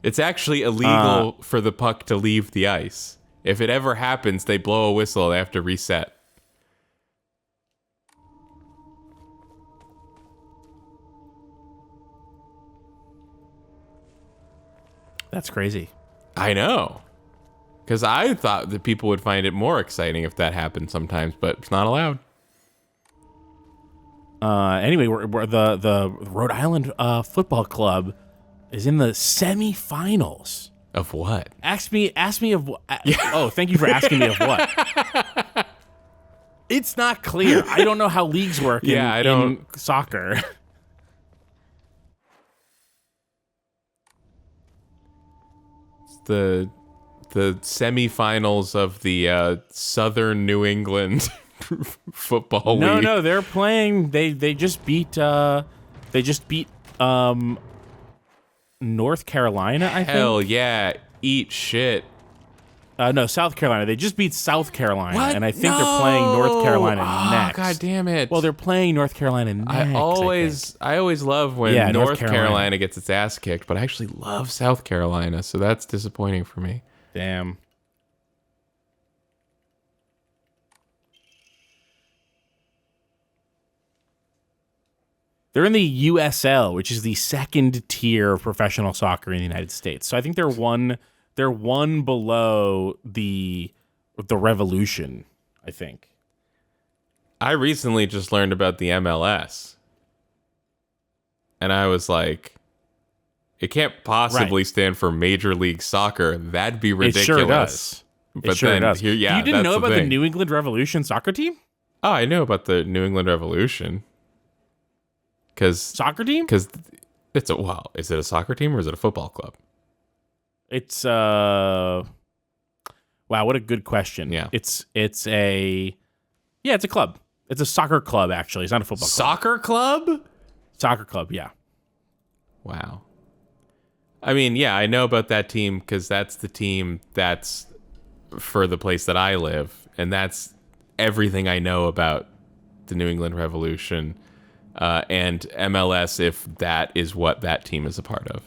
It's actually illegal for the puck to leave the ice. If it ever happens, they blow a whistle. They have to reset. That's crazy. I know. Because I thought that people would find it more exciting if that happened sometimes, but it's not allowed. Anyway, we're the Rhode Island Football Club is in the semifinals. Of what? Ask me of what. Oh, thank you for asking me of what. It's not clear. I don't know how leagues work in soccer. It's the semifinals of the Southern New England football league. No, they're playing. They just beat North Carolina. I think. Hell yeah, eat shit. No, South Carolina. They just beat South Carolina, What? and I think they're playing North Carolina Oh, next. God damn it. Well, they're playing North Carolina next. I always love when Yeah, North North Carolina. Carolina gets its ass kicked, but I actually love South Carolina, so that's disappointing for me. Damn. They're in the USL, which is the second tier of professional soccer in the United States. So I think they're one below the Revolution, I think. I recently just learned about the MLS. And I was like, it can't possibly stand for Major League Soccer. That'd be ridiculous. It sure does. But it sure then does. Here, yeah, you didn't that's know about the thing. New England Revolution soccer team? Oh, I know about the New England Revolution. Soccer team? Because it's is it a soccer team or is it a football club? It's wow, what a good question. Yeah. It's a club. It's a soccer club, actually. It's not a football club. Soccer club? Soccer club, yeah. Wow. I mean, yeah, I know about that team because that's the team that's for the place that I live, and that's everything I know about the New England Revolution and MLS, if that is what that team is a part of.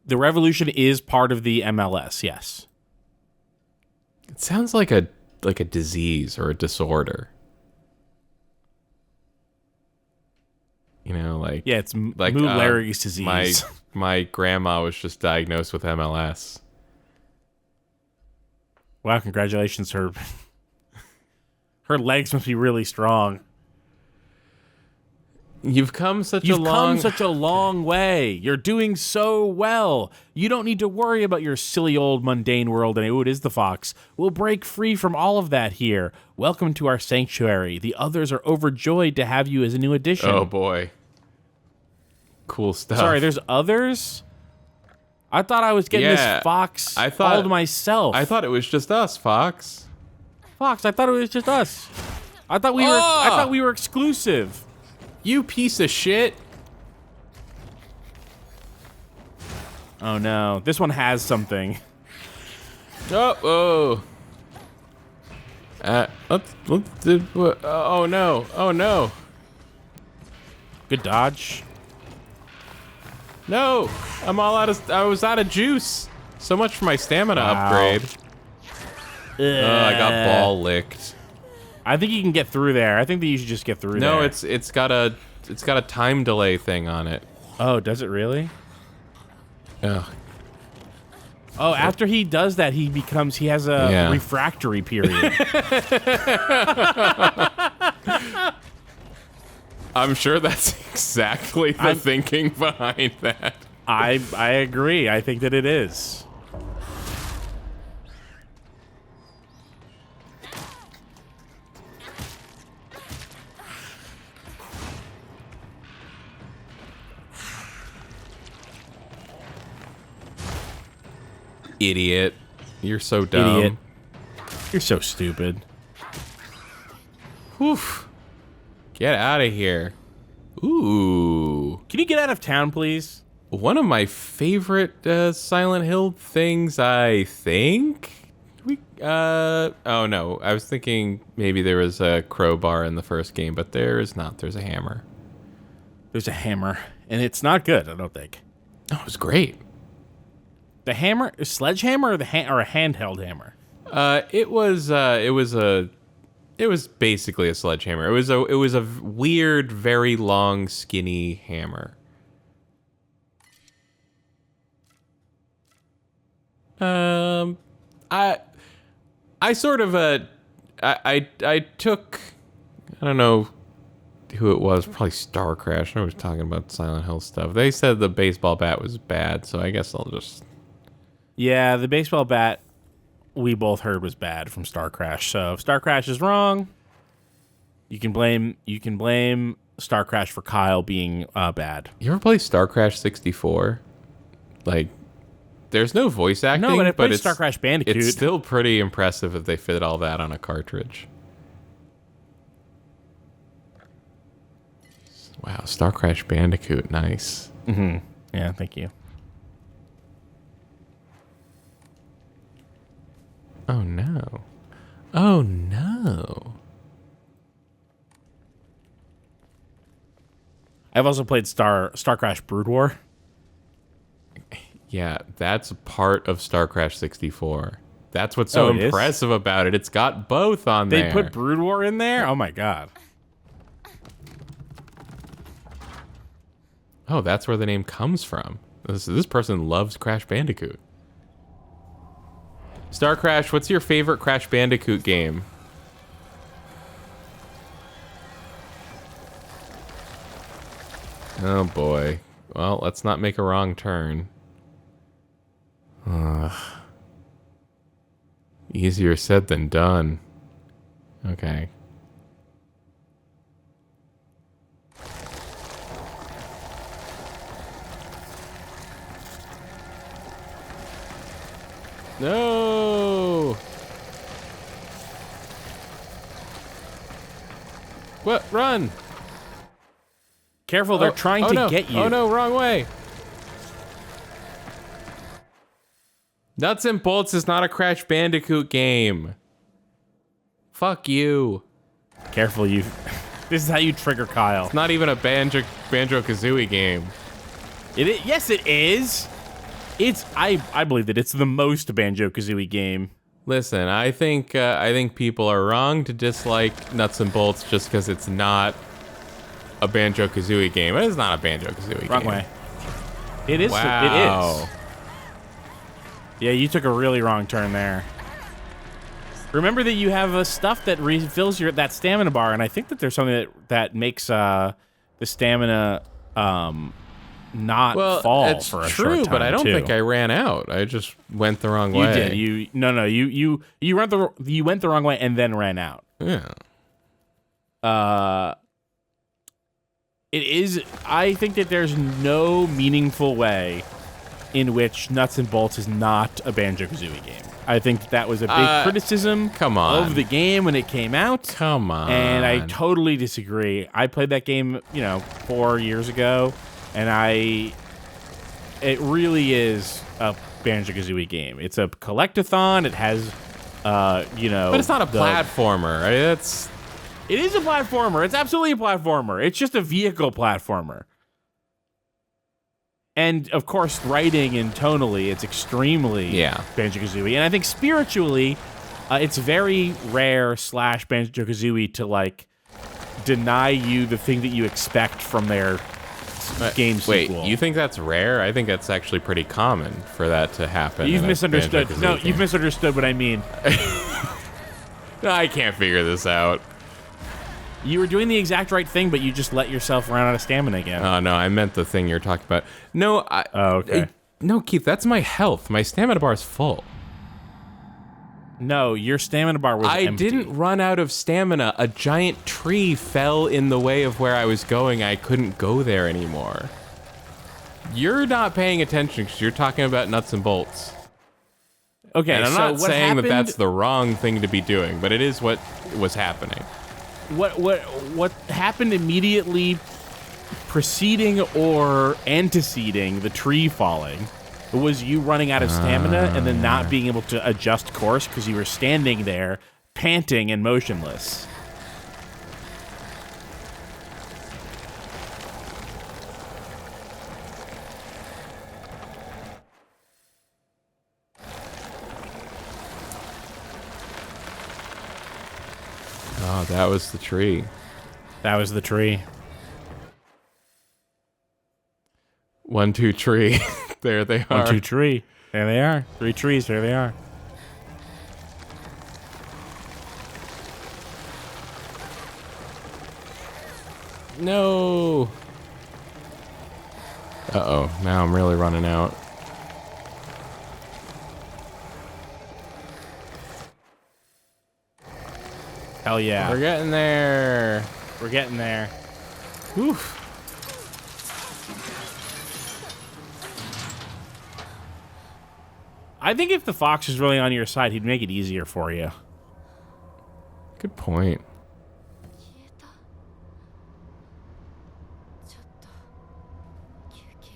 The Revolution is part of the MLS, yes. It sounds like a disease or a disorder. You know, like Yeah, it's like Lou Gehrig's disease. My grandma was just diagnosed with MLS. Wow, congratulations. Her legs must be really strong. You've come such You've a long come such a long way. You're doing so well. You don't need to worry about your silly old mundane world. And it is the Fox. We'll break free from all of that here. Welcome to our sanctuary. The others are overjoyed to have you as a new addition. Oh boy. Cool stuff. Sorry, there's others? I thought I was getting this Fox all to myself. I thought it was just us, Fox. Fox, I thought it was just us. I thought we were exclusive. You piece of shit. Oh no, this one has something. Oh. Oh no. Oh no. Good dodge. No, I was out of juice. So much for my stamina upgrade. I got ball licked. I think you can get through there. I think that you should just get through there. No, it's got a time delay thing on it. Oh, does it really? Ugh. Oh, after he does that, he has a refractory period. I'm sure that's exactly the thinking behind that. I agree. I think that it is. Idiot. You're so dumb. Idiot. You're so stupid. Whew. Get out of here. Ooh. Can you get out of town, please? One of my favorite Silent Hill things, I think. Oh no, I was thinking maybe there was a crowbar in the first game, but there is not. There's a hammer. There's a hammer, and it's not good, I don't think. Oh, it was great. The hammer, a sledgehammer, or or a handheld hammer? It was basically a sledgehammer. It was a weird, very long, skinny hammer. I sort of I took, I don't know who it was, probably Star Crash. I was talking about Silent Hill stuff. They said the baseball bat was bad, so I guess I'll just. Yeah, the baseball bat we both heard was bad from Star Crash. So if Star Crash is wrong, you can blame Star Crash for Kyle being bad. You ever play Star Crash 64? Like, there's no voice acting, No, but I played it's Star Crash Bandicoot. It's still pretty impressive if they fit all that on a cartridge. Wow, Star Crash Bandicoot, nice. Mm-hmm. Yeah, thank you. Oh no. Oh no. I've also played Star Crash Brood War. Yeah, that's a part of Star Crash 64. That's what's so impressive about it. It's got both on there. They put Brood War in there? Oh my god. Oh, that's where the name comes from. This person loves Crash Bandicoot. Star Crash, what's your favorite Crash Bandicoot game? Oh boy. Well, let's not make a wrong turn. Easier said than done. Okay. No! What? Run! Careful, they're trying to get you. Oh no, wrong way. Nuts and Bolts is not a Crash Bandicoot game. Fuck you. Careful, you. This is how you trigger Kyle. It's not even a Banjo-Kazooie game. Yes, it is. I believe that it's the most Banjo-Kazooie game. Listen, I think people are wrong to dislike Nuts and Bolts just because it's not a Banjo-Kazooie game. It is not a Banjo-Kazooie game. Wrong way. It is. Wow. It is. Yeah, you took a really wrong turn there. Remember that you have stuff that refills that stamina bar, and I think that there's something that makes the stamina not fall for a short time. But I don't think I ran out. I just went the wrong way. You did. You went the wrong way and then ran out. Yeah. It is. I think that there's no meaningful way in which Nuts and Bolts is not a Banjo-Kazooie game. I think that was a big criticism of the game when it came out. Come on. And I totally disagree. I played that game, 4 years ago, and it really is a Banjo-Kazooie game. It's a collectathon. It has, But it's not a platformer. Right? It is a platformer. It's absolutely a platformer. It's just a vehicle platformer. And, of course, writing and tonally, it's extremely Banjo-Kazooie. And I think spiritually, it's very rare / Banjo-Kazooie to, like, deny you the thing that you expect from their game sequel. Wait, you think that's rare? I think that's actually pretty common for that to happen. You've misunderstood. No, you've misunderstood what I mean. I can't figure this out. You were doing the exact right thing, but you just let yourself run out of stamina again. Oh, no, I meant the thing you're talking about. No, okay. No, Keith, that's my health. My stamina bar is full. No, your stamina bar was empty. I didn't run out of stamina. A giant tree fell in the way of where I was going. I couldn't go there anymore. You're not paying attention because you're talking about nuts and bolts. Okay, and I'm so not what saying happened, that that's the wrong thing to be doing, but it is what was happening. What happened immediately preceding or anteceding the tree falling was you running out of stamina and then not being able to adjust course because you were standing there panting and motionless. Oh, that was the tree. That was the tree. 1, 2, tree. There they are. 1, 2, tree. There they are. 3 trees. There they are. No. Uh-oh. Now I'm really running out. Hell yeah. We're getting there. We're getting there. Whew. I think if the fox was really on your side, he'd make it easier for you. Good point. 消えたちょっと休憩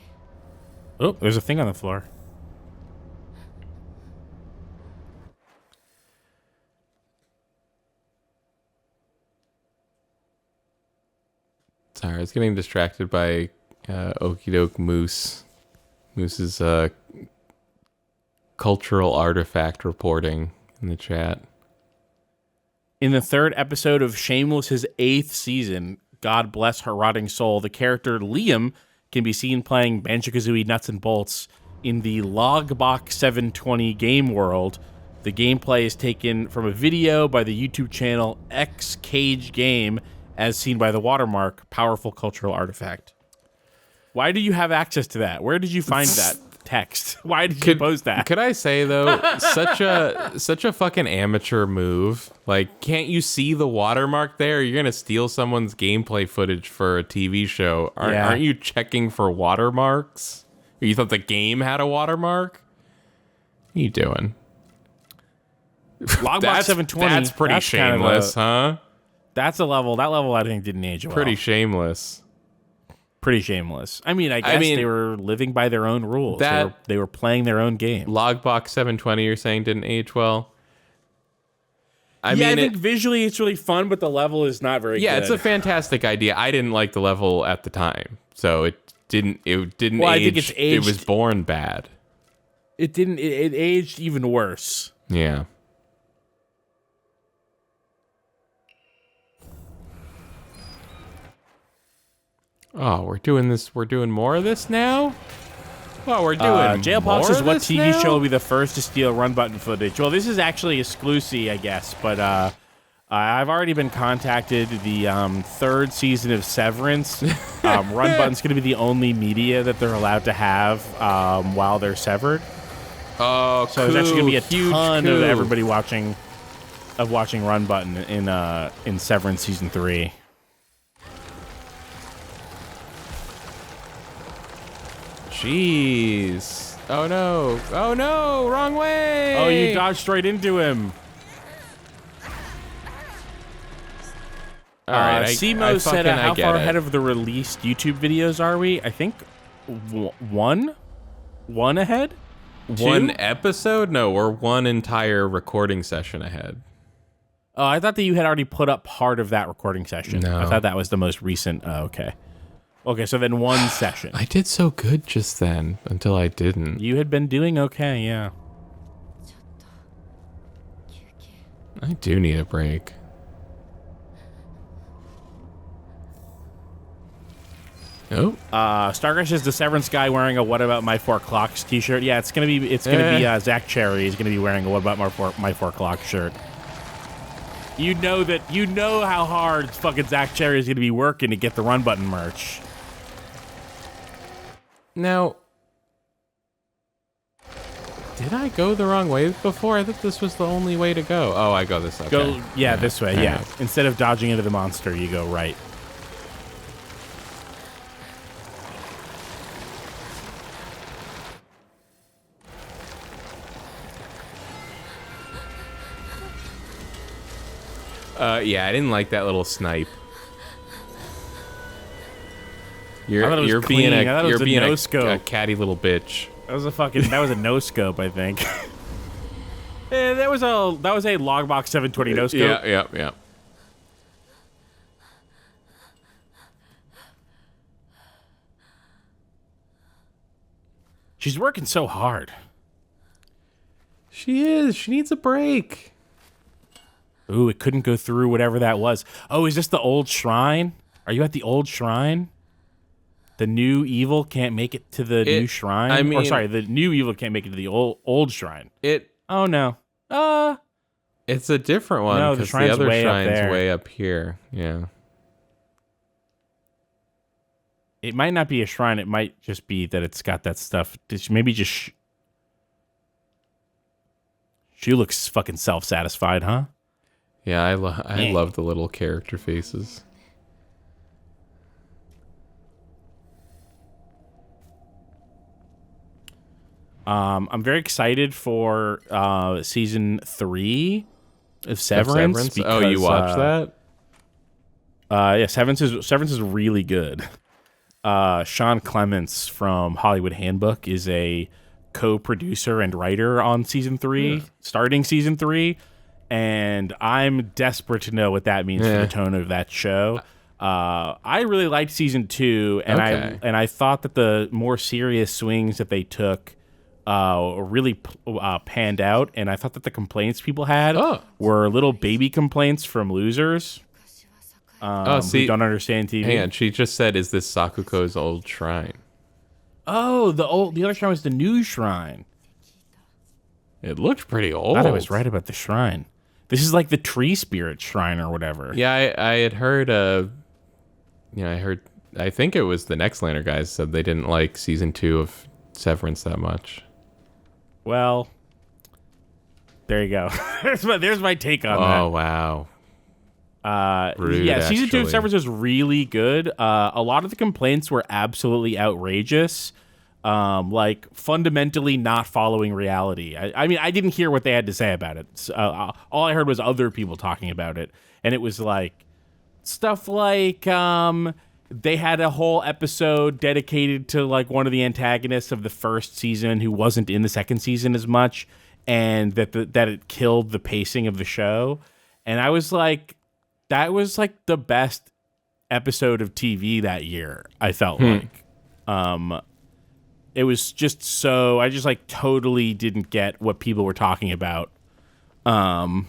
Oh, there's a thing on the floor. Sorry, I was getting distracted by Okie Doke Moose. Moose's cultural artifact reporting in the chat. In the 3rd episode of Shameless's 8th season, God bless her rotting soul, the character Liam can be seen playing Banjo-Kazooie Nuts and Bolts in the Logbok 720 game world. The gameplay is taken from a video by the YouTube channel X Cage Game, as seen by the watermark, powerful cultural artifact. Why do you have access to that? Where did you find that text? Why did you post that? Could I say though, such a fucking amateur move. Like, can't you see the watermark there? You're gonna steal someone's gameplay footage for a TV show. Aren't you checking for watermarks? You thought the game had a watermark? What are you doing? Logbox 720. That's pretty shameless, huh? That's a level. That level I think didn't age well. Pretty shameless. Pretty shameless. I mean, I guess they were living by their own rules. They were playing their own game. Logbox 720, you're saying, didn't age well? I think visually it's really fun, but the level is not very good. Yeah, it's a fantastic idea. I didn't like the level at the time, so it didn't well, age. I think it's aged, it was born bad. It didn't. It aged even worse. Yeah. Oh, we're doing this. We're doing more of this now. Well, we're doing Jailpox more is of what this TV now? show will be the first to steal run button footage. Well, this is actually exclusive, I guess, but I've already been contacted. The 3rd season of Severance, run button's going to be the only media that they're allowed to have while they're severed. Oh, so there's actually going to be a ton of coup. everybody watching run button in Severance season 3. Jeez. Oh no. Oh no. Wrong way. Oh, you dodged straight into him. All right. Simo said, how far ahead of the released YouTube videos are we? I think one ahead? 1 2? episode? No, we're 1 entire recording session ahead. Oh, I thought that you had already put up part of that recording session. No. I thought that was the most recent. Oh, okay. Okay, so then one session. I did so good just then until I didn't. You had been doing okay, yeah. ちょっと休憩 I do need a break. Oh, Starcrash is the Severance guy wearing a "What About My Four Clocks" T-shirt. Yeah, it's gonna be Zach Cherry is gonna be wearing a "What About My Four Clocks" shirt. You know how hard fucking Zach Cherry is gonna be working to get the Run Button merch. now, did I go the wrong way before? I thought this was the only way to go. Oh, I go this way. Go, yeah, this way, yeah. Alright. Instead of dodging into the monster, you go right. Yeah, I didn't like that little snipe. I thought it was You're clean. being I thought it was a a no-scope. catty little bitch. That was a no scope, I think. That was a Logbox 720 no scope. Yeah. She's working so hard. She is. She needs a break. Ooh, it couldn't go through whatever that was. Oh, is this the old shrine? Are you at the old shrine? The new evil can't make it to the new shrine? I mean- the new evil can't make it to the old shrine. It. Oh, no. It's a different one No, the because the shrine's other way up shrine's there. way up here. Yeah. It might not be a shrine. It might just be that it's got that stuff. Maybe just... She looks fucking self-satisfied, huh? Yeah, I love the little character faces. I'm very excited for season 3 of Severance. Oh, you because, watched that? Yeah, Severance is really good. Sean Clements from Hollywood Handbook is a co-producer and writer on season 3, starting season 3, and I'm desperate to know what that means for the tone of that show. I really liked season 2, and I thought that the more serious swings that they took really panned out, and I thought that the complaints people had were little baby complaints from losers. See, who don't understand TV. Hang on, she just said, "Is this Sakuko's old shrine?" Oh, the other shrine was the new shrine. It looked pretty old. I thought I was right about the shrine. This is like the tree spirit shrine or whatever. Yeah, I had heard. I think it was the Nextlander guys said they didn't like season 2 of Severance that much. Well, there you go. there's my take on that. Oh wow. Rude, Yeah, season 2 of actually. Severance was really good. A lot of the complaints were absolutely outrageous. Like fundamentally not following reality. I mean, I didn't hear what they had to say about it. So, all I heard was other people talking about it, and it was like stuff like they had a whole episode dedicated to like one of the antagonists of the first season who wasn't in the second season as much, and that it killed the pacing of the show. And I was like, that was like the best episode of TV that year. I felt like. It was just so... I just, like, totally didn't get what people were talking about. Okie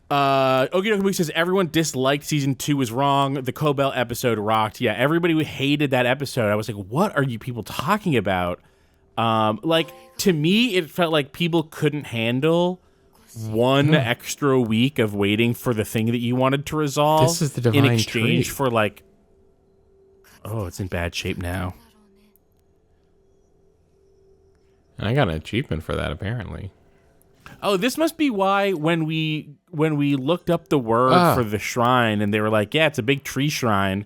Dokie Book says, everyone disliked season 2 was wrong. The Cobell episode rocked. Yeah, everybody hated that episode. I was like, what are you people talking about? Like, to me, it felt like people couldn't handle one extra week of waiting for the thing that you wanted to resolve. This is the divine in exchange tree. for, like... Oh, it's in bad shape now. I got an achievement for that apparently. Oh, this must be why when we looked up the word for the shrine and they were like, yeah, it's a big tree shrine.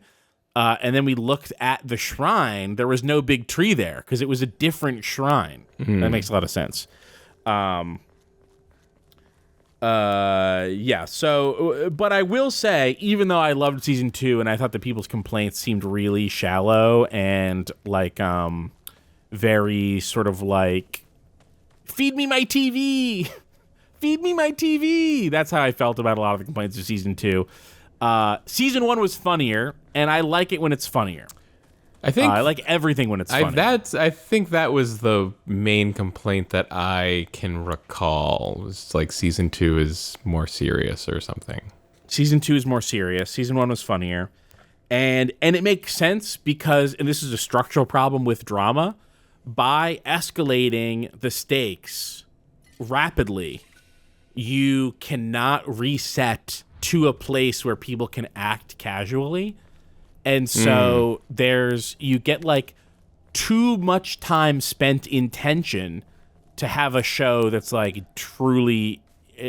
And then we looked at the shrine, there was no big tree there because it was a different shrine. That makes a lot of sense. Yeah, so, but I will say, even though I loved season 2 and I thought that people's complaints seemed really shallow and like, very sort of like, feed me my TV, feed me my TV. That's how I felt about a lot of the complaints of season 2. Season 1 was funnier, and I like it when it's funnier. I think I like everything when it's funny. I think that was the main complaint that I can recall. It's like season 2 is more serious or something. Season 2 is more serious. Season 1 was funnier. And it makes sense because, and this is a structural problem with drama, by escalating the stakes rapidly, you cannot reset to a place where people can act casually. And so you get like too much time spent in tension to have a show that's like truly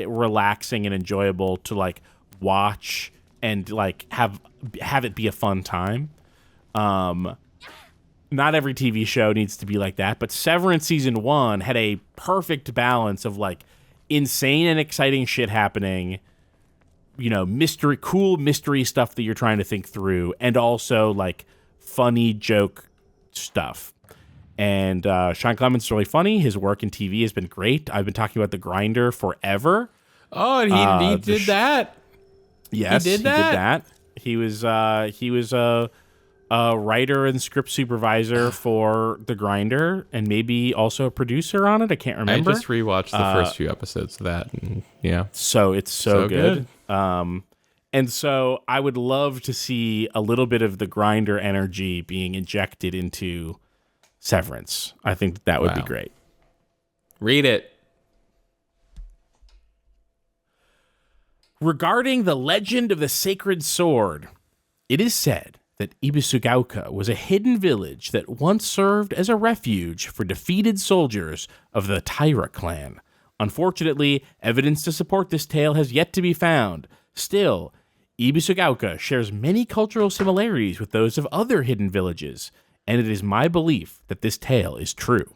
relaxing and enjoyable to like watch and like have it be a fun time. Not every TV show needs to be like that, but Severance season 1 had a perfect balance of like insane and exciting shit happening, cool mystery stuff that you're trying to think through, and also like funny joke stuff. And Sean Clements is really funny. His work in TV has been great. I've been talking about The Grinder forever. Oh, and he did that? Yes, he did that. He was a writer and script supervisor for The Grinder, and maybe also a producer on it. I can't remember. I just rewatched the first few episodes of that, and yeah. So it's so good. And so I would love to see a little bit of The Grinder energy being injected into Severance. I think that would be great. Read it. Regarding the legend of the sacred sword, it is said that Ibisugaoka was a hidden village that once served as a refuge for defeated soldiers of the Taira clan. Unfortunately, evidence to support this tale has yet to be found. Still, Ibisugaoka shares many cultural similarities with those of other hidden villages, and it is my belief that this tale is true.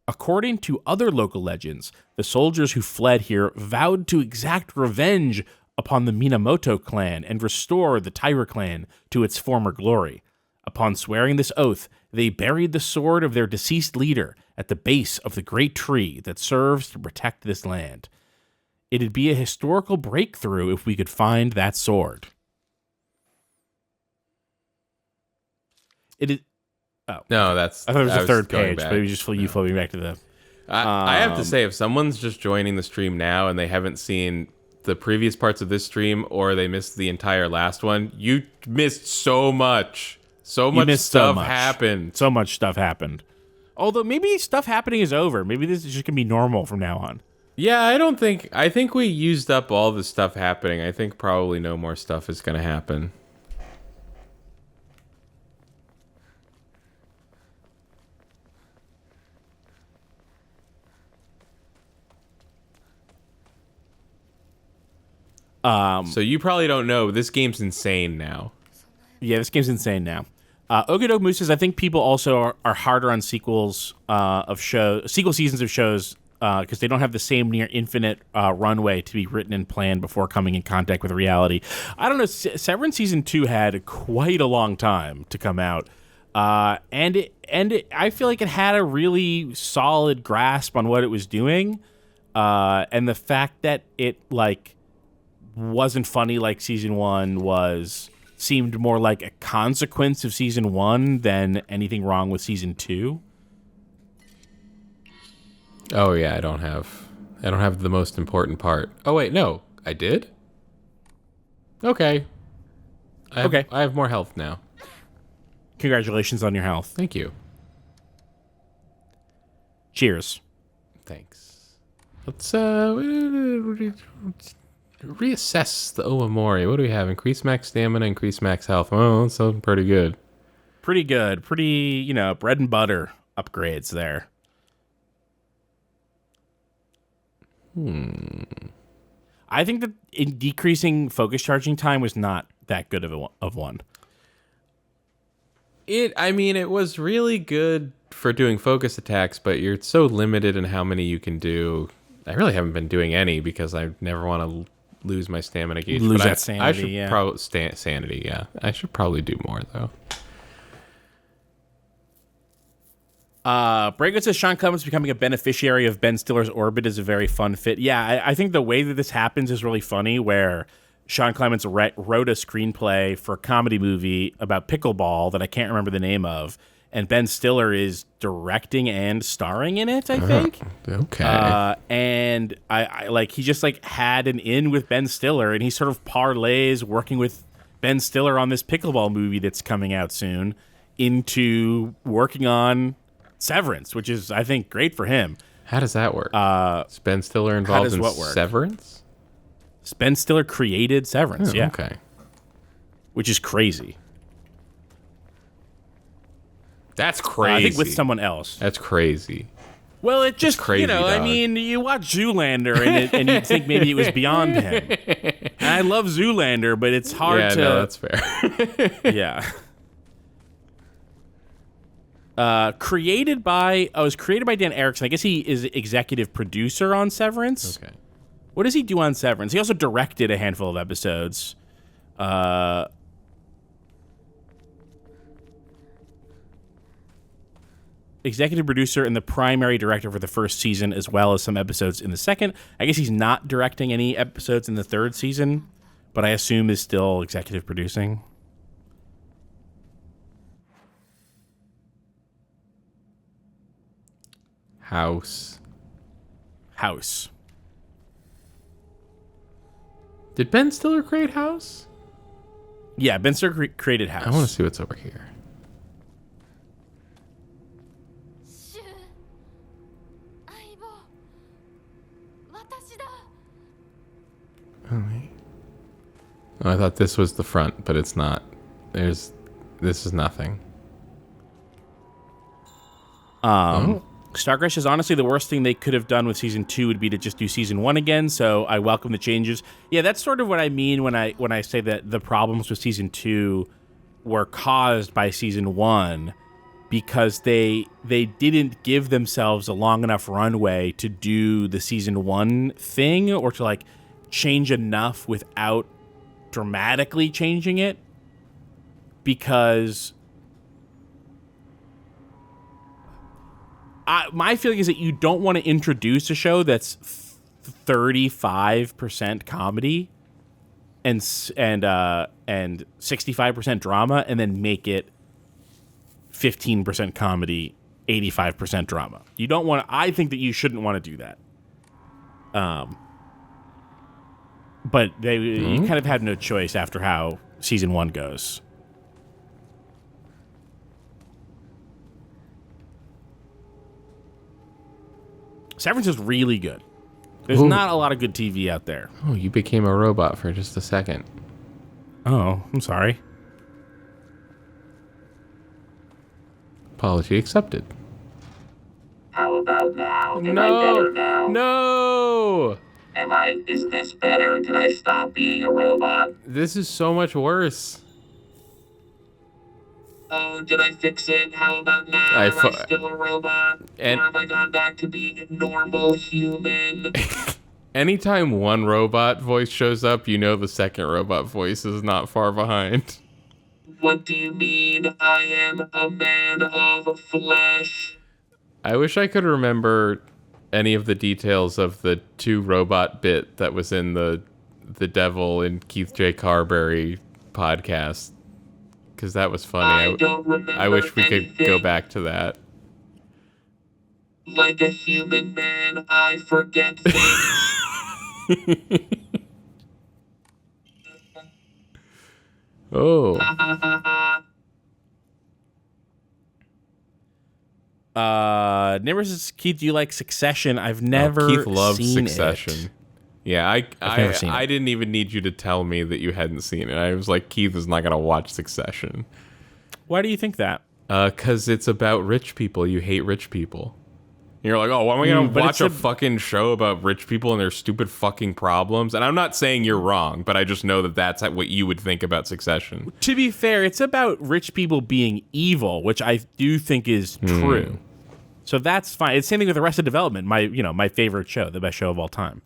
According to other local legends, the soldiers who fled here vowed to exact revenge upon the Minamoto clan and restore the Taira clan to its former glory. Upon swearing this oath, they buried the sword of their deceased leader at the base of the great tree that serves to protect this land. It'd be a historical breakthrough if we could find that sword. It is. Oh no, that's. I thought it was the third page, back. but it was just you floating back to the. I have to say, if someone's just joining the stream now and they haven't seen the previous parts of this stream, or they missed the entire last one, you missed so much. So much stuff happened. So much stuff happened. Although maybe stuff happening is over. Maybe this is just gonna be normal from now on. Yeah, I think we used up all the stuff happening. I think probably no more stuff is gonna happen. So you probably don't know, this game's insane now. Yeah, this game's insane now. Okidoki Moose says, I think people also are harder on sequel seasons of shows because they don't have the same near infinite runway to be written and planned before coming in contact with reality. I don't know. Severance season 2 had quite a long time to come out, and I feel like it had a really solid grasp on what it was doing, and the fact that it wasn't funny like season 1 seemed more like a consequence of season 1 than anything wrong with season 2. Oh yeah, I don't have the most important part. Oh wait, no, I did? Okay. I have more health now. Congratulations on your health. Thank you. Cheers. Thanks. Let's reassess the Omamori. What do we have? Increase max stamina, increase max health. Oh, that sounds pretty good. Pretty good. Pretty, bread and butter upgrades there. I think that decreasing focus charging time was not that good of one. It was really good for doing focus attacks, but you're so limited in how many you can do. I really haven't been doing any because I never want to lose my stamina gauge. Sanity, I should yeah. Sanity, yeah. I should probably do more, though. Brago says Sean Clements becoming a beneficiary of Ben Stiller's orbit is a very fun fit. Yeah, I think the way that this happens is really funny, where Sean Clements wrote a screenplay for a comedy movie about pickleball that I can't remember the name of, and Ben Stiller is directing and starring in it, I think. Okay. And I like, he just like had an in with Ben Stiller, and he sort of parlays working with Ben Stiller on this pickleball movie that's coming out soon into working on Severance, which is, I think, great for him. How does that work? Is Ben Stiller involved in Severance? Ben Stiller created Severance, yeah. Okay. Which is crazy. That's crazy. I think with someone else. That's crazy. Well, it just, crazy, dog. I mean, you watch Zoolander and you'd think maybe it was beyond him. And I love Zoolander, but it's hard to... no, that's fair. Yeah. Created by Dan Erickson. I guess he is executive producer on Severance. Okay. What does he do on Severance? He also directed a handful of episodes. Executive producer and the primary director for the first season, as well as some episodes in the second. I guess he's not directing any episodes in the third season, but I assume is still executive producing. House. Did Ben Stiller create House? Yeah, Ben Stiller created House. I want to see what's over here. シュ相棒私だ Oh, I thought this was the front, but it's not. This is nothing. Starcrush is honestly the worst thing they could have done with season 2 would be to just do season 1 again. So I welcome the changes. Yeah, that's sort of what I mean when I say that the problems with season 2 were caused by season 1, because they didn't give themselves a long enough runway to do the season 1 thing, or to like change enough without dramatically changing it, because my feeling is that you don't want to introduce a show that's 35% comedy and 65% drama, and then make it 15% comedy, 85% drama. You don't want. I think that you shouldn't want to do that. But you kind of had no choice after how season 1 goes. Severance is really good. There's not a lot of good TV out there. Oh, you became a robot for just a second. Oh, I'm sorry. Apology accepted. How about now? Am I better now? No! Is this better? Did I stop being a robot? This is so much worse. Oh, did I fix it? How about now? Am I still a robot? And or have I gone back to being a normal human? anytime one robot voice shows up, you know the second robot voice is not far behind. What do you mean? I am a man of flesh. I wish I could remember any of the details of the 2 robot bit that was in the Devil and Keith J. Carberry podcast, because that was funny. I wish we could go back to that. Like a human man, I forget things. Oh. Neighbor says, Keith, do you like Succession? I've never Keith loves seen Succession. It. Yeah, I've never seen I it. didn't even need you to tell me that you hadn't seen it. I was like, Keith is not going to watch Succession. Why do you think that? Because it's about rich people. You hate rich people. You're like, oh, why am I going to watch a fucking show about rich people and their stupid fucking problems? And I'm not saying you're wrong, but I just know that that's what you would think about Succession. To be fair, it's about rich people being evil, which I do think is true. So that's fine. It's the same thing with Arrested Development, my favorite show, the best show of all time.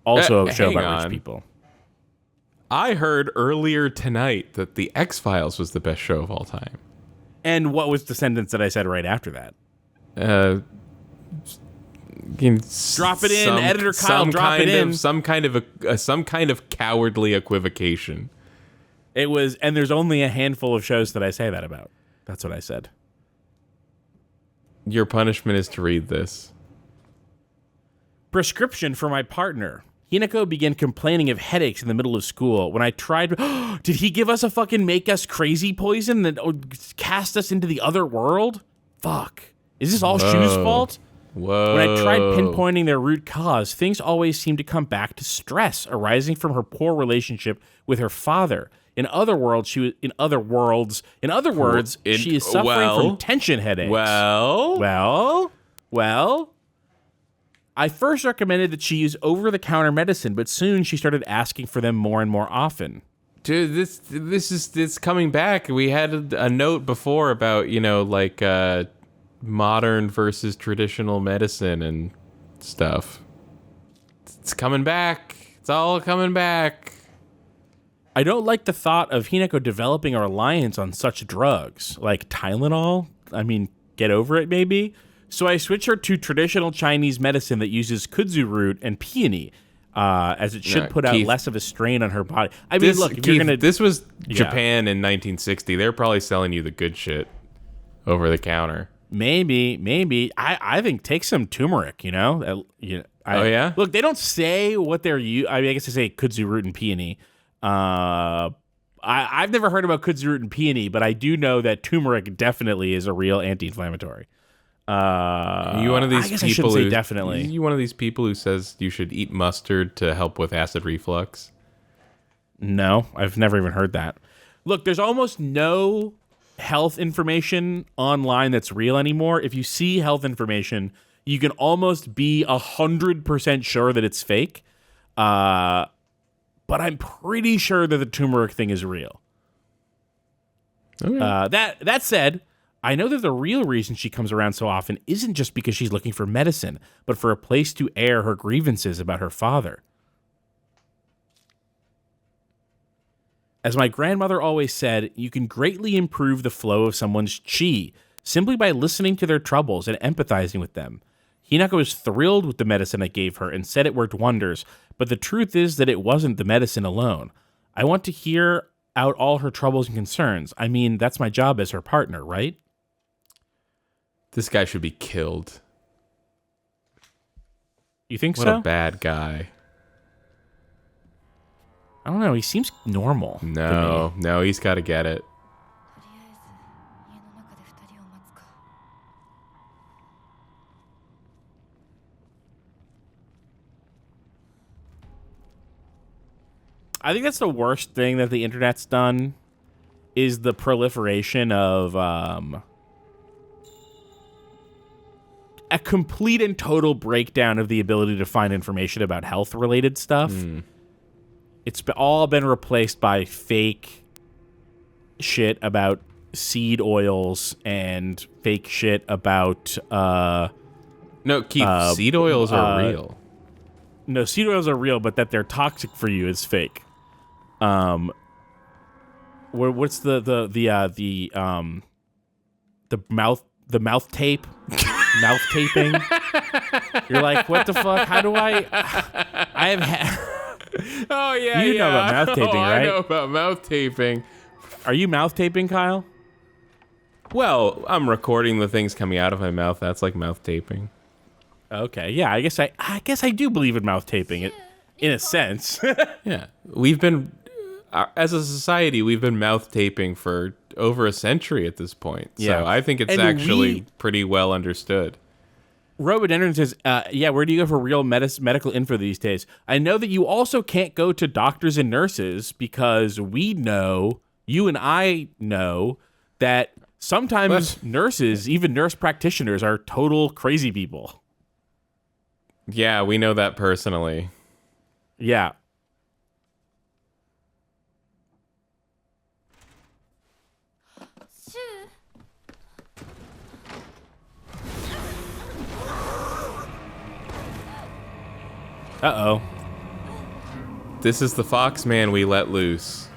Also a show about rich people. I heard earlier tonight that The X-Files was the best show of all time. And what was the sentence that I said right after that? Drop it in, editor Kyle. Drop it in. Some kind of cowardly equivocation. It was, and there's only a handful of shows that I say that about. That's what I said. Your punishment is to read this. Prescription for my partner. Hinako began complaining of headaches in the middle of school. When I tried... Did he give us a fucking make us crazy poison that cast us into the other world? Fuck. Is this all Shu's fault? Whoa. When I tried pinpointing their root cause, things always seemed to come back to stress arising from her poor relationship with her father. In other words, she is suffering from tension headaches. Well. I first recommended that she use over-the-counter medicine, but soon she started asking for them more and more often. Dude, this coming back. We had a note before about, modern versus traditional medicine and stuff. It's coming back. It's all coming back. I don't like the thought of Hinako developing a reliance on such drugs, like Tylenol. I mean, get over it, maybe. So I switched her to traditional Chinese medicine that uses kudzu root and peony, as it should put out less of a strain on her body. I mean, look, if Keith, you're gonna... This was Japan in 1960. They're probably selling you the good shit over the counter. Maybe. I think take some turmeric, oh, yeah? Look, they don't say what they're... I guess they say kudzu root and peony. I've never heard about kudzu root and peony, but I do know that turmeric definitely is a real anti-inflammatory. You one of these I guess people I shouldn't say who definitely. You one of these people who says you should eat mustard to help with acid reflux? No, I've never even heard that. Look, there's almost no health information online that's real anymore. If you see health information, you can almost be 100% sure that it's fake. But I'm pretty sure that the turmeric thing is real. Okay. That said, I know that the real reason she comes around so often isn't just because she's looking for medicine, but for a place to air her grievances about her father. As my grandmother always said, you can greatly improve the flow of someone's chi simply by listening to their troubles and empathizing with them. Hinako was thrilled with the medicine I gave her and said it worked wonders, but the truth is that it wasn't the medicine alone. I want to hear out all her troubles and concerns. I mean, that's my job as her partner, right? This guy should be killed. You think so? What a bad guy. I don't know. He seems normal. No, he's got to get it. I think that's the worst thing that the internet's done is the proliferation of a complete and total breakdown of the ability to find information about health-related stuff. It's all been replaced by fake shit about seed oils and fake shit about... No, Keith, seed oils are real. No, seed oils are real, but that they're toxic for you is fake. What's the mouth tape? Mouth taping? You're like, what the fuck? How do I have... Oh, yeah, You know about mouth taping, right? I know about mouth taping. Are you mouth taping, Kyle? Well, I'm recording the things coming out of my mouth. That's like mouth taping. Okay, yeah, I guess I do believe in mouth taping, in a sense. Yeah, we've been, as a society, we've been mouth taping for over a century at this point. Yeah. So I think it's actually pretty well understood. Robodendron says, where do you go for real medical info these days? I know that you also can't go to doctors and nurses because we know, you and I know, that sometimes nurses, even nurse practitioners, are total crazy people. Yeah, we know that personally. Yeah. Uh-oh. This is the fox man we let loose.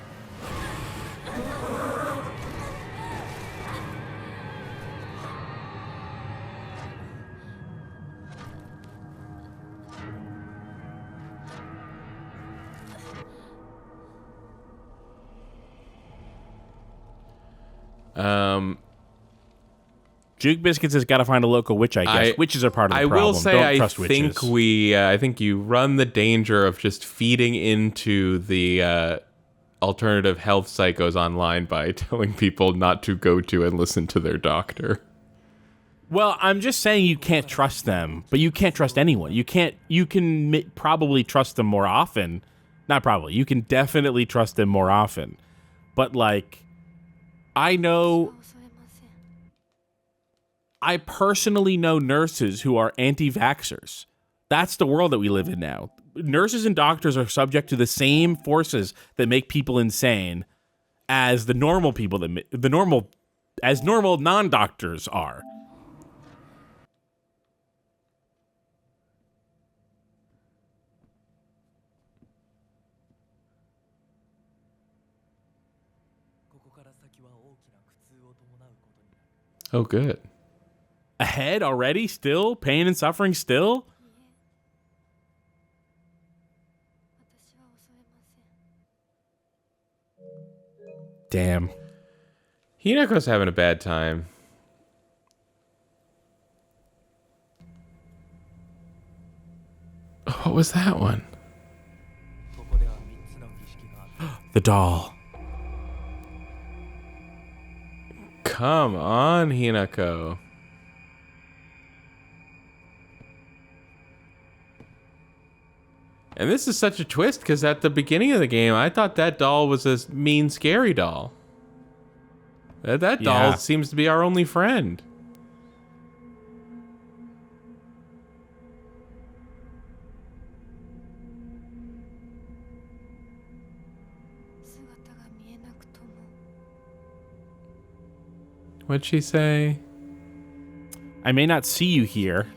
Juke Biscuits has got to find a local witch, I guess. Witches are part of the problem. I will say, Don't trust witches. I think you run the danger of just feeding into the alternative health psychos online by telling people not to go to and listen to their doctor. Well, I'm just saying you can't trust them, but you can't trust anyone. You can probably trust them more often. Not probably. You can definitely trust them more often. But, like, I personally know nurses who are anti-vaxxers. That's the world that we live in now. Nurses and doctors are subject to the same forces that make people insane as the normal people as normal non-doctors are. Oh, good. Ahead already? Still? Pain and suffering still? Damn. Hinako's having a bad time. What was that one? The doll. Come on, Hinako. And this is such a twist, because at the beginning of the game, I thought that doll was a mean, scary doll. That doll seems to be our only friend. What'd she say? I may not see you here,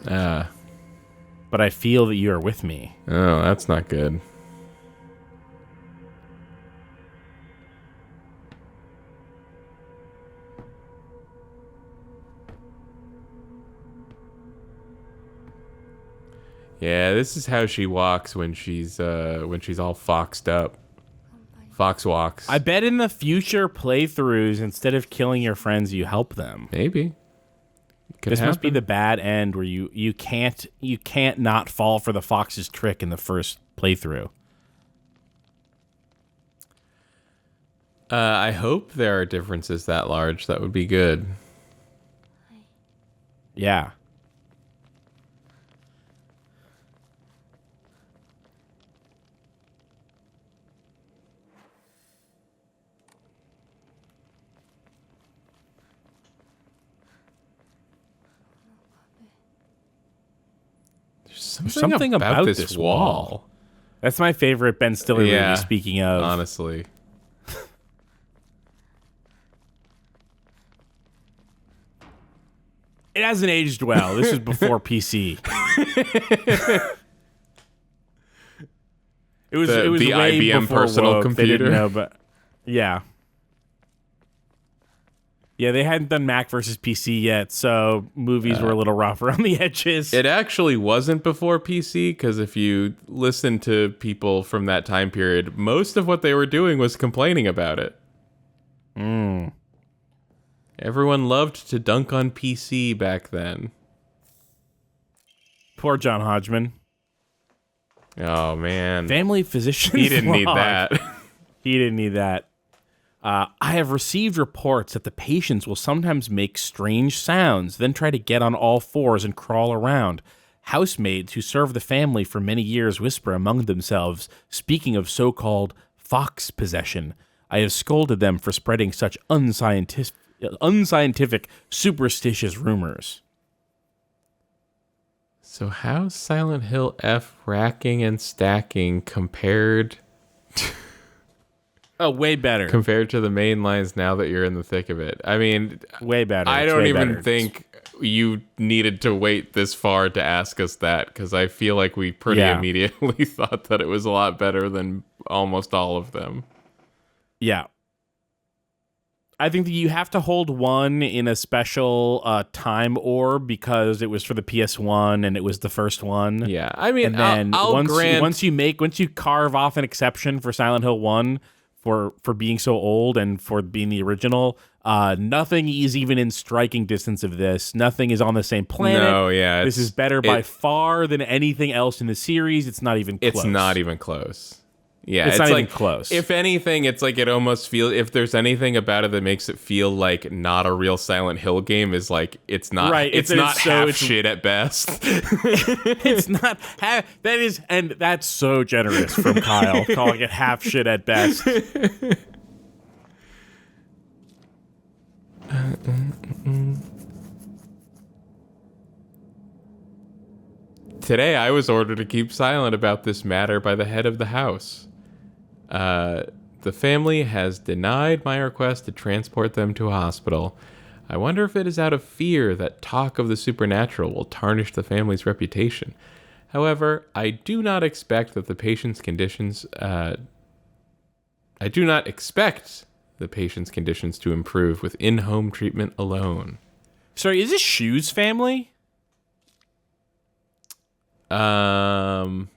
but I feel that you are with me. Oh, that's not good. Yeah, this is how she walks when she's all foxed up. Fox walks. I bet in the future playthroughs, instead of killing your friends, you help them. Maybe. This must be the bad end where you can't not fall for the fox's trick in the first playthrough. I hope there are differences that large. That would be good. Yeah. Something about this wall. That's my favorite Ben Stiller movie, speaking of. Honestly. It hasn't aged well. This is before PC. It was the way IBM before personal woke. computer. They didn't know, but yeah. Yeah, they hadn't done Mac versus PC yet, so movies were a little rough around the edges. It actually wasn't before PC, because if you listen to people from that time period, most of what they were doing was complaining about it. Everyone loved to dunk on PC back then. Poor John Hodgman. Oh, man. Family physician. He didn't need that. He didn't need that. I have received reports that the patients will sometimes make strange sounds, then try to get on all fours and crawl around. Housemaids who serve the family for many years whisper among themselves, speaking of so-called fox possession. I have scolded them for spreading such unscientific, superstitious rumors. So how's Silent Hill F racking and stacking compared Oh, way better. compared to the main lines now that you're in the thick of it? I mean, Way better. I It's don't way even better. think you needed to wait this far to ask us that, because I feel like we pretty Yeah. immediately thought that it was a lot better than almost all of them. Yeah. I think that you have to hold one in a special time orb because it was for the PS1 and it was the first one. Yeah, I mean, And then I'll grant... once you carve off an exception for Silent Hill 1 for being so old and for being the original. Nothing is even in striking distance of this. Nothing is on the same planet. No, yeah, this is better by far than anything else in the series. It's not even close. It's not even close. Yeah, it's not like, even close. If anything, it's like it almost feels, if there's anything about it that makes it feel like not a real Silent Hill game, is like it's not right. it's not half shit at best. It's not half, that is, and that's so generous from Kyle, calling it half shit at best. Today, I was ordered to keep silent about this matter by the head of the house. The family has denied my request to transport them to a hospital. I wonder if it is out of fear that talk of the supernatural will tarnish the family's reputation. However, I do not expect the patient's conditions to improve with in-home treatment alone. Sorry, is this Shu's family? I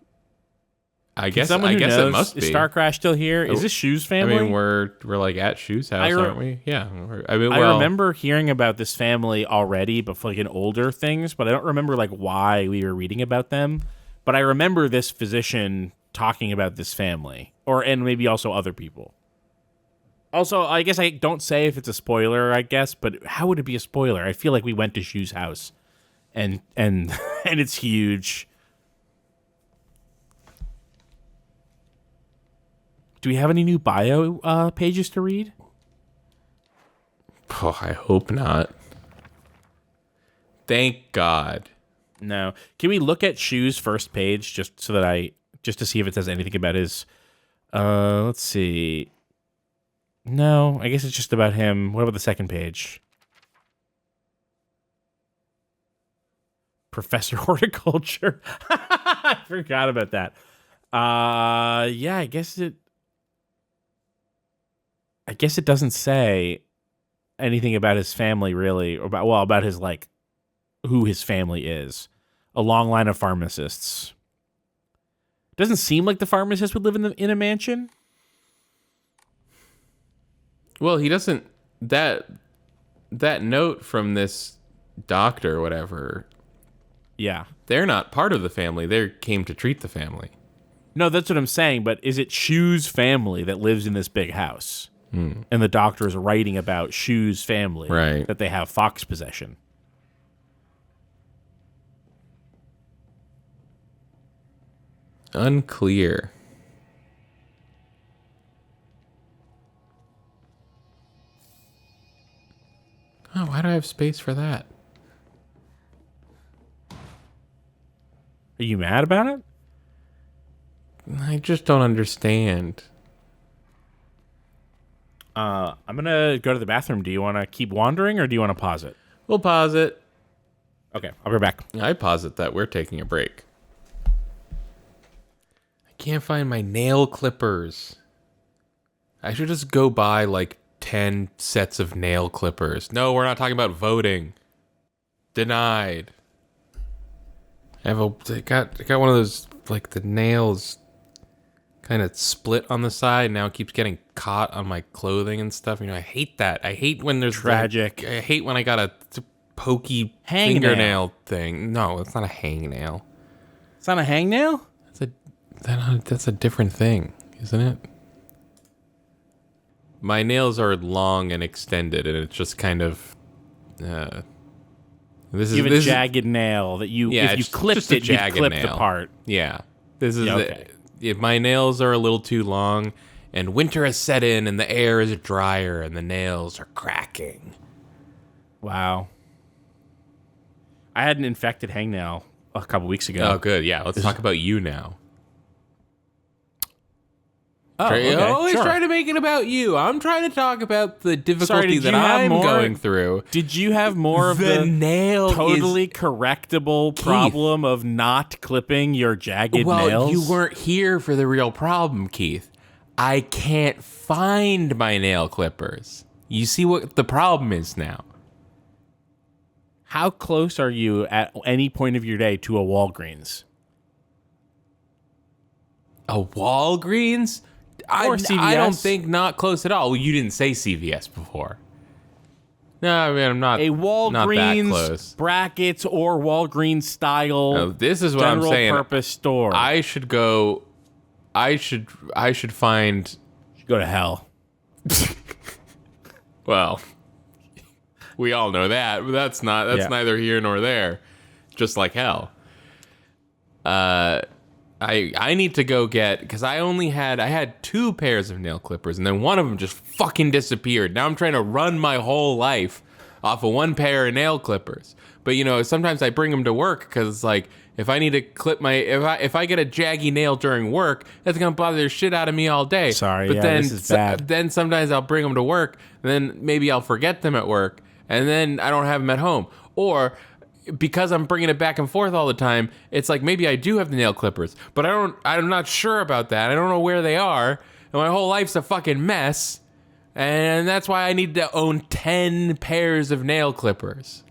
guess Someone who it knows, must be. Is Star Crash still here? Is this Shu's family? I mean, we're like at Shu's house, aren't we? Yeah. I remember hearing about this family already, but for like in older things, but I don't remember like why we were reading about them. But I remember this physician talking about this family, and maybe also other people. Also, I guess I don't say if it's a spoiler, I guess, but how would it be a spoiler? I feel like we went to Shu's house, and and it's huge. Do we have any new bio pages to read? Oh, I hope not. Thank God. No. Can we look at Shu's first page just to see if it says anything about his? Let's see. No, I guess it's just about him. What about the second page? Professor Horticulture. I forgot about that. Yeah, I guess it doesn't say anything about his family really, or about his like who his family is. A long line of pharmacists. Doesn't seem like the pharmacist would live in a mansion. Well, he doesn't. That note from this doctor or whatever. Yeah. They're not part of the family. They came to treat the family. No, that's what I'm saying. But is it Shu's family that lives in this big house? And the doctor is writing about Shu's family. Right. That they have fox possession. Unclear. Oh, why do I have space for that? Are you mad about it? I just don't understand. I'm going to go to the bathroom. Do you want to keep wandering or do you want to pause it? We'll pause it. Okay, I'll be back. I posit that we're taking a break. I can't find my nail clippers. I should just go buy like 10 sets of nail clippers. No, we're not talking about voting. Denied. I got one of those, like the nails kind of split on the side. Now it keeps getting caught on my clothing and stuff. You know, I hate that. I hate when there's tragic. I hate when I got a pokey hangnail fingernail thing. No, it's not a hangnail. It's not a hangnail? That's a different thing, isn't it? My nails are long and extended, and it's just kind of. This you have a jagged nail that you, if you clipped it, you'd clip the part. Yeah. This is okay. My nails are a little too long, and winter has set in, and the air is drier, and the nails are cracking. Wow. I had an infected hangnail a couple weeks ago. Oh, good. Yeah, let's talk about you now. Oh, okay. Always sure. try to make it about you. I'm trying to talk about the difficulty that I'm going through. Did you have more of the nail totally correctable problem of not clipping your jagged nails? Well, you weren't here for the real problem, Keith. I can't find my nail clippers. You see what the problem is now. How close are you at any point of your day to a Walgreens? A Walgreens? Or CVS. I don't think not close at all. Well, you didn't say CVS before. No, I mean, I'm not A not that Walgreens close. brackets or Walgreens style No, this is what I'm general saying. purpose store. I should go. I should find. Go to hell. Well, we all know that, but that's neither here nor there. Just like hell. I need to go get, because I had 2 pairs of nail clippers, and then one of them just fucking disappeared. Now I'm trying to run my whole life off of 1 pair of nail clippers. But sometimes I bring them to work because it's like, if I need to clip if I get a jaggy nail during work, that's gonna bother the shit out of me all day. Sorry, but yeah, then this is bad. then sometimes I'll bring them to work, and then maybe I'll forget them at work, and then I don't have them at home, or because I'm bringing it back and forth all the time, it's like maybe I do have the nail clippers, but I'm not sure about that. I don't know where they are, and my whole life's a fucking mess, and that's why I need to own 10 pairs of nail clippers.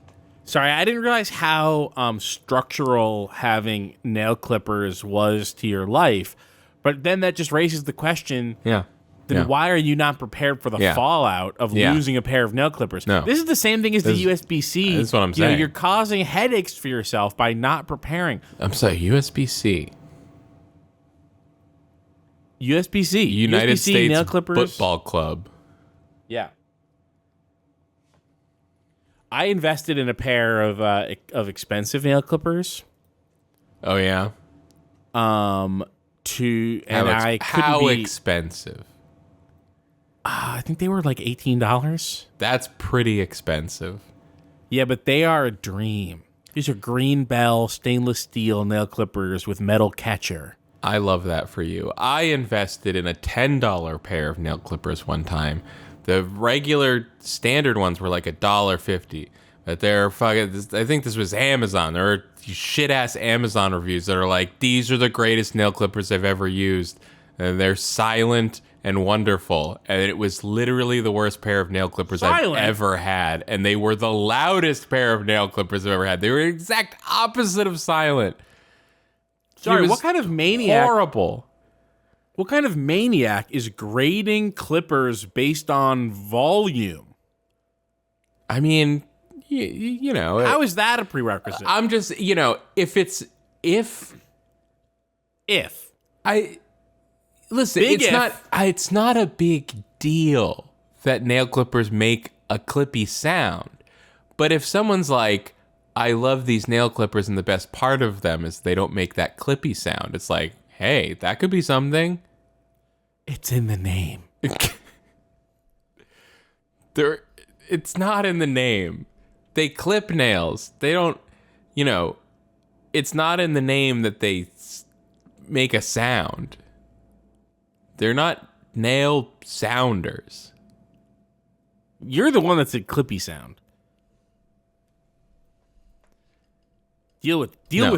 Sorry, I didn't realize how structural having nail clippers was to your life. But then that just raises the question, Yeah. then why are you not prepared for the fallout of losing a pair of nail clippers? No. This is the same thing as the USB-C. That's what I'm saying. You're causing headaches for yourself by not preparing. I'm sorry, USB-C. USB-C. United USB-C States nail clippers. Football Club. Yeah. I invested in a pair of expensive nail clippers. Oh, yeah? I couldn't how be. expensive? I think they were like $18. That's pretty expensive. Yeah, but they are a dream. These are green bell stainless steel nail clippers with metal catcher. I love that for you. I invested in a $10 pair of nail clippers one time. The regular standard ones were like $1.50. But they're fucking, I think this was Amazon. There are shit ass Amazon reviews that are like, these are the greatest nail clippers I've ever used. And they're silent and wonderful. And it was literally the worst pair of nail clippers I've ever had. And they were the loudest pair of nail clippers I've ever had. They were the exact opposite of silent. Sorry, what kind of maniac? Horrible. What kind of maniac is grading clippers based on volume? I mean, you know. How is that a prerequisite? I'm just, if listen, Big it's not a big deal that nail clippers make a clippy sound. But if someone's like, I love these nail clippers and the best part of them is they don't make that clippy sound, it's like, hey, that could be something. It's in the name. It's not in the name. They clip nails. They don't, it's not in the name that they make a sound. They're not nail sounders. You're the one that said clippy sound. Deal with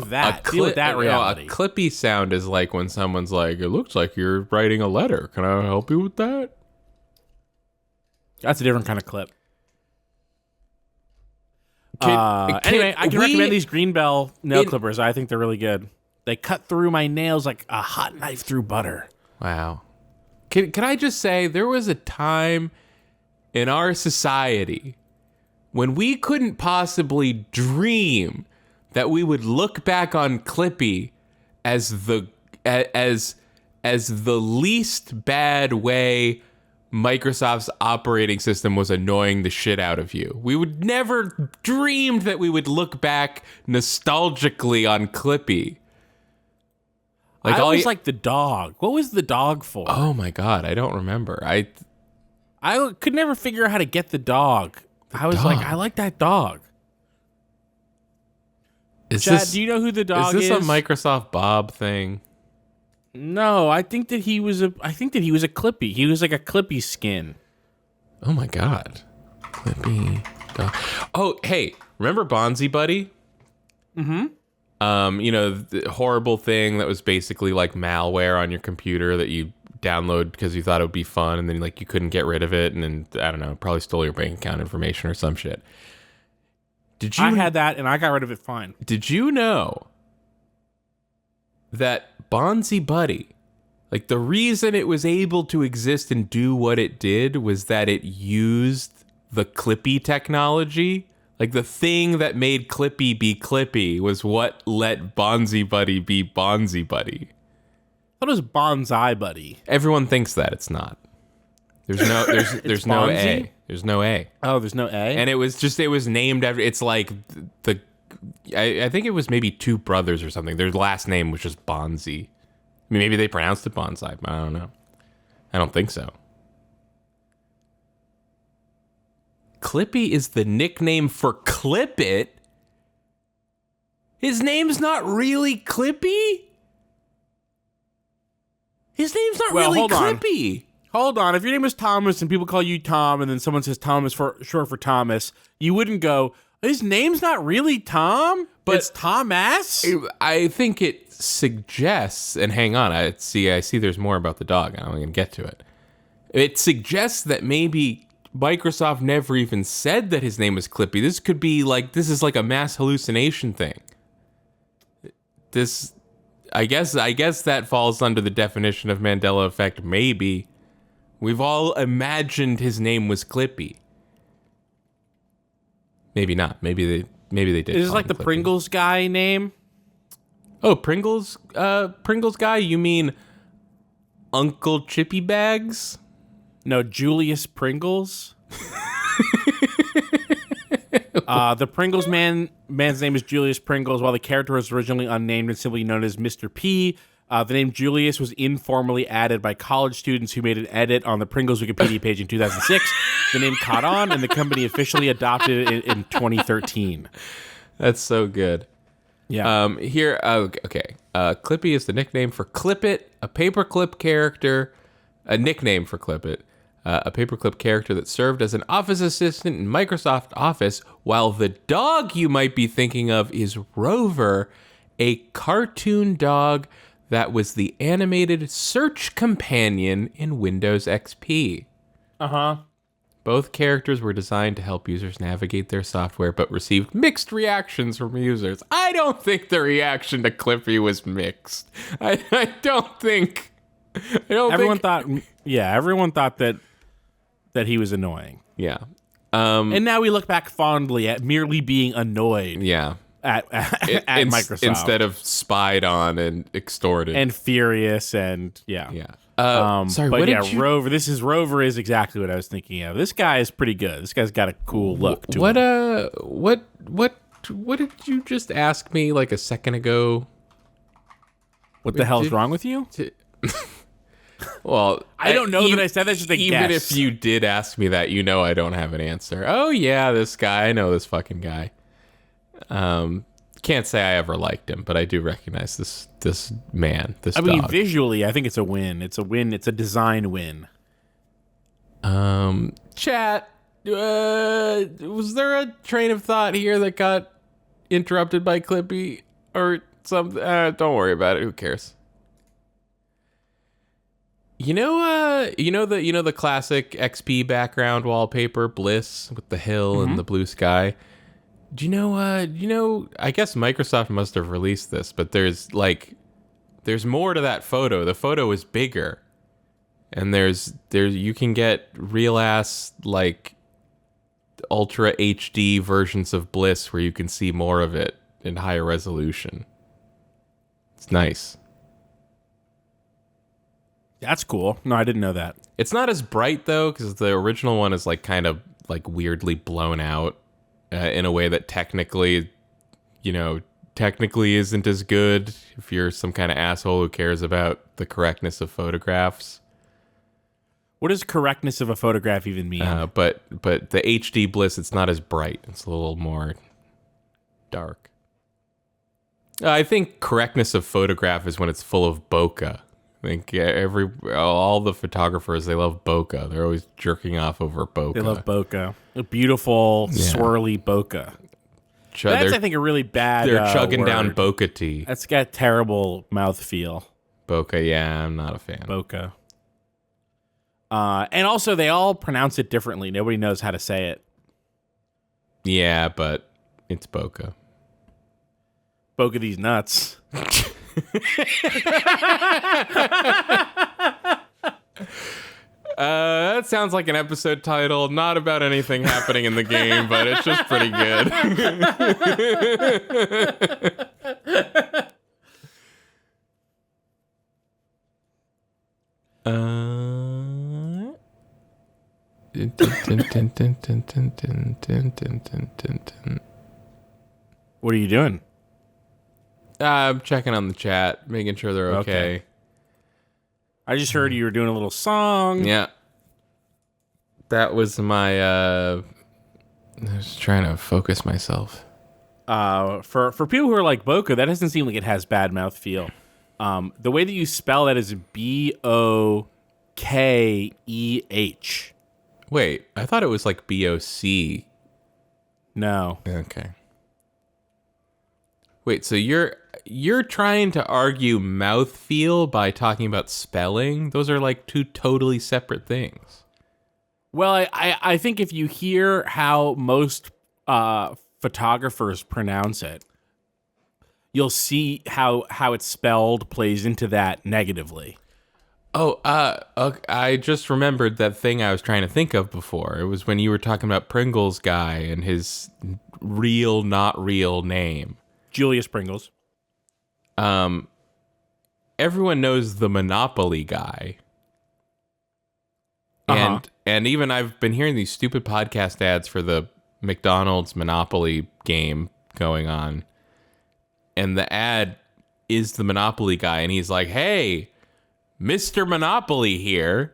that. Deal with that reality. A clippy sound is like when someone's like, it looks like you're writing a letter. Can I help you with that? That's a different kind of clip. Anyway, I can recommend these Greenbell nail clippers. I think they're really good. They cut through my nails like a hot knife through butter. Wow. Can I just say, there was a time in our society when we couldn't possibly dream that we would look back on Clippy as the least bad way Microsoft's operating system was annoying the shit out of you. We would never dreamed that we would look back nostalgically on Clippy. Like I always like the dog. What was the dog for? Oh my god, I don't remember. I could never figure out how to get the dog. I was like, I like that dog. Chad, do you know who the dog is? Is this a Microsoft Bob thing? No, I think that he was a Clippy. He was like a Clippy skin. Oh my god. Clippy dog. Oh, hey, remember Bonzi Buddy? Mm-hmm. The horrible thing that was basically like malware on your computer that you download because you thought it would be fun, and then like you couldn't get rid of it, and then I don't know, probably stole your bank account information or some shit. I had that, and I got rid of it fine. Did you know that Bonzi Buddy, Like, the reason it was able to exist and do what it did was that it used the Clippy technology. Like, the thing that made Clippy be Clippy was what let Bonzi Buddy be Bonzi Buddy. What is Bonsai Buddy? Everyone thinks that. It's not. There's no Bonzi? A. There's no A. Oh, there's no A? And it was named after, it's like I think it was maybe two brothers or something. Their last name was just Bonzi. I mean, maybe they pronounced it bonsai, but I don't know. I don't think so. Clippy is the nickname for Clip It. His name's not really Clippy? His name's not really hold on. Clippy. Hold on. If your name was Thomas and people call you Tom and then someone says Tom is short for Thomas, you wouldn't go, his name's not really Tom, but it's Thomas? I think it suggests, and hang on, I see there's more about the dog. I'm going to get to it. It suggests that maybe Microsoft never even said that his name was Clippy. This could be like, this is like a mass hallucination thing. This, I guess that falls under the definition of Mandela effect, maybe. We've all imagined his name was Clippy. Maybe not. Maybe they did. Is this like the Clippy. Pringles guy name? Oh, Pringles guy? You mean Uncle Chippy Bags? No, Julius Pringles. The Pringles man's name is Julius Pringles, while the character was originally unnamed and simply known as Mr. P. The name Julius was informally added by college students who made an edit on the Pringles Wikipedia page in 2006. The name caught on, and the company officially adopted it in 2013. That's so good. Yeah. Okay. Clippy is the nickname for Clip It, a paperclip character, a nickname for Clip It, a paperclip character that served as an office assistant in Microsoft Office, while the dog you might be thinking of is Rover, a cartoon dog that was the animated search companion in Windows XP. Uh-huh. Both characters were designed to help users navigate their software, but received mixed reactions from users. I don't think the reaction to Clippy was mixed. I don't think. Everyone thought that he was annoying. Yeah. And now we look back fondly at merely being annoyed. Yeah. At Microsoft instead of spied on and extorted and furious and yeah. Sorry, but what yeah, did you... Rover is exactly what I was thinking of. This guy is pretty good. This guy's got a cool look to him. What did you just ask me like a second ago? What the hell's wrong with you? Well, I don't know that I said that. Just a even guess. if you did ask me that, you know I don't have an answer. Oh yeah, this guy. I know this fucking guy. Can't say I ever liked him, but I do recognize this man. This dog. mean, visually, I think it's a win. It's a win. It's a design win. Chat. Was there a train of thought here that got interrupted by Clippy or something? Don't worry about it. Who cares? You know the classic XP background wallpaper, Bliss, with the hill and the blue sky. Do you know, I guess Microsoft must have released this, but there's more to that photo. The photo is bigger. And there's you can get real ass, like, ultra HD versions of Bliss where you can see more of it in higher resolution. It's nice. That's cool. No, I didn't know that. It's not as bright, though, because the original one is, like, kind of, like, weirdly blown out. In a way that technically isn't as good if you're some kind of asshole who cares about the correctness of photographs. What does correctness of a photograph even mean? But the HD Bliss, it's not as bright. It's a little more dark. I think correctness of photograph is when it's full of bokeh. I think all the photographers, they love bokeh. They're always jerking off over bokeh. They love bokeh. A beautiful, swirly bokeh. That's, I think, a really bad They're chugging word. down bokeh tea. That's got terrible mouthfeel. Bokeh, yeah, I'm not a fan. Bokeh. And also, they all pronounce it differently. Nobody knows how to say it. Yeah, but it's bokeh. Bokeh these nuts. That sounds like an episode title, not about anything happening in the game, but it's just pretty good. What are you doing? I'm checking on the chat, making sure they're okay. I just heard you were doing a little song. Yeah. That was my, I was trying to focus myself. For people who are like Bokeh, that doesn't seem like it has bad mouth feel. The way that you spell that is Bokeh. Wait, I thought it was like BOC. No. Okay. Wait, so you're trying to argue mouthfeel by talking about spelling? Those are like two totally separate things. Well, I think if you hear how most photographers pronounce it, you'll see how it's spelled plays into that negatively. Oh, I just remembered that thing I was trying to think of before. It was when you were talking about Pringles guy and his real, not real name. Julius Pringles. Everyone knows the Monopoly guy. And even I've been hearing these stupid podcast ads for the McDonald's Monopoly game going on. And the ad is the Monopoly guy. And he's like, hey, Mr. Monopoly here.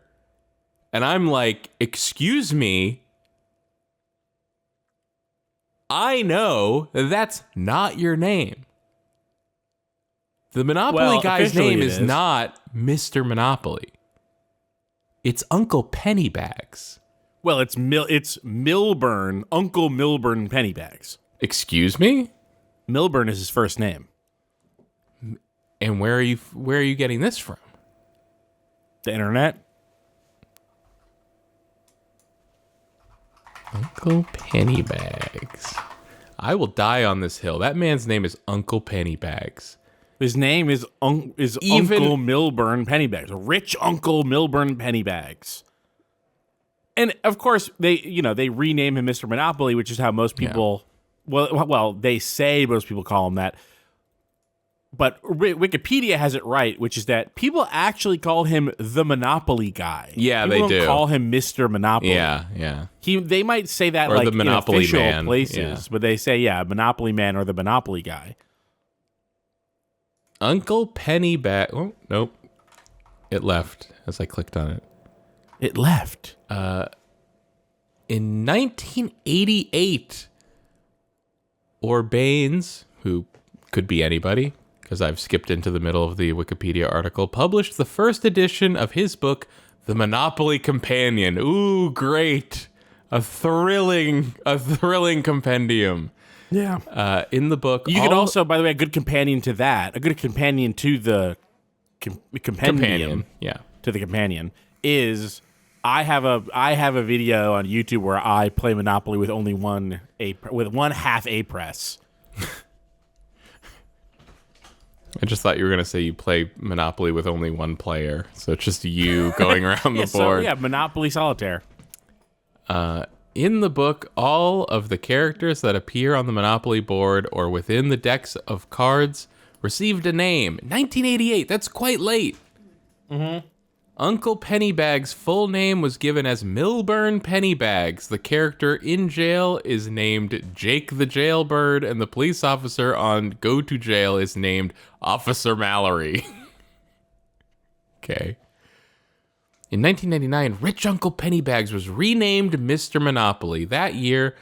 And I'm like, excuse me. I know that's not your name. The Monopoly guy's name is not Mr. Monopoly. It's Uncle Pennybags. Well, it's Milburn, Uncle Milburn Pennybags. Excuse me? Milburn is his first name. And where are you getting this from? The internet. Uncle Pennybags. I will die on this hill. That man's name is Uncle Pennybags. His name is Uncle Milburn Pennybags. Rich Uncle Milburn Pennybags. And of course, they rename him Mr. Monopoly, which is how most people, well, they say most people call him that. But Wikipedia has it right, which is that people actually call him the Monopoly guy. Yeah, people they don't do. call him Mr. Monopoly. Yeah. They might say that or like the Monopoly in official man. places, but they say Monopoly man or the Monopoly guy. Uncle Pennybag. Oh, nope. It left as I clicked on it. It left. In 1988, Orbanes, who could be anybody, because I've skipped into the middle of the Wikipedia article, published the first edition of his book, The Monopoly Companion. Ooh, great. A thrilling compendium. Yeah. In the book, You could also, by the way, a good companion to that, a good companion to the compendium, yeah, to the companion is I have a video on YouTube where I play Monopoly with only one half A press. I just thought you were going to say you play Monopoly with only one player. So it's just you going around the board. So, Monopoly Solitaire. In the book, all of the characters that appear on the Monopoly board or within the decks of cards received a name. 1988, that's quite late. Mm-hmm. Uncle Pennybags' full name was given as Milburn Pennybags. The character in jail is named Jake the Jailbird, and the police officer on Go to Jail is named Officer Mallory. Okay. In 1999, Rich Uncle Pennybags was renamed Mr. Monopoly. That year,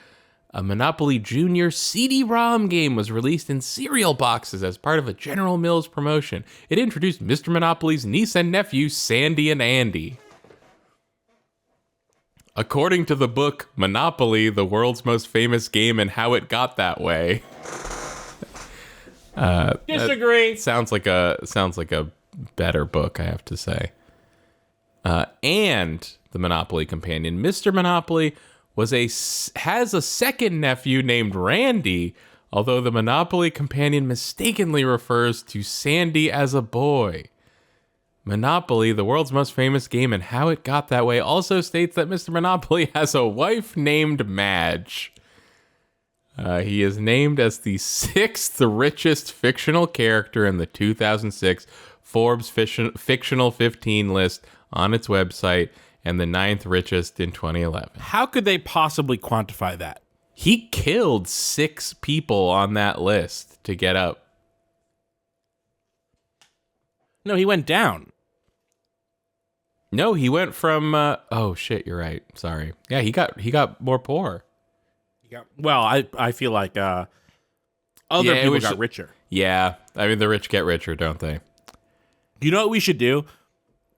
a Monopoly Junior CD-ROM game was released in cereal boxes as part of a General Mills promotion. It introduced Mr. Monopoly's niece and nephew, Sandy and Andy. According to the book Monopoly, the World's Most Famous Game and How It Got That Way. Disagree. Sounds like a better book, I have to say. And the Monopoly Companion, Mr. Monopoly has a second nephew named Randy, although the Monopoly companion mistakenly refers to Sandy as a boy. Monopoly, the world's most famous game and how it got that way, also states that Mr. Monopoly has a wife named Madge. He is named as the 6th richest fictional character in the 2006 Forbes Fictional 15 list on its website, and the 9th richest in 2011. How could they possibly quantify that? He killed 6 people on that list to get up. No, he went down. No, he went from. Oh shit, you're right. Sorry. Yeah, he got more poor. Well, I feel like other people got richer. Yeah, I mean the rich get richer, don't they? You know what we should do?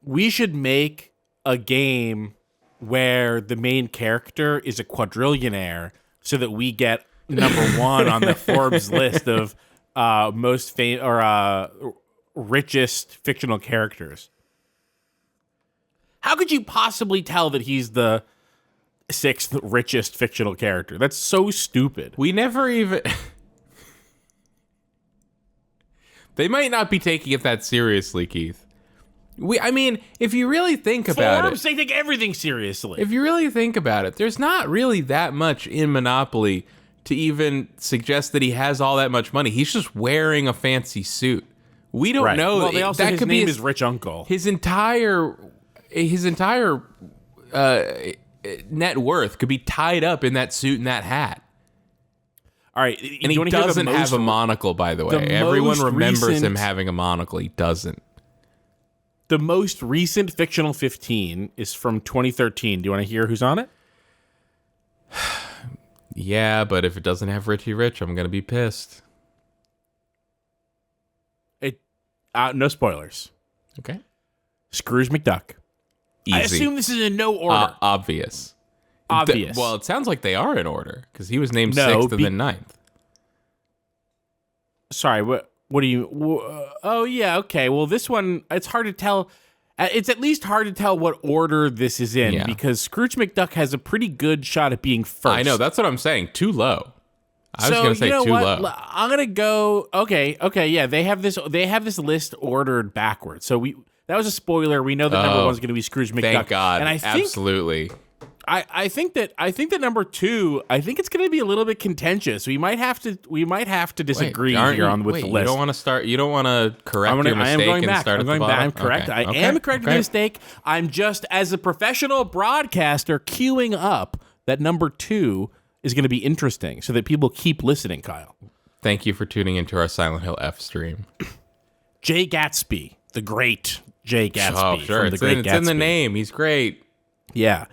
We should make a game where the main character is a quadrillionaire, so that we get number 1 on the Forbes list of richest fictional characters. How could you possibly tell that he's the 6th richest fictional character? That's so stupid. We never even. They might not be taking it that seriously, Keith. I mean, if you really think about Forbes, it, they take everything seriously. if you really think about it, there's not really that much in Monopoly to even suggest that he has all that much money. He's just wearing a fancy suit. We don't know. Well, they also that his could name be is Rich Uncle. His entire net worth could be tied up in that suit and that hat. All right, And he doesn't have a monocle, by the way. Everyone remembers him having a monocle. He doesn't. The most recent fictional 15 is from 2013. Do you want to hear who's on it? Yeah, but if it doesn't have Richie Rich, I'm going to be pissed. No spoilers. Okay. Scrooge McDuck. Easy. I assume this is in no order. Obvious. Obvious. Well, it sounds like they are in order, because he was named No, 6th and then 9th. Sorry, what do you... oh, yeah, okay. Well, this one, it's hard to tell... It's at least hard to tell what order this is in, because Scrooge McDuck has a pretty good shot at being first. I know, that's what I'm saying. Too low. I was going to say too low. I'm going to go... Okay, yeah, they have this list ordered backwards. So that was a spoiler. We know that number 1 is going to be Scrooge McDuck. Thank God. And I think, absolutely. I think that number 2, I think it's going to be a little bit contentious. We might have to disagree with the list. You don't want to start. You don't want to correct your mistake. I am going back. Start I'm going back. I'm correct. I am correcting the mistake. I'm just, as a professional broadcaster, queuing up that number 2 is going to be interesting, so that people keep listening. Kyle, thank you for tuning into our Silent Hill F stream. Jay Gatsby, the great Jay Gatsby. Oh, sure. It's in the name. He's great. Yeah.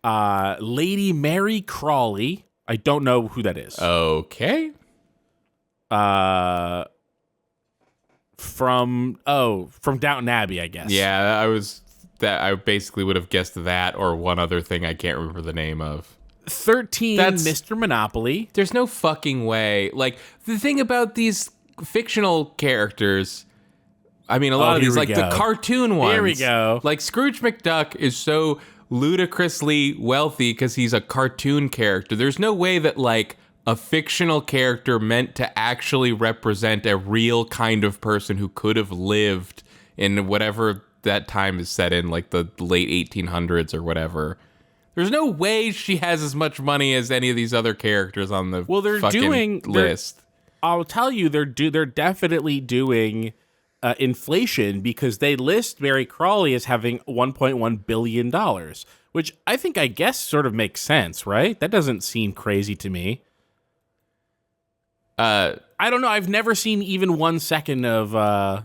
Lady Mary Crawley. I don't know who that is. Okay. From Downton Abbey, I guess. Yeah, I basically would have guessed that or one other thing I can't remember the name of. 13, Mr. Monopoly. There's no fucking way. Like, the thing about these fictional characters, I mean, a lot of these, like the cartoon ones. Here we go. Like, Scrooge McDuck is so ludicrously wealthy because he's a cartoon character. There's no way that, like, a fictional character meant to actually represent a real kind of person who could have lived in whatever that time is set in, like the late 1800s or whatever. There's no way she has as much money as any of these other characters on the list. I'll tell you, they're definitely doing inflation, because they list Mary Crawley as having $1.1 billion, which I guess sort of makes sense, right? That doesn't seem crazy to me. I don't know. I've never seen even 1 second of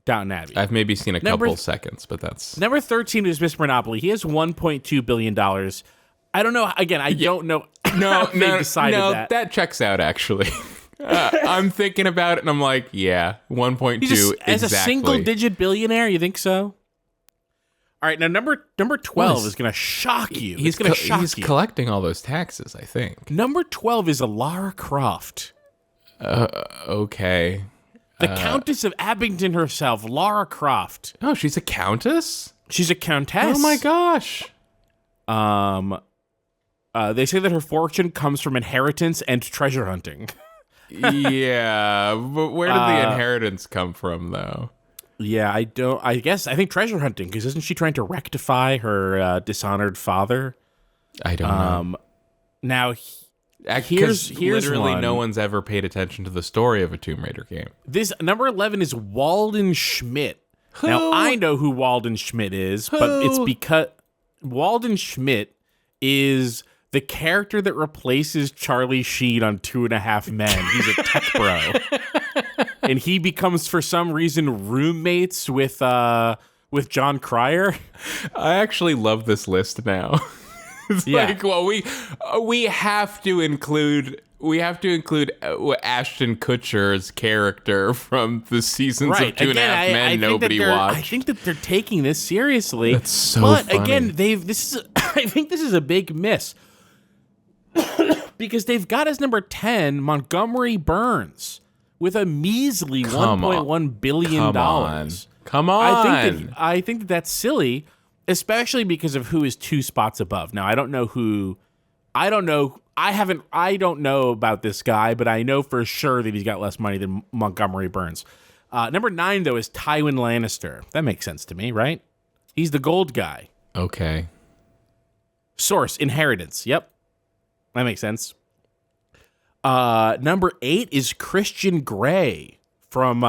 Downton Abbey. I've maybe seen a couple seconds, but that's... Number 13 is Mr. Monopoly. He has $1.2 billion. I don't know. Again, I don't know how they decided that. That checks out, actually. I'm thinking about it, and I'm like, yeah, 1.2 exactly. As a single-digit billionaire, you think so? All right, now number 12 is going to shock you. He's going to shock you. He's collecting all those taxes, I think. Number 12 is a Lara Croft. Okay. The Countess of Abingdon herself, Lara Croft. Oh, she's a countess? She's a countess. Oh my gosh. They say that her fortune comes from inheritance and treasure hunting. Yeah, but where did the inheritance come from, though? Yeah, I think treasure hunting, because isn't she trying to rectify her dishonored father? I don't know. Now, Here's here's literally one. no one's ever paid attention to the story of a Tomb Raider game. This number 11 is Walden Schmidt. Now, I know who Walden Schmidt is, but it's because Walden Schmidt is the character that replaces Charlie Sheen on 2.5 Men. He's a tech bro. And he becomes, for some reason, roommates with John Cryer. I actually love this list now. It's like, well, we have to include Ashton Kutcher's character from the seasons of 2.5 Men nobody watched. I think that they're taking this seriously. That's so but funny. Again, I think this is a big miss. Because they've got as number 10 Montgomery Burns with a measly $1.1 billion. Come on. I think that that's silly, especially because of who is 2 spots above. Now, I don't know about this guy, but I know for sure that he's got less money than Montgomery Burns. Number 9, though, is Tywin Lannister. That makes sense to me, right? He's the gold guy. Okay. Source, inheritance. Yep. That makes sense. Number 8 is Christian Grey from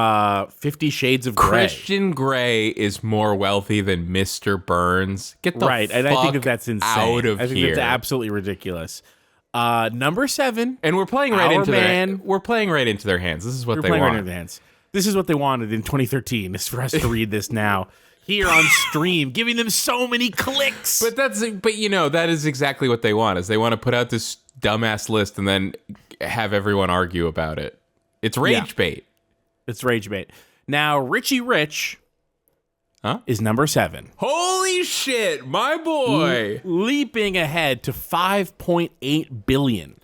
50 Shades of Grey. Christian Grey is more wealthy than Mr. Burns. Get the right, and I think that's insane. Out of I think here. that's absolutely ridiculous. Number 7, and we're playing right into their hands. This is what they want. Right into their hands. This is what they wanted in 2013. Is for us to read this now here on stream, giving them so many clicks. But that is exactly what they want. Is they want to put out this dumbass list and then have everyone argue about it. It's rage bait. It's rage bait. Now, Richie Rich is number 7. Holy shit, my boy. Leaping ahead to 5.8 billion,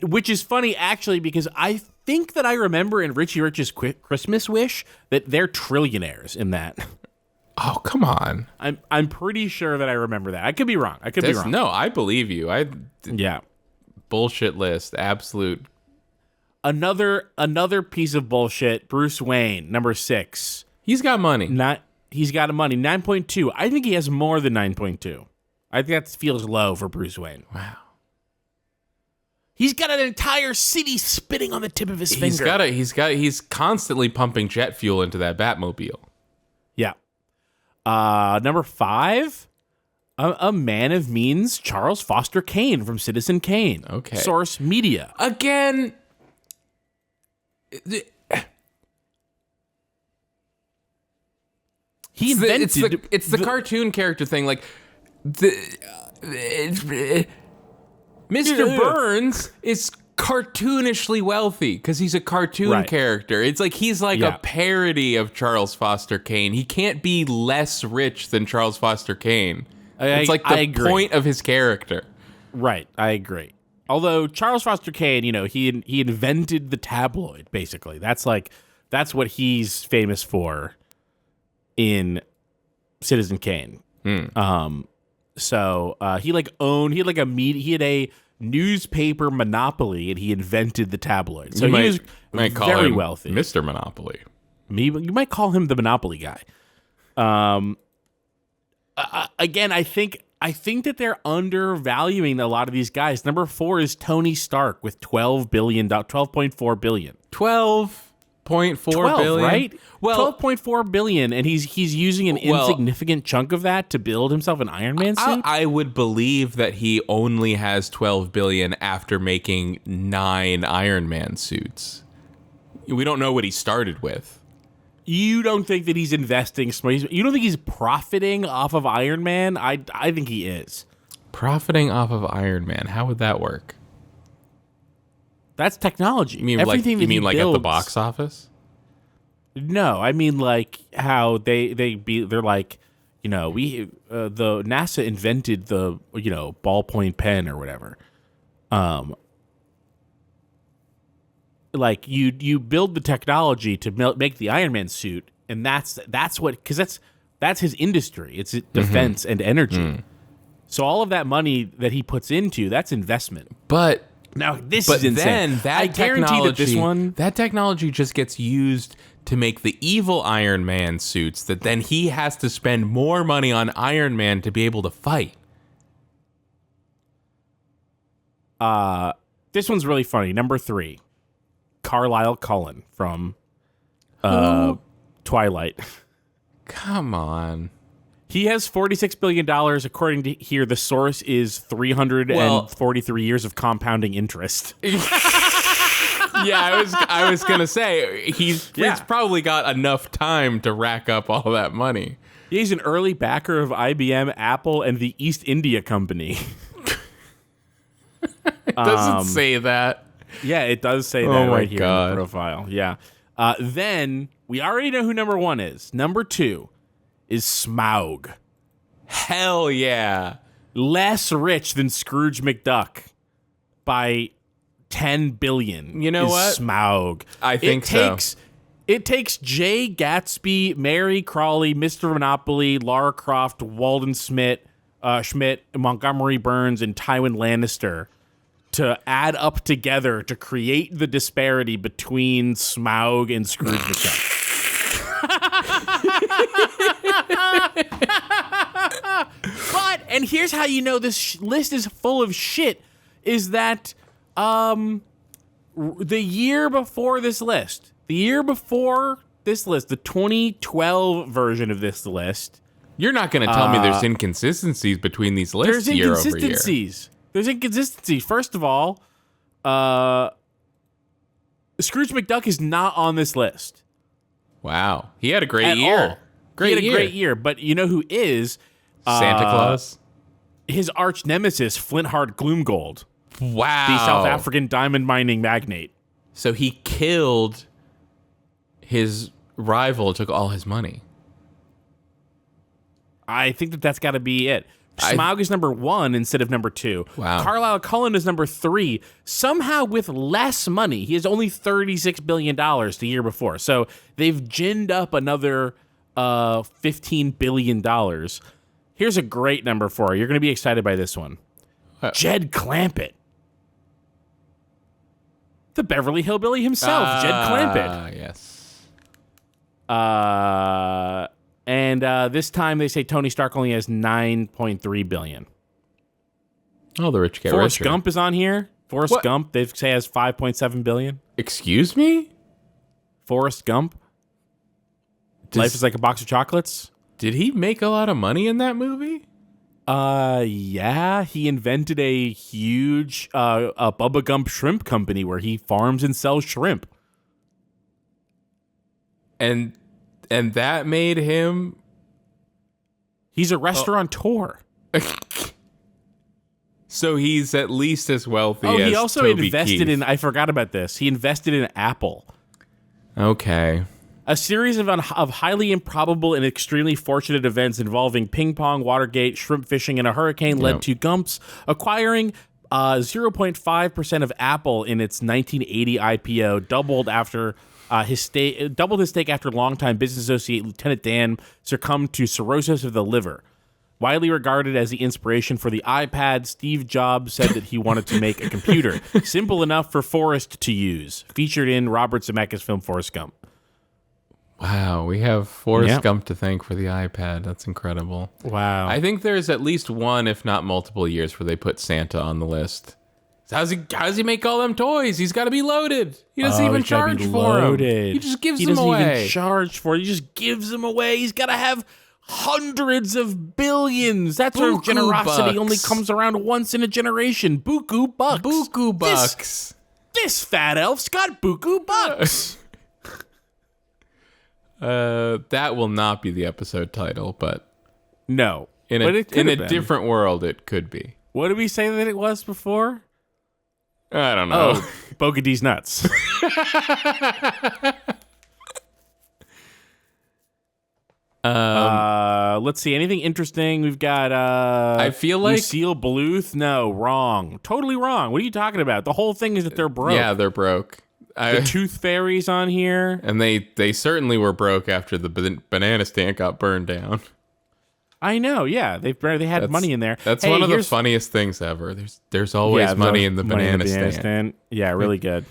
which is funny, actually, because I think that I remember in Richie Rich's Christmas Wish that they're trillionaires in that. Oh, come on. I'm pretty sure that I remember that. I could be wrong. No, I believe you. Yeah. Bullshit list. Absolute. Another piece of bullshit. Bruce Wayne, number 6. He's got money. He's got money. 9.2. I think he has more than 9.2. I think that feels low for Bruce Wayne. Wow. He's got an entire city spitting on the tip of his finger. He's constantly pumping jet fuel into that Batmobile. Yeah. Number 5, a man of means, Charles Foster Kane from Citizen Kane. Okay. Source Media. Again, he invented. It's the cartoon character thing. Like, Mr. Burns is cartoonishly wealthy because he's a cartoon character. It's like he's like a parody of Charles Foster Kane. He can't be less rich than Charles Foster Kane. It's like the point of his character. Right, I agree. Although Charles Foster Kane, he invented the tabloid. Basically, that's what he's famous for in Citizen Kane. So he had a newspaper monopoly, and he invented the tabloid. So he was very wealthy. Mr. Monopoly. You might call him the Monopoly guy. Again, I think that they're undervaluing a lot of these guys. Number 4 is Tony Stark with $12.4 billion. 12.4 billion, right? Well, 12.4 billion, and he's using an insignificant chunk of that to build himself an Iron Man suit. I would believe that he only has 12 billion after making 9 Iron Man suits. We don't know what he started with. You don't think that he's investing? You don't think he's profiting off of Iron Man? I think he is. Profiting off of Iron Man? How would that work? That's technology. You mean everything like, builds, at the box office? No, I mean like how they're like, the NASA invented the ballpoint pen or whatever. Like you build the technology to make the Iron Man suit, and that's what, because that's his industry. It's defense and energy. So all of that money that he puts into, that's investment. But Now this But is insane. then that I guarantee that this one. that technology just gets used to make the evil Iron Man suits that then he has to spend more money on Iron Man to be able to fight. This one's really funny. Number 3, Carlisle Cullen from Twilight. Come on. He has $46 billion. According to here, the source is 343 years of compounding interest. Yeah, I was gonna say he's probably got enough time to rack up all that money. He's an early backer of IBM, Apple, and the East India Company. It doesn't say that. Yeah, it does say that right here in the profile. Yeah. Then we already know who number 1 is. Number 2 is Smaug. Hell yeah. Less rich than Scrooge McDuck by 10 billion. You know what? Smaug. I think so. It takes Jay Gatsby, Mary Crawley, Mr. Monopoly, Lara Croft, Walden Schmidt, Montgomery Burns, and Tywin Lannister to add up together to create the disparity between Smaug and Scrooge McDuck. But, and here's how you know this list is full of shit, is that the year before this list, the 2012 version of this list. You're not going to tell me there's inconsistencies between these lists year over year. There's inconsistencies. First of all, Scrooge McDuck is not on this list. Wow. He had a great He had a great year, but you know who is? Santa Claus? His arch nemesis, Flintheart Gloomgold. Wow. The South African diamond mining magnate. So he killed his rival, took all his money. I think that's got to be it. Smaug is number 1 instead of number 2. Wow. Carlisle Cullen is number 3, somehow with less money. He has only $36 billion the year before. So they've ginned up another $15 billion. Here's a great number for you. You're going to be excited by this one. Jed Clampett. The Beverly Hillbilly himself, Jed Clampett. Yes. And this time they say Tony Stark only has $9.3 billion. Oh, the rich get Forrest richer. Gump is on here. Forrest Gump, they say, has $5.7 billion. Excuse me? Forrest Gump. Life is like a box of chocolates. Did he make a lot of money in that movie? Yeah. He invented a huge a Bubba Gump shrimp company where he farms and sells shrimp. And that made him... He's a restaurateur. So he's at least as wealthy as he also Toby invested Keith. in... I forgot about this. He invested in Apple. Okay. A series of highly improbable and extremely fortunate events involving ping pong, Watergate, shrimp fishing, and a hurricane led to Gump's acquiring 0.5% of Apple in its 1980 IPO, doubled his stake after longtime business associate Lieutenant Dan succumbed to cirrhosis of the liver. Widely regarded as the inspiration for the iPad, Steve Jobs said that he wanted to make a computer simple enough for Forrest to use. Featured in Robert Zemeckis' film Forrest Gump. Wow, we have Forrest Gump to thank for the iPad. That's incredible. Wow. I think there's at least one, if not multiple years, where they put Santa on the list. How does he make all them toys? He's got to be loaded. He doesn't even charge for them. He just gives them away. He doesn't even charge for it. He just gives them away. He's got to have hundreds of billions. That sort of generosity only comes around once in a generation. Buku bucks. Buku bucks. This fat elf's got buku bucks. That will not be the episode title, but no. In a different world, it could be. What did we say that it was before? I don't know. Oh, Bokeh Deez nuts. Let's see. Anything interesting? We've got I feel like Lucille Bluth. No, wrong. Totally wrong. What are you talking about? The whole thing is that they're broke. Yeah, they're broke. The Tooth Fairy's on here. And they certainly were broke after the banana stand got burned down. I know, yeah. They had money in there. That's Hey, one of the here's- funniest things ever. There's always Yeah, money the in the money banana stand. Yeah, really good.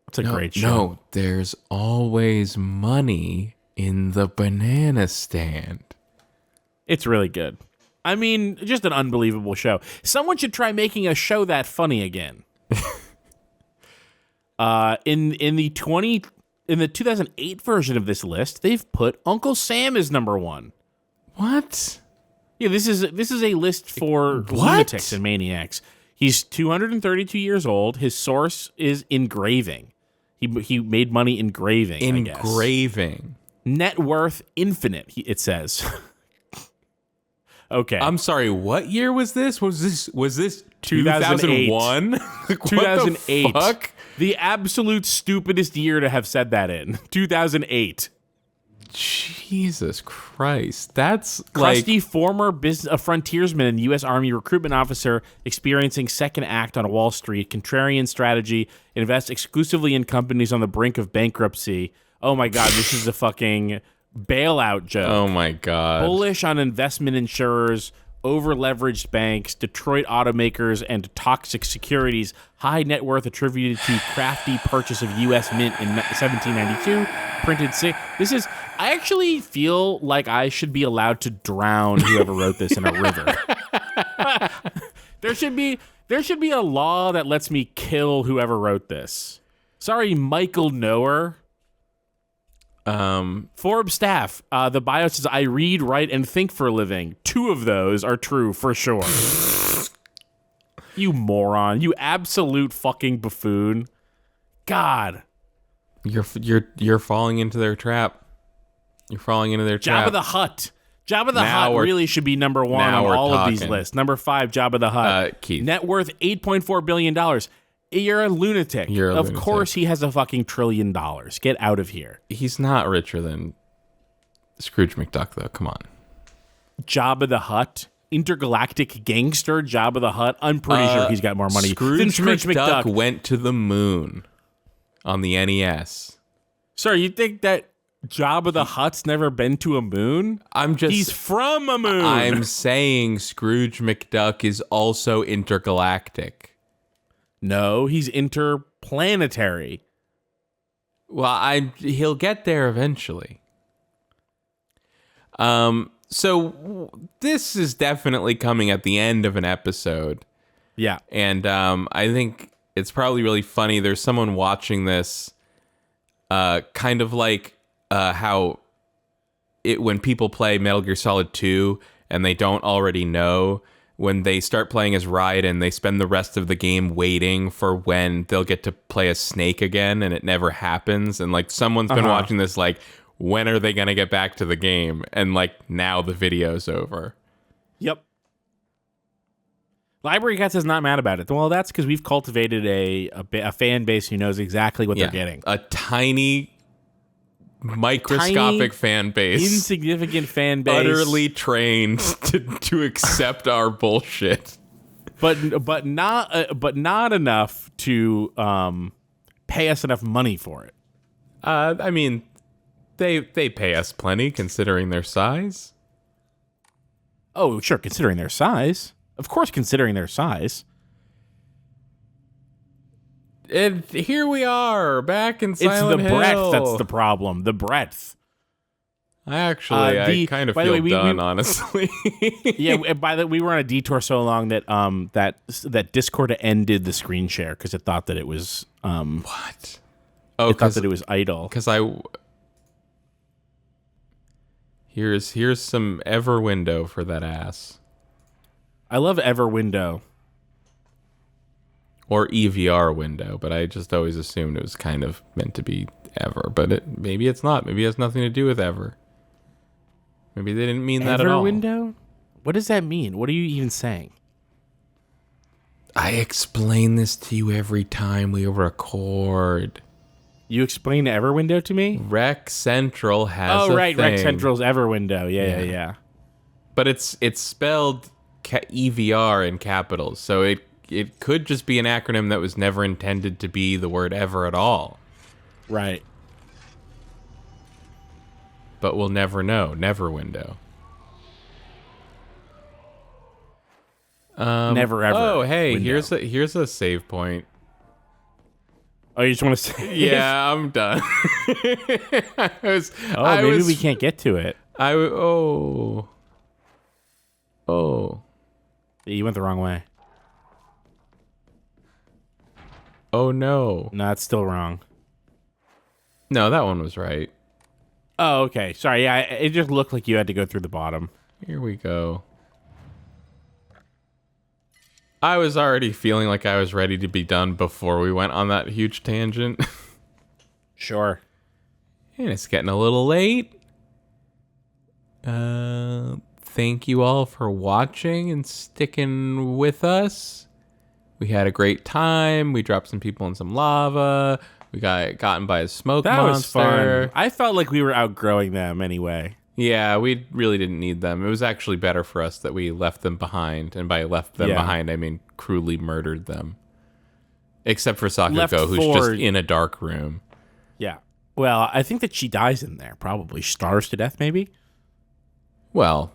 It's a great show. No, there's always money in the banana stand. It's really good. I mean, just an unbelievable show. Someone should try making a show that funny again. In the 2008 version of this list, they've put Uncle Sam as number 1. What? Yeah, this is a list for lunatics and maniacs. He's 232 years old. His source is engraving. He made money engraving. I guess. Engraving. Net worth infinite. It says. Okay. I'm sorry. What year was this? Was this 2008. 2001? 2008. What the fuck? The absolute stupidest year to have said that in. 2008. Jesus Christ. That's Crusty, former frontiersman and U.S. Army recruitment officer experiencing second act on Wall Street, contrarian strategy, invests exclusively in companies on the brink of bankruptcy. Oh my God, this is a fucking bailout joke. Oh my God. Bullish on investment insurers, over-leveraged banks, Detroit automakers, and toxic securities. High net worth attributed to crafty purchase of U.S. Mint in 1792. Printed This is... I actually feel like I should be allowed to drown whoever wrote this in a river. There should be a law that lets me kill whoever wrote this. Sorry, Michael Knower. Forbes staff. The bio says, I read, write, and think for a living. 2 of those are true for sure. You moron. You absolute fucking buffoon. God. You're falling into their trap. You're falling into their trap. Jabba the Hutt. Jabba the Now Hutt we're- really should be number 1 now on we're all of these talking. lists. Number 5, Jabba the Hutt. Keith. Net worth $8.4 billion. You're a lunatic. You're a of lunatic. course he has a fucking $1 trillion. Get out of here. He's not richer than Scrooge McDuck, though. Come on. Jabba the Hutt. Intergalactic gangster Jabba the Hutt. I'm pretty sure he's got more money than Scrooge Scrooge McDuck McDuck. went to the moon on the NES. Sir, you think that Jabba the Hutt's never been to a moon? He's from a moon. I'm saying Scrooge McDuck is also intergalactic. No, he's interplanetary. Well, he'll get there eventually. So this is definitely coming at the end of an episode. Yeah. And I think it's probably really funny. There's someone watching this, kind of like how when people play Metal Gear Solid 2 and they don't already know, when they start playing as Raiden, they spend the rest of the game waiting for when they'll get to play as Snake again, and it never happens. And like someone's been watching this like, when are they going to get back to the game? And like now the video's over. Yep. Library Cats is not mad about it. Well, that's because we've cultivated a fan base who knows exactly what they're getting. A tiny, microscopic fan base. Insignificant fan base. Utterly trained to accept our bullshit. But not enough to pay us enough money for it. I mean, they pay us plenty considering their size. Oh, sure, considering their size. Of course, considering their size. And here we are, back in Silent It's the breadth Hill. that's the problem. The breadth. I kind of by the feel way, done, honestly. Yeah, by the we were on a detour so long that that Discord ended the screen share because it thought that it was What? Oh, it thought that it was idle. Because here's some Ever window for that ass. I love Everwindow. Or EVR window, but I just always assumed it was kind of meant to be Ever. But maybe it's not. Maybe it has nothing to do with Ever. Maybe they didn't mean that at all. Everwindow? What does that mean? What are you even saying? I explain this to you every time we record. You explain Everwindow to me? Rec Central has Oh, a right, Rec thing. Central's Everwindow. Yeah. But it's spelled EVR in capitals, so it could just be an acronym that was never intended to be the word ever at all. Right. But we'll never know. Never window. never ever. Oh, hey, window. here's a save point. Oh, you just want to say? Yeah, I'm done. Maybe we can't get to it. Oh. You went the wrong way. Oh no. No, it's still wrong. No, that one was right. Oh, okay. Sorry. Yeah, it just looked like you had to go through the bottom. Here we go. I was already feeling like I was ready to be done before we went on that huge tangent. Sure. And it's getting a little late. Thank you all for watching and sticking with us. We had a great time. We dropped some people in some lava. We got gotten by a smoke That monster. was fun. I felt like we were outgrowing them anyway. Yeah, we really didn't need them. It was actually better for us that we left them behind. And by left them behind, I mean cruelly murdered them. Except for Sakuko, who's just in a dark room. Yeah. Well, I think that she dies in there, probably. Starves to death, maybe? Well,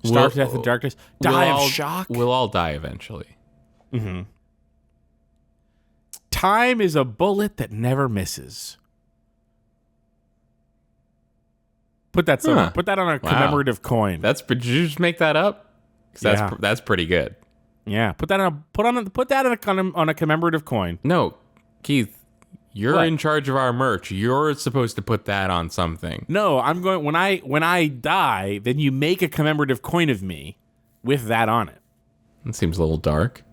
Starves to death in darkness. Die of shock? We'll all die eventually. Mm-hmm. Time is a bullet that never misses. Put that somewhere. Put that on a commemorative coin. Did you just make that up? 'Cause that's pretty good. Yeah, put that on a commemorative coin. No, Keith, you're What? in charge of our merch. You're supposed to put that on something. No, I'm going when I die, then you make a commemorative coin of me with that on it. It seems a little dark.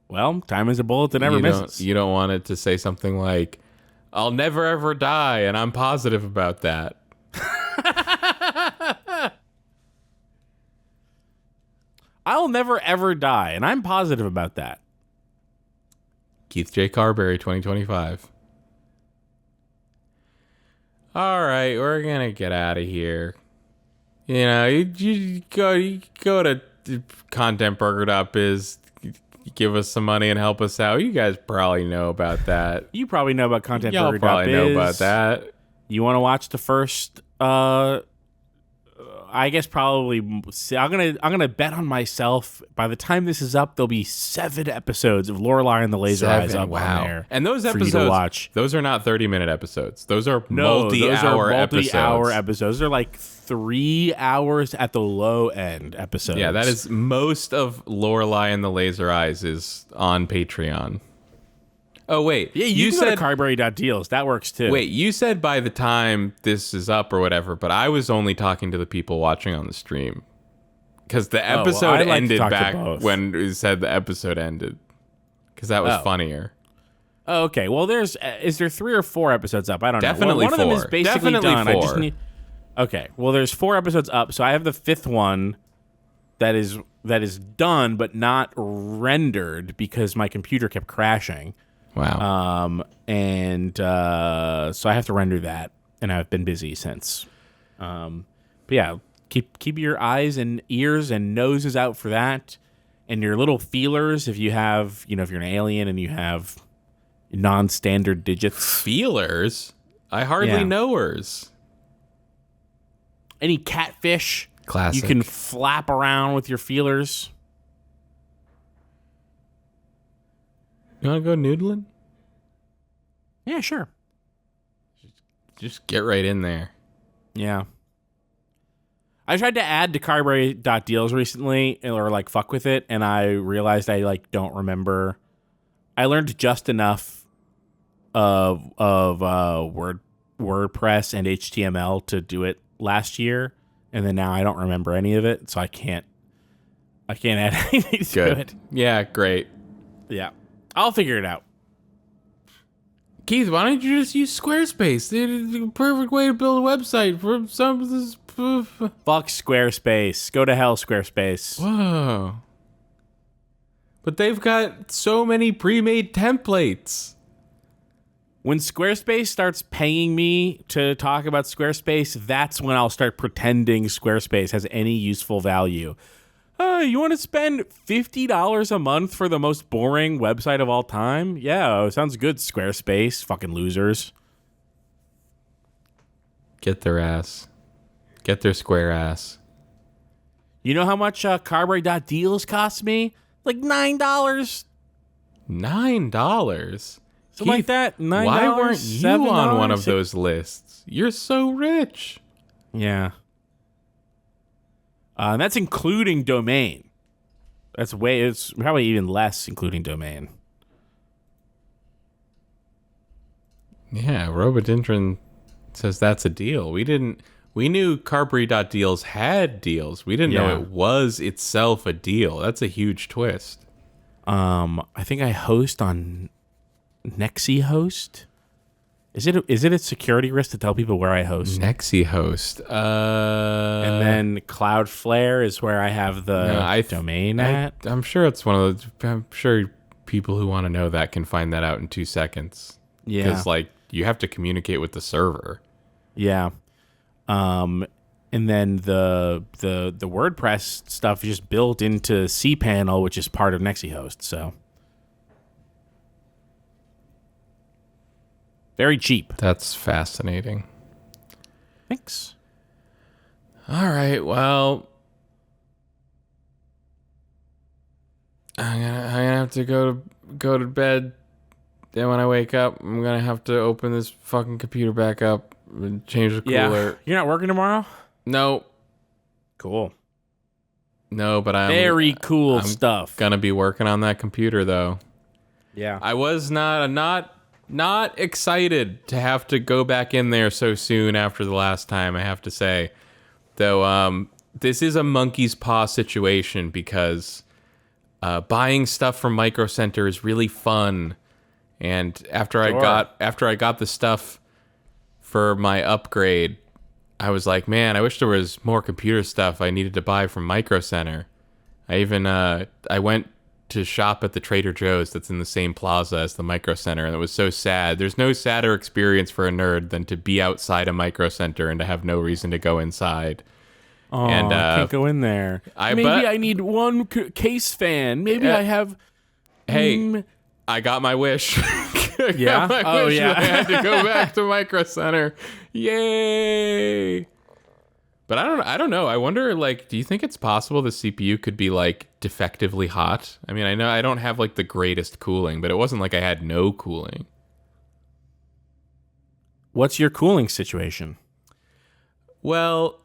Well, time is a bullet that never misses. You don't want it to say something like, "I'll never ever die," and I'm positive about that. I'll never ever die, and I'm positive about that. Keith J. Carberry, 2025. All right, we're gonna get out of here. You know, you go to contentburger.biz, give us some money and help us out. You guys probably know about that. You probably know about contentburger.biz. Y'all probably know about that. You want to watch the first? I guess probably. I'm gonna bet on myself. By the time this is up, there'll be 7 episodes of Lorelai and the Laser Eyes up on there. And those for you to episodes, watch. those are not 30-minute episodes. Those are No, multi-hour multi-hour episodes. episodes. They're like 3 hours at the low end episodes. Yeah, that is most of Lorelai and the Laser Eyes is on Patreon. Oh, wait. Yeah, you said carberry.deals. That works too. Wait, you said by the time this is up or whatever, but I was only talking to the people watching on the stream. Because the episode ended back when it said the episode ended. Because that was funnier. Oh, okay. Well, is there 3 or 4 episodes up? I don't Definitely know. Well, one 4. of them is basically Definitely done. 4. I just need. Okay. Well, there's 4 episodes up, so I have the 5th one that is done but not rendered because my computer kept crashing. Wow. So I have to render that, and I've been busy since. But yeah, keep your eyes and ears and noses out for that, and your little feelers if you have, if you're an alien and you have non-standard digits. Feelers? I hardly know hers. Any catfish. Classic. You can flap around with your feelers. You want to go noodling? Yeah, sure. Just get right in there. Yeah. I tried to add to carberry.deals recently, or fuck with it, and I realized I don't remember. I learned just enough of WordPress and HTML to do it last year, and then now I don't remember any of it, so I can't add anything to it. Yeah, great. Yeah. I'll figure it out. Keith, why don't you just use Squarespace? It's the perfect way to build a website for some of this. Fuck Squarespace. Go to hell, Squarespace. Whoa. But they've got so many pre-made templates. When Squarespace starts paying me to talk about Squarespace, that's when I'll start pretending Squarespace has any useful value. You want to spend $50 a month for the most boring website of all time? Yeah, sounds good, Squarespace. Fucking losers. Get their ass. Get their square ass. You know how much Carberry.deals cost me? Like $9. $9? Something like that. $9. Why weren't you $7, on one of those lists? You're so rich. Yeah. That's including domain. It's probably even less including domain. Yeah, Robodendron says that's a deal. We knew Carberry.deals had deals. We didn't know it was itself a deal. That's a huge twist. I think I host on Nexi Host. Is it a security risk to tell people where I host? Nexi Host. And then Cloudflare is where I have the domain at. I'm sure it's one of those. I'm sure people who want to know that can find that out in 2 seconds. Yeah. Because, like, you have to communicate with the server. Yeah. And then the WordPress stuff is just built into cPanel, which is part of Nexi Host. So very cheap. That's fascinating. Thanks. All right. Well, I'm gonna have to go to bed. Then when I wake up, I'm gonna have to open this fucking computer back up and change the cooler. Yeah. You're not working tomorrow? No. Cool. No, but I'm very cool stuff. Gonna be working on that computer though. Yeah. I was not excited to have to go back in there so soon after the last time, I have to say. Though this is a monkey's paw situation because buying stuff from Micro Center is really fun. And after I got the stuff for my upgrade, I was like, man, I wish there was more computer stuff I needed to buy from Micro Center. I even I went to shop at the Trader Joe's that's in the same plaza as the Micro Center, and it was so sad. There's no sadder experience for a nerd than to be outside a Micro Center and to have no reason to go inside. Oh, and I can't go in there. I need one case fan. Maybe I have. Hey, I got my wish. Yeah. I had to go back to Micro Center. Yay! But I don't know. I wonder, like, do you think it's possible the CPU could be like defectively hot? I mean, I know I don't have like the greatest cooling, but it wasn't like I had no cooling. What's your cooling situation? Well,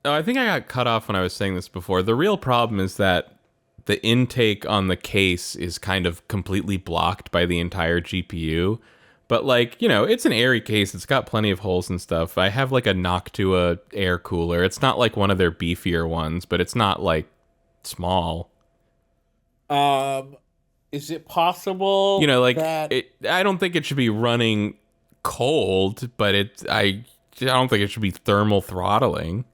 I think I got cut off when I was saying this before. The real problem is that the intake on the case is kind of completely blocked by the entire GPU. But, like, you know, it's an airy case. It's got plenty of holes and stuff. I have, like, a Noctua air cooler. It's not, like, one of their beefier ones, but it's not, like, small. Is it possible? You know, like, I don't think it should be running cold, but I don't think it should be thermal throttling.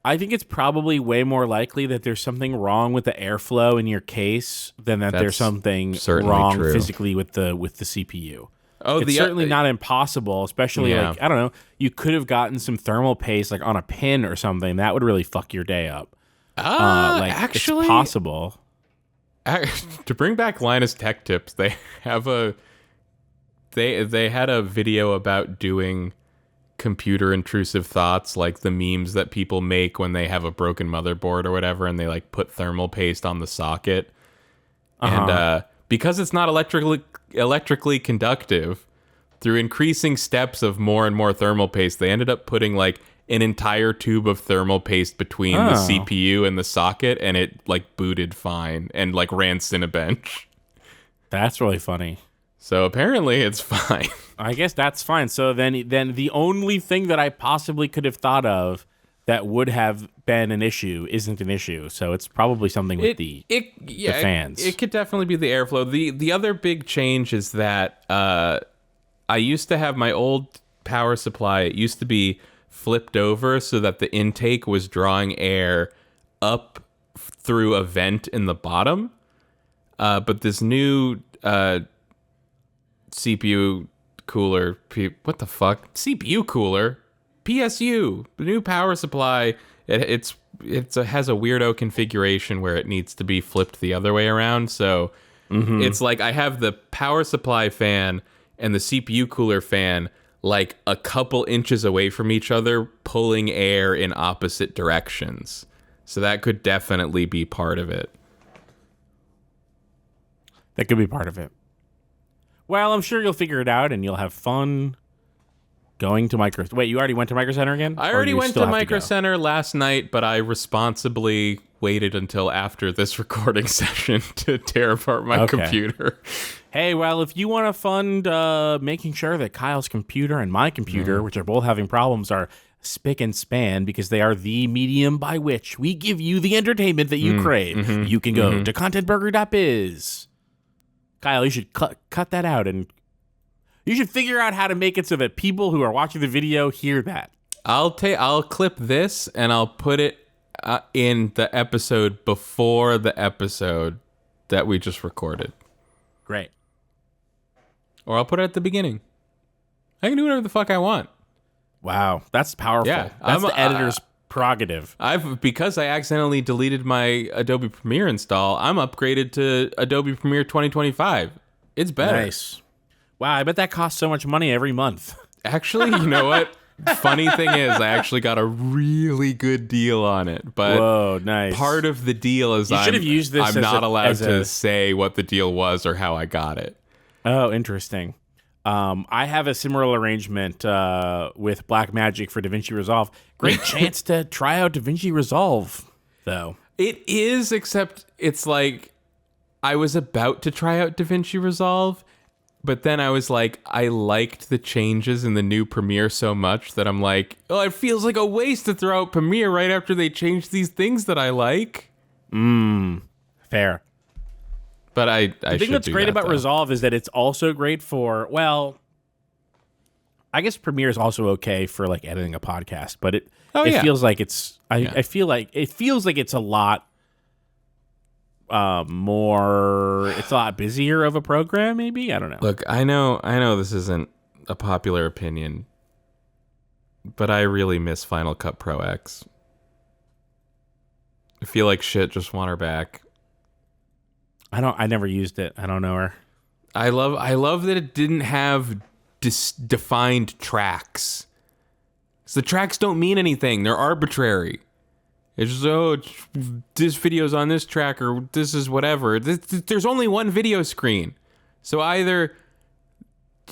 I think it's probably way more likely that there's something wrong with the airflow in your case than that there's something wrong physically with the CPU. Oh, it's certainly not impossible, especially like, I don't know, you could have gotten some thermal paste like on a pin or something. That would really fuck your day up. Actually, it's possible. To bring back Linus Tech Tips, they have they had a video about doing computer intrusive thoughts, like the memes that people make when they have a broken motherboard or whatever, and they like put thermal paste on the socket. And because it's not electrically conductive, through increasing steps of more and more thermal paste, they ended up putting like an entire tube of thermal paste between the CPU and the socket, and it like booted fine and like ran Cinebench. That's really funny. So apparently it's fine. I guess that's fine. So then the only thing that I possibly could have thought of that would have been an issue isn't an issue. So it's probably something with the fans. It could definitely be the airflow. The other big change is that I used to have my old power supply. It used to be flipped over so that the intake was drawing air up through a vent in the bottom. But this new CPU cooler, what the fuck? CPU cooler, PSU, the new power supply. It has a weirdo configuration where it needs to be flipped the other way around. So it's like I have the power supply fan and the CPU cooler fan like a couple inches away from each other, pulling air in opposite directions. So that could definitely be part of it. That could be part of it. Well, I'm sure you'll figure it out and you'll have fun going to Micro. Wait, you already went to Micro Center again? I Or already you went still to have Micro go? Center last night, but I responsibly waited until after this recording session to tear apart my Okay. computer. Hey, well, if you want to fund making sure that Kyle's computer and my computer, which are both having problems, are spick and span because they are the medium by which we give you the entertainment that you crave, you can go to contentburger.biz. Kyle, you should cut that out, and you should figure out how to make it so that people who are watching the video hear that. I'll clip this and I'll put it in the episode before the episode that we just recorded. Great. Or I'll put it at the beginning. I can do whatever the fuck I want. Wow, that's powerful. Yeah, That's the editor's prerogative. Because I accidentally deleted my Adobe Premiere install, I'm upgraded to Adobe Premiere 2025. It's better. Nice. Wow, I bet that costs so much money every month. Actually, you know what? Funny thing is, I actually got a really good deal on it. But Whoa, nice. part of the deal is You should have used this I'm as not allowed as to say what the deal was or how I got it. Oh, interesting. I have a similar arrangement with Blackmagic for DaVinci Resolve. Great chance to try out DaVinci Resolve, though. It is, except it's like I was about to try out DaVinci Resolve, but then I was like, I liked the changes in the new Premiere so much that I'm like, oh, it feels like a waste to throw out Premiere right after they change these things that I like. Fair. But I The thing that's great about Resolve is that it's also great for, well, I guess Premiere is also okay for like editing a podcast, but it feels like it's I feel like it feels like it's a lot it's a lot busier of a program, maybe. I don't know. Look, I know this isn't a popular opinion, but I really miss Final Cut Pro X. I feel like shit, just want her back. I never used it. I don't know her. I love that it didn't have defined tracks. 'Cause the tracks don't mean anything. They're arbitrary. It's just, this video's on this track or this is whatever. There's only one video screen. So either,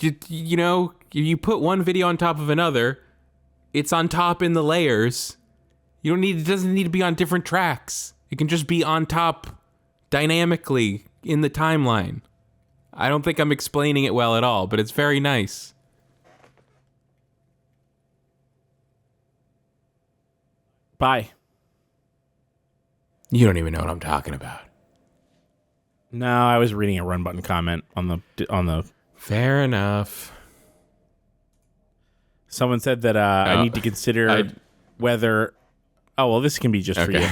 you know, you put one video on top of another, it's on top in the layers. It doesn't need to be on different tracks. It can just be on top dynamically in the timeline. I don't think I'm explaining it well at all, but it's very nice. Bye. You don't even know what I'm talking about. No, I was reading a run button comment on the. Fair enough. Someone said that I need to consider whether. Oh well, this can be just for you.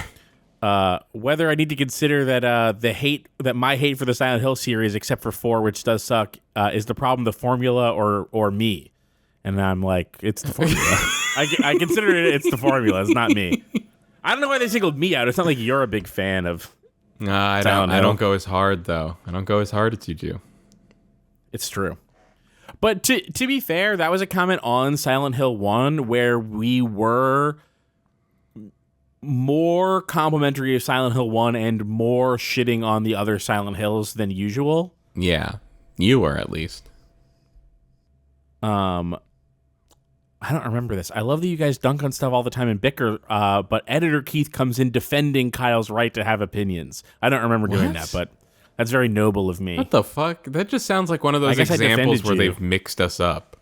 Whether I need to consider that my hate for the Silent Hill series, except for 4, which does suck, is the problem the formula or me? And I'm like, it's the formula. I consider it's the formula. It's not me. I don't know why they singled me out. It's not like you're a big fan of. I don't go as hard though. I don't go as hard as you do. It's true. But to be fair, that was a comment on Silent Hill 1 where we were more complimentary of Silent Hill 1 and more shitting on the other Silent Hills than usual. Yeah, you were at least. I don't remember this. I love that you guys dunk on stuff all the time and bicker, but editor Keith comes in defending Kyle's right to have opinions. I don't remember doing that, but that's very noble of me. What the fuck? That just sounds like one of those guess I examples defended where you. they've mixed us up.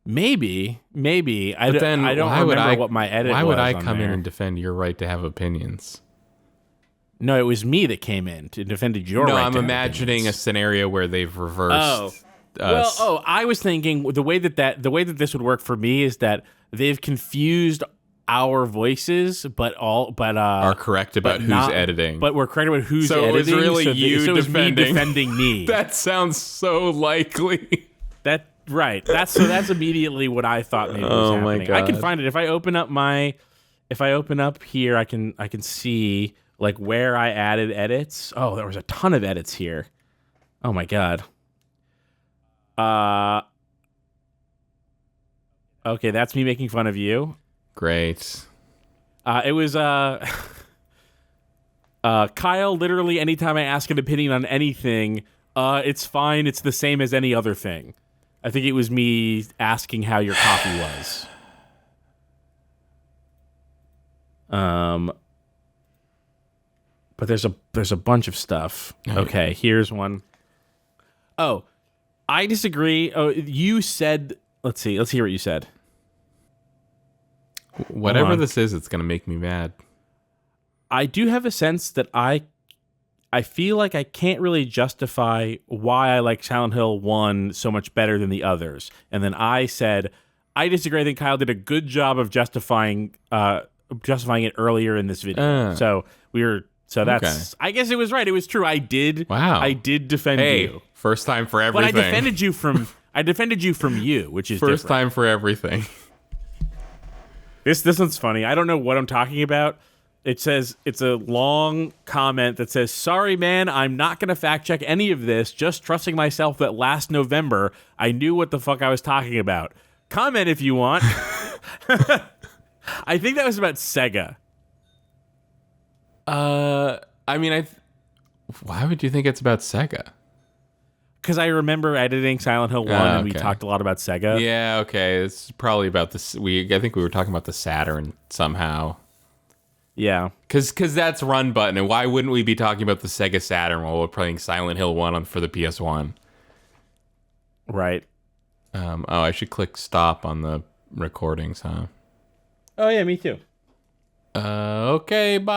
Maybe. But then I don't remember what my edit was. Why would I on come in there. and defend your right to have opinions? No, it was me that came in to defended your No, right I'm to have imagining a opinions. scenario where they've reversed us. Well, I was thinking the way that this would work for me is that they've confused our voices, but are correct about who's editing. But we're correct about who's So it editing. was really so you so it was me defending. defending me. That sounds so likely. That's immediately what I thought maybe was Oh my happening. I can God. find it if I open up here. I can see like where I added edits. Oh, there was a ton of edits here. Oh my God. Okay, that's me making fun of you. Great. It was Kyle. Literally, anytime I ask an opinion on anything, it's fine. It's the same as any other thing. I think it was me asking how your coffee was. But there's a bunch of stuff. Okay, here's one. Oh, I disagree. Oh, you said. Let's see. Let's hear what you said. Whatever this is, it's gonna make me mad. I do have a sense that I feel like I can't really justify why I like Silent Hill 1 so much better than the others. And then I said, I disagree. I think Kyle did a good job of justifying it earlier in this video. So that's, okay. I guess it was right. It was true. I did defend you. First time for everything. But I defended you from you, which is first different. Time for everything. This one's funny. I don't know what I'm talking about. It says, it's a long comment that says, sorry, man, I'm not going to fact check any of this, just trusting myself that last November, I knew what the fuck I was talking about. Comment if you want. I think that was about Sega. I mean, why would you think it's about Sega? Because I remember editing Silent Hill 1 and we talked a lot about Sega. Yeah, okay. It's probably about this. I think we were talking about the Saturn somehow. Yeah. Because that's run button, and why wouldn't we be talking about the Sega Saturn while we're playing Silent Hill 1 for the PS1? Right. I should click stop on the recordings, huh? Oh, yeah, me too. Okay, bye.